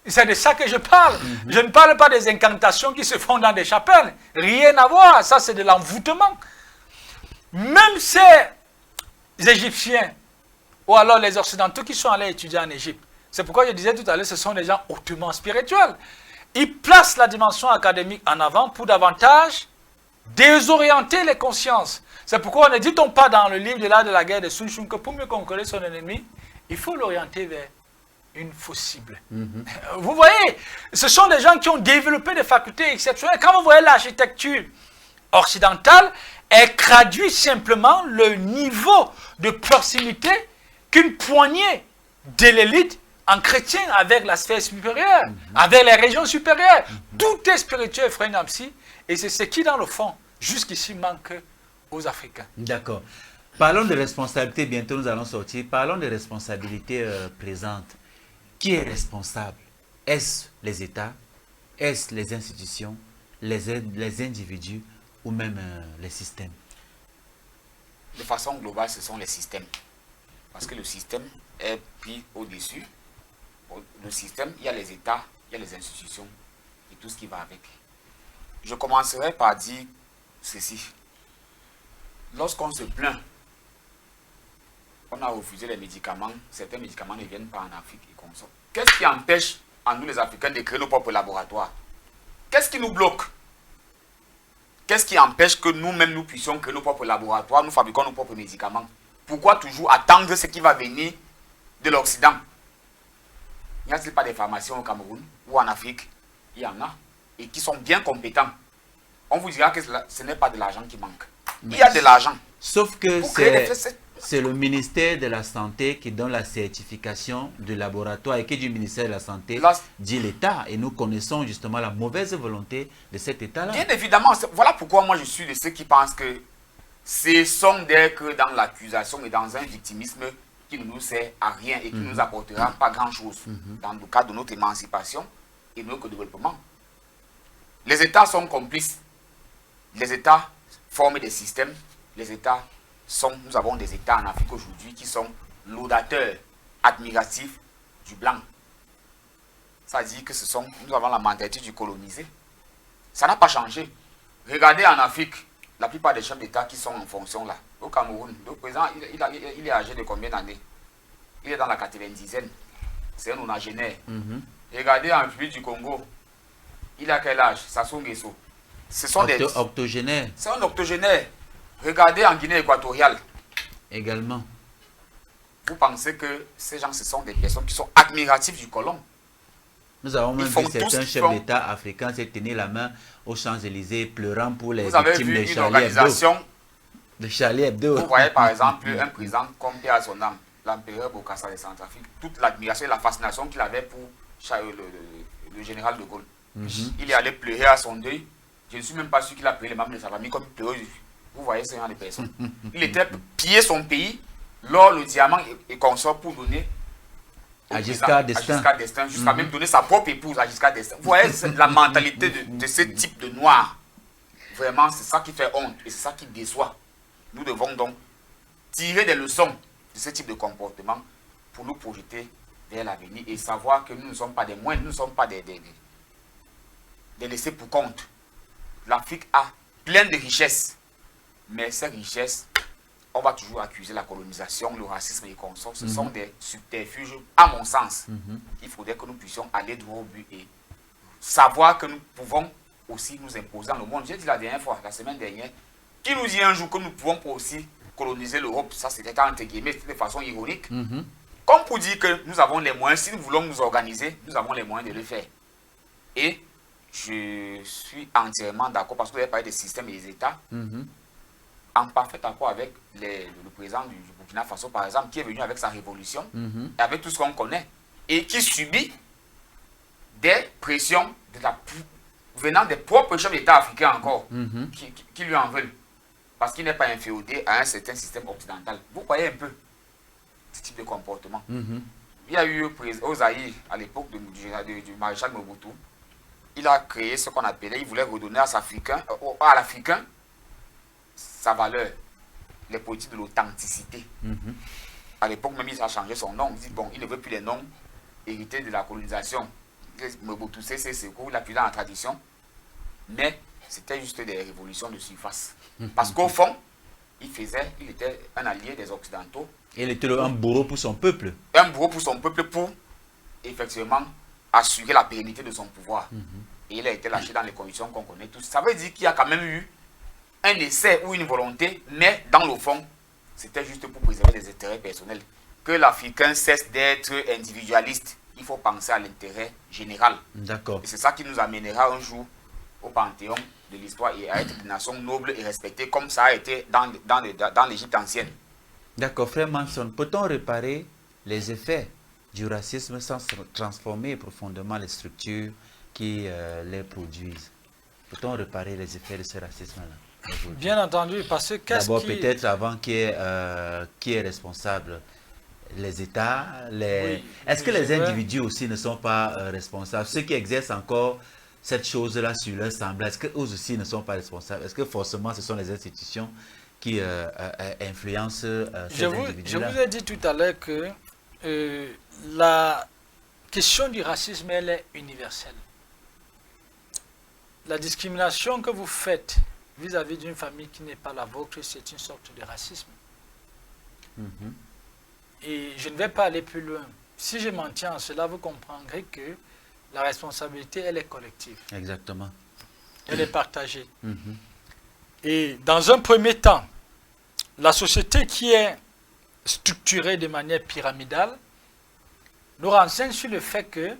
C'est de ça que je parle. Je ne parle pas des incantations qui se font dans des chapelles. Rien à voir, ça c'est de l'envoûtement. Même ces Égyptiens, ou alors les Occidentaux qui sont allés étudier en Égypte, c'est pourquoi je disais tout à l'heure, ce sont des gens hautement spirituels. Ils placent la dimension académique en avant pour davantage désorienter les consciences. C'est pourquoi on ne dit-on pas dans le livre de l'art de la guerre de Sun Tzu que pour mieux conquérir son ennemi, il faut l'orienter vers une fausse cible. Vous voyez, ce sont des gens qui ont développé des facultés exceptionnelles. Quand vous voyez l'architecture occidentale, elle traduit simplement le niveau de proximité qu'une poignée de l'élite en chrétien avec la sphère supérieure, avec les régions supérieures. Tout est spirituel, frère Namsi, et c'est ce qui, dans le fond, jusqu'ici manque aux Africains. D'accord. Parlons de responsabilité, bientôt nous allons sortir. Parlons de responsabilités présentes. Qui est responsable? Est-ce les États? Est-ce les institutions? Les individus? Ou même les systèmes? De façon globale, ce sont les systèmes. Parce que le système est pris au-dessus. Le système, il y a les États, il y a les institutions et tout ce qui va avec. Je commencerai par dire ceci. Lorsqu'on se plaint, on a refusé les médicaments, certains médicaments ne viennent pas en Afrique et comme ça. Qu'est-ce qui empêche à nous les Africains de créer nos propres laboratoires? Qu'est-ce qui nous bloque? Qu'est-ce qui empêche que nous-mêmes nous puissions créer nos propres laboratoires, nous fabriquons nos propres médicaments? Pourquoi toujours attendre ce qui va venir de l'Occident? N'y a-t-il pas des pharmaciens au Cameroun ou en Afrique? Il y en a. Et qui sont bien compétents. On vous dira que ce n'est pas de l'argent qui manque. Il y a de l'argent. Sauf que c'est le ministère de la Santé qui donne la certification du laboratoire et qui du ministère de la Santé dit l'État. Et nous connaissons justement la mauvaise volonté de cet État-là. Bien évidemment. Voilà pourquoi moi je suis de ceux qui pensent que ce sont que dans l'accusation et dans un victimisme qui ne nous sert à rien et qui ne nous apportera pas grand-chose dans le cadre de notre émancipation et de notre développement. Les États sont complices. Les États forment des systèmes. Les États sont... Nous avons des États en Afrique aujourd'hui qui sont laudateurs, admiratifs du blanc. Ça dit que nous avons la mentalité du colonisé. Ça n'a pas changé. Regardez en Afrique, la plupart des chefs d'État qui sont en fonction là. Au Cameroun, le président, il est âgé de combien d'années? Il est dans la 90e. C'est un onagénaire. Regardez en République du Congo. Il a quel âge? Sassou Nguesso. Ce sont des octogénaires. C'est un octogénaire. Regardez en Guinée équatoriale. Également. Vous pensez que ces gens, ce sont des personnes qui sont admiratifs du colon? Nous avons même vu certains chefs d'État africains se tenir la main aux Champs-Élysées pleurant pour les victimes de Charlie Hebdo. Vous voyez par exemple un président comme paix à son âme, l'empereur Bokassa de Centrafrique, toute l'admiration et la fascination qu'il avait pour le général de Gaulle. Il est allé pleurer à son deuil. Je ne suis même pas sûr qu'il a pleuré les membres de sa famille comme pleurer. Vous voyez ce genre de personnes. Il était pillé son pays, lors le diamant et consort pour donner à Giscard d'Estaing, jusqu'à même donner sa propre épouse à Giscard d'Estaing. Vous voyez la mentalité de ce type de noir. Vraiment, c'est ça qui fait honte et c'est ça qui déçoit. Nous devons donc tirer des leçons de ce type de comportement pour nous projeter vers l'avenir et savoir que nous ne sommes pas des moindres, nous ne sommes pas des laissés pour compte. L'Afrique a plein de richesses, mais ces richesses, on va toujours accuser la colonisation, le racisme et consorts. Ce sont des subterfuges, à mon sens. Il faudrait que nous puissions aller droit au but et savoir que nous pouvons aussi nous imposer dans le monde. J'ai dit la dernière fois, la semaine dernière, qui nous dit un jour que nous pouvons aussi coloniser l'Europe? Ça, c'était entre guillemets de façon ironique. Comme pour dire que nous avons les moyens, si nous voulons nous organiser, nous avons les moyens de le faire. Et je suis entièrement d'accord parce que vous avez parlé des systèmes et des États. En parfait accord avec le président du Burkina Faso, par exemple, qui est venu avec sa révolution, et avec tout ce qu'on connaît, et qui subit des pressions venant des propres chefs d'État africains encore, qui lui en veulent, parce qu'il n'est pas inféodé à un certain système occidental. Vous voyez un peu. ce type de comportement. Il y a eu au Zaïre, à l'époque du maréchal Mobutu, il a créé ce qu'on appelait, il voulait redonner à l'Africain sa valeur, les politiques de l'authenticité. À l'époque même, il a changé son nom. Il dit, bon, il ne veut plus les noms hérités de la colonisation. Mobutu, c'est Seko, il a plus dans la tradition. Mais c'était juste des révolutions de surface. Parce qu'au fond, il était un allié des Occidentaux. Il était un bourreau pour son peuple. Un bourreau pour son peuple pour, effectivement, assurer la pérennité de son pouvoir. Et il a été lâché dans les conditions qu'on connaît tous. Ça veut dire qu'il y a quand même eu un essai ou une volonté, mais dans le fond, c'était juste pour préserver les intérêts personnels. Que l'Africain cesse d'être individualiste. Il faut penser à l'intérêt général. D'accord. Et c'est ça qui nous amènera un jour au panthéon de l'histoire et à être des nations nobles et respectées comme ça a été dans l'Égypte ancienne. D'accord, frère Manson, peut-on réparer les effets du racisme sans transformer profondément les structures qui les produisent? Peut-on réparer les effets de ce racisme-là? Bien entendu, parce que qu'est-ce D'abord, qui... peut-être avant qui est responsable? Les États, Oui, est-ce que je les vais- individus aussi ne sont pas responsables? Ceux qui exercent encore cette chose-là sur leur semblable, est-ce qu'eux aussi ne sont pas responsables? Est-ce que forcément ce sont les institutions qui influencent ces Je individus-là? vous ai dit tout à l'heure que la question du racisme, elle est universelle. La discrimination que vous faites vis-à-vis d'une famille qui n'est pas la vôtre, c'est une sorte de racisme. Mhm. Et je ne vais pas aller plus loin. Si je m'en tiens à cela, vous comprendrez que la responsabilité, elle est collective. Exactement. Elle est partagée. Mhm. Et dans un premier temps, la société qui est structurée de manière pyramidale nous renseigne sur le fait que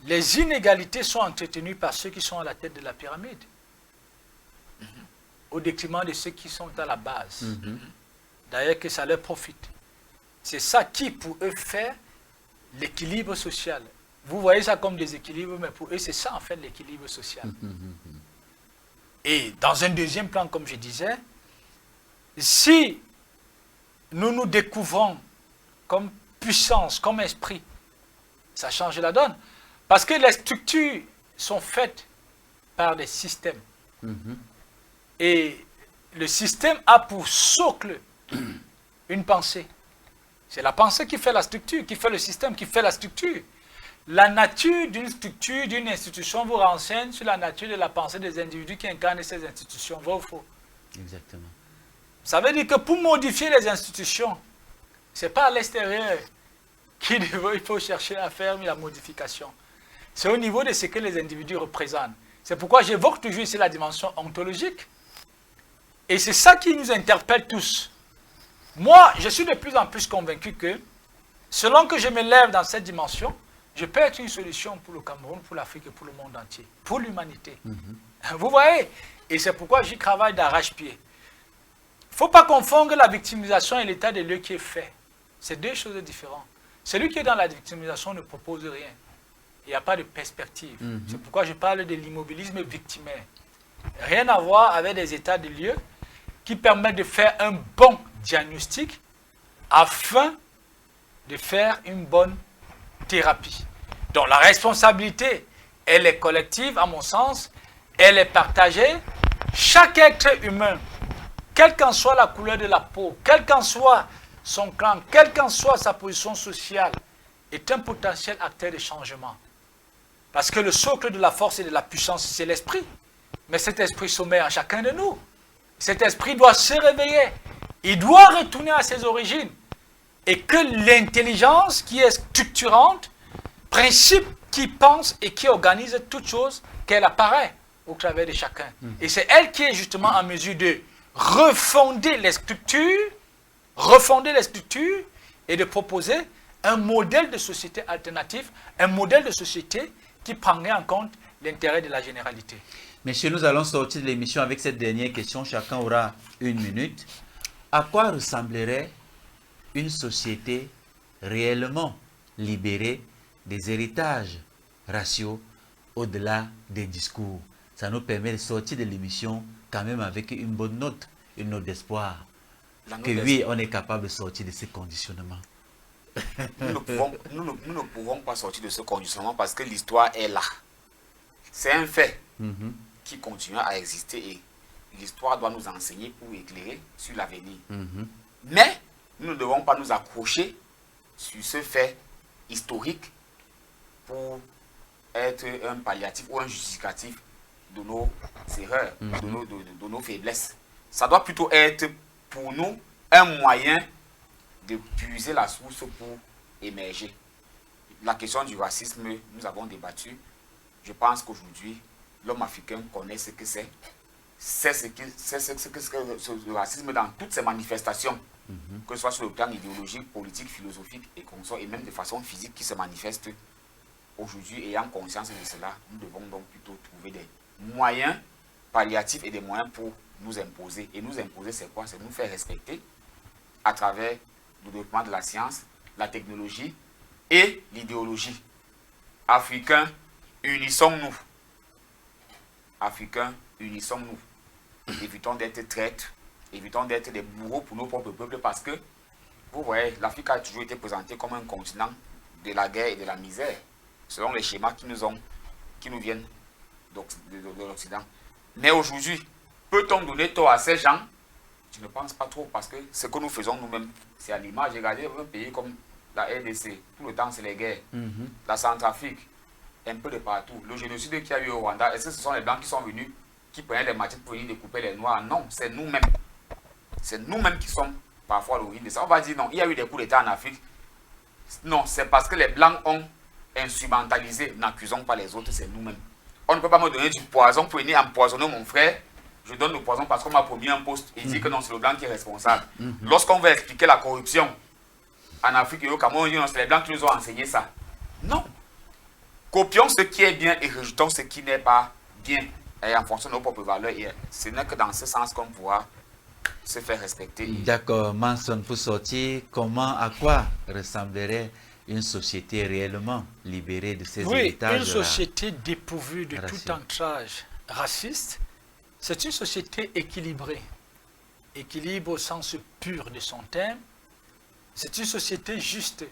les inégalités sont entretenues par ceux qui sont à la tête de la pyramide, au détriment de ceux qui sont à la base. Mhm. D'ailleurs que ça leur profite. C'est ça qui, pour eux, fait l'équilibre social. Vous voyez ça comme des équilibres, mais pour eux, c'est ça, en fait, l'équilibre social. Et dans un deuxième plan, comme je disais, si nous nous découvrons comme puissance, comme esprit, ça change la donne. Parce que les structures sont faites par des systèmes. Mhm. Et le système a pour socle une pensée. C'est la pensée qui fait la structure, qui fait le système, qui fait la structure. La nature d'une structure, d'une institution vous renseigne sur la nature de la pensée des individus qui incarnent ces institutions. Vrai ou faux? Exactement. Ça veut dire que pour modifier les institutions, ce n'est pas à l'extérieur qu'il faut chercher à faire la modification. C'est au niveau de ce que les individus représentent. C'est pourquoi j'évoque toujours ici la dimension ontologique. Et c'est ça qui nous interpelle tous. Moi, je suis de plus en plus convaincu que, selon que je me lève dans cette dimension, je peux être une solution pour le Cameroun, pour l'Afrique et pour le monde entier, pour l'humanité. Vous voyez? Et c'est pourquoi j'y travaille d'arrache-pied. Il ne faut pas confondre la victimisation et l'état des lieux qui est fait. C'est deux choses différentes. Celui qui est dans la victimisation ne propose rien. Il n'y a pas de perspective. C'est pourquoi je parle de l'immobilisme victimaire. Rien à voir avec des états de lieux qui permettent de faire un bon diagnostic afin de faire une bonne thérapie. Donc la responsabilité, elle est collective à mon sens, elle est partagée. Chaque être humain, quelle qu'en soit la couleur de la peau, quel qu'en soit son clan, quelle qu'en soit sa position sociale, est un potentiel acteur de changement. Parce que le socle de la force et de la puissance, c'est l'esprit. Mais cet esprit sommeille en chacun de nous. Cet esprit doit se réveiller. Il doit retourner à ses origines. Et que l'intelligence qui est structurante, principe qui pense et qui organise toute chose, qu'elle apparaît au travers de chacun. Et c'est elle qui est justement en mesure de refonder les structures et de proposer un modèle de société alternatif, un modèle de société qui prendrait en compte l'intérêt de la généralité. Messieurs, nous allons sortir de l'émission avec cette dernière question. Chacun aura 1 minute. À quoi ressemblerait une société réellement libérée des héritages raciaux au-delà des discours? Ça nous permet de sortir de l'émission quand même avec une bonne note, une note d'espoir. que oui, on est capable de sortir de ces conditionnements. Nous ne pourrons pas sortir de ce conditionnement parce que l'histoire est là. C'est un fait qui continue à exister et l'histoire doit nous enseigner pour éclairer sur l'avenir. Mais nous ne devons pas nous accrocher sur ce fait historique pour être un palliatif ou un justificatif de nos erreurs, de nos faiblesses. Ça doit plutôt être pour nous un moyen de puiser la source pour émerger. La question du racisme, nous avons débattu. Je pense qu'aujourd'hui, l'homme africain connaît ce que c'est. C'est ce que le racisme dans toutes ses manifestations, que ce soit sur le plan idéologique, politique, philosophique et consort, et même de façon physique qui se manifeste aujourd'hui. Ayant conscience de cela, nous devons donc plutôt trouver des moyens palliatifs et des moyens pour nous imposer. Et nous imposer, c'est quoi? C'est nous faire respecter à travers le développement de la science, la technologie et l'idéologie. Africains, unissons-nous. Africains, unissons-nous. Évitons d'être traîtres, évitons d'être des bourreaux pour nos propres peuples parce que, vous voyez, l'Afrique a toujours été présentée comme un continent de la guerre et de la misère, selon les schémas qui nous viennent de l'Occident. Mais aujourd'hui, peut-on donner tort à ces gens? Je ne pense pas trop parce que ce que nous faisons nous-mêmes, c'est à l'image. Regardez un pays comme la RDC, tout le temps c'est les guerres. La Centrafrique, un peu de partout. Le génocide qu'il y a eu au Rwanda, est-ce que ce sont les Blancs qui sont venus, qui prenaient les machettes pour venir découper les Noirs? Non, c'est nous-mêmes. C'est nous-mêmes qui sommes parfois l'origine de ça. On va dire non, il y a eu des coups d'État en Afrique. Non, c'est parce que les Blancs ont instrumentalisé. N'accusons pas les autres, c'est nous-mêmes. On ne peut pas me donner du poison pour venir empoisonner mon frère. Je donne le poison parce qu'on m'a promis un poste et dit que non, c'est le blanc qui est responsable. Lorsqu'on veut expliquer la corruption en Afrique et au Cameroun, on dit non, c'est les blancs qui nous ont enseigné ça. Non. Copions ce qui est bien et rejetons ce qui n'est pas bien. Et en fonction de nos propres valeurs. Et ce n'est que dans ce sens qu'on pourra se faire respecter. D'accord, Manson, pour sortir, à quoi ressemblerait une société réellement libérée de ces héritages? Une société dépourvue de tout ancrage raciste. C'est une société équilibrée. Équilibre au sens pur de son terme. C'est une société juste.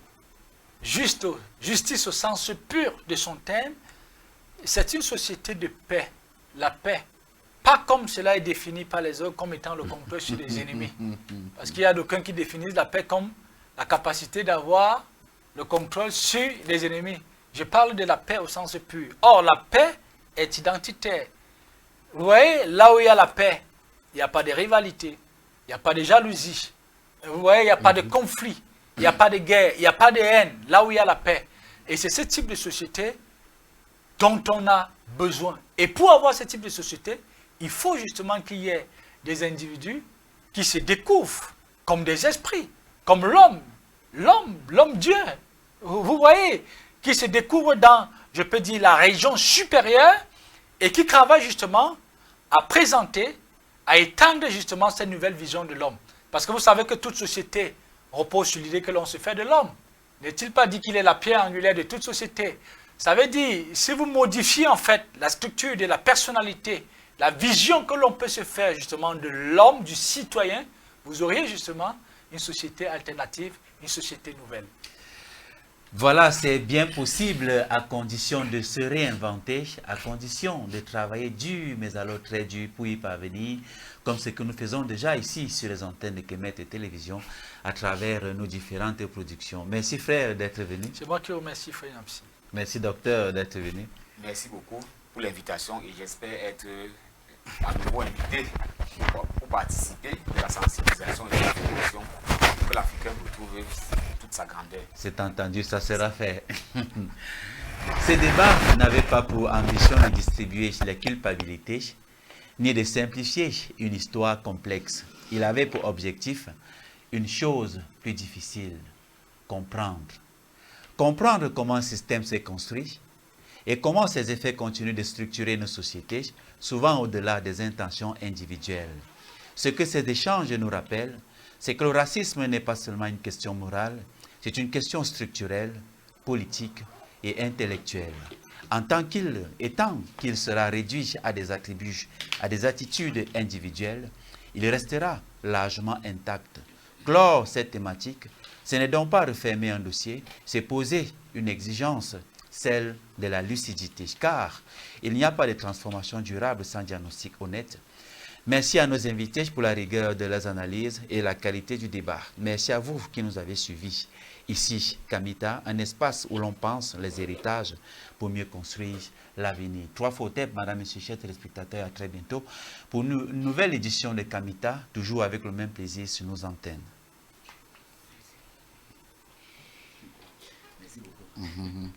Justice au sens pur de son terme. C'est une société de paix. La paix. Pas comme cela est défini par les autres comme étant le contrôle sur les ennemis. Parce qu'il y a d'aucuns qui définissent la paix comme la capacité d'avoir le contrôle sur les ennemis. Je parle de la paix au sens pur. Or, la paix est identitaire. Vous voyez, là où il y a la paix, il n'y a pas de rivalité, il n'y a pas de jalousie. Vous voyez, il n'y a pas de conflit, il n'y a pas de guerre, il n'y a pas de haine, là où il y a la paix. Et c'est ce type de société dont on a besoin. Et pour avoir ce type de société, il faut justement qu'il y ait des individus qui se découvrent comme des esprits, comme l'homme Dieu. Vous voyez, qui se découvrent dans, je peux dire, la région supérieure et qui travaillent justement à présenter, à étendre justement cette nouvelle vision de l'homme. Parce que vous savez que toute société repose sur l'idée que l'on se fait de l'homme. N'est-il pas dit qu'il est la pierre angulaire de toute société? Ça veut dire, si vous modifiez en fait la structure de la personnalité, la vision que l'on peut se faire justement de l'homme, du citoyen, vous auriez justement une société alternative, une société nouvelle. Voilà, c'est bien possible à condition de se réinventer, à condition de travailler dur, mais alors très dur pour y parvenir, comme ce que nous faisons déjà ici sur les antennes de Kemet et Télévision, à travers nos différentes productions. Merci frère d'être venu. C'est moi qui vous remercie frère Namsi. Merci docteur d'être venu. Merci beaucoup pour l'invitation et j'espère être à nouveau invité pour participer à la sensibilisation et à la réflexion pour que l'Africain retrouve toute sa grandeur. C'est entendu, ça sera fait. Ces débats n'avaient pas pour ambition de distribuer les culpabilités, ni de simplifier une histoire complexe. Il avait pour objectif une chose plus difficile, comprendre. Comprendre comment un système s'est construit et comment ses effets continuent de structurer nos sociétés, souvent au-delà des intentions individuelles. Ce que ces échanges nous rappellent, c'est que le racisme n'est pas seulement une question morale, c'est une question structurelle, politique et intellectuelle. En tant qu'il sera réduit à des attributs, à des attitudes individuelles, il restera largement intact Clore cette thématique, ce n'est donc pas refermer un dossier, c'est poser une exigence, celle de la lucidité, car il n'y a pas de transformation durable sans diagnostic honnête. Merci à nos invités pour la rigueur de leurs analyses et la qualité du débat. Merci à vous qui nous avez suivis. Ici, Kamita, un espace où l'on pense les héritages pour mieux construire l'avenir. 3 fois au thème, madame, monsieur, chers téléspectateurs, à très bientôt pour une nouvelle édition de Kamita, toujours avec le même plaisir sur nos antennes. Merci beaucoup.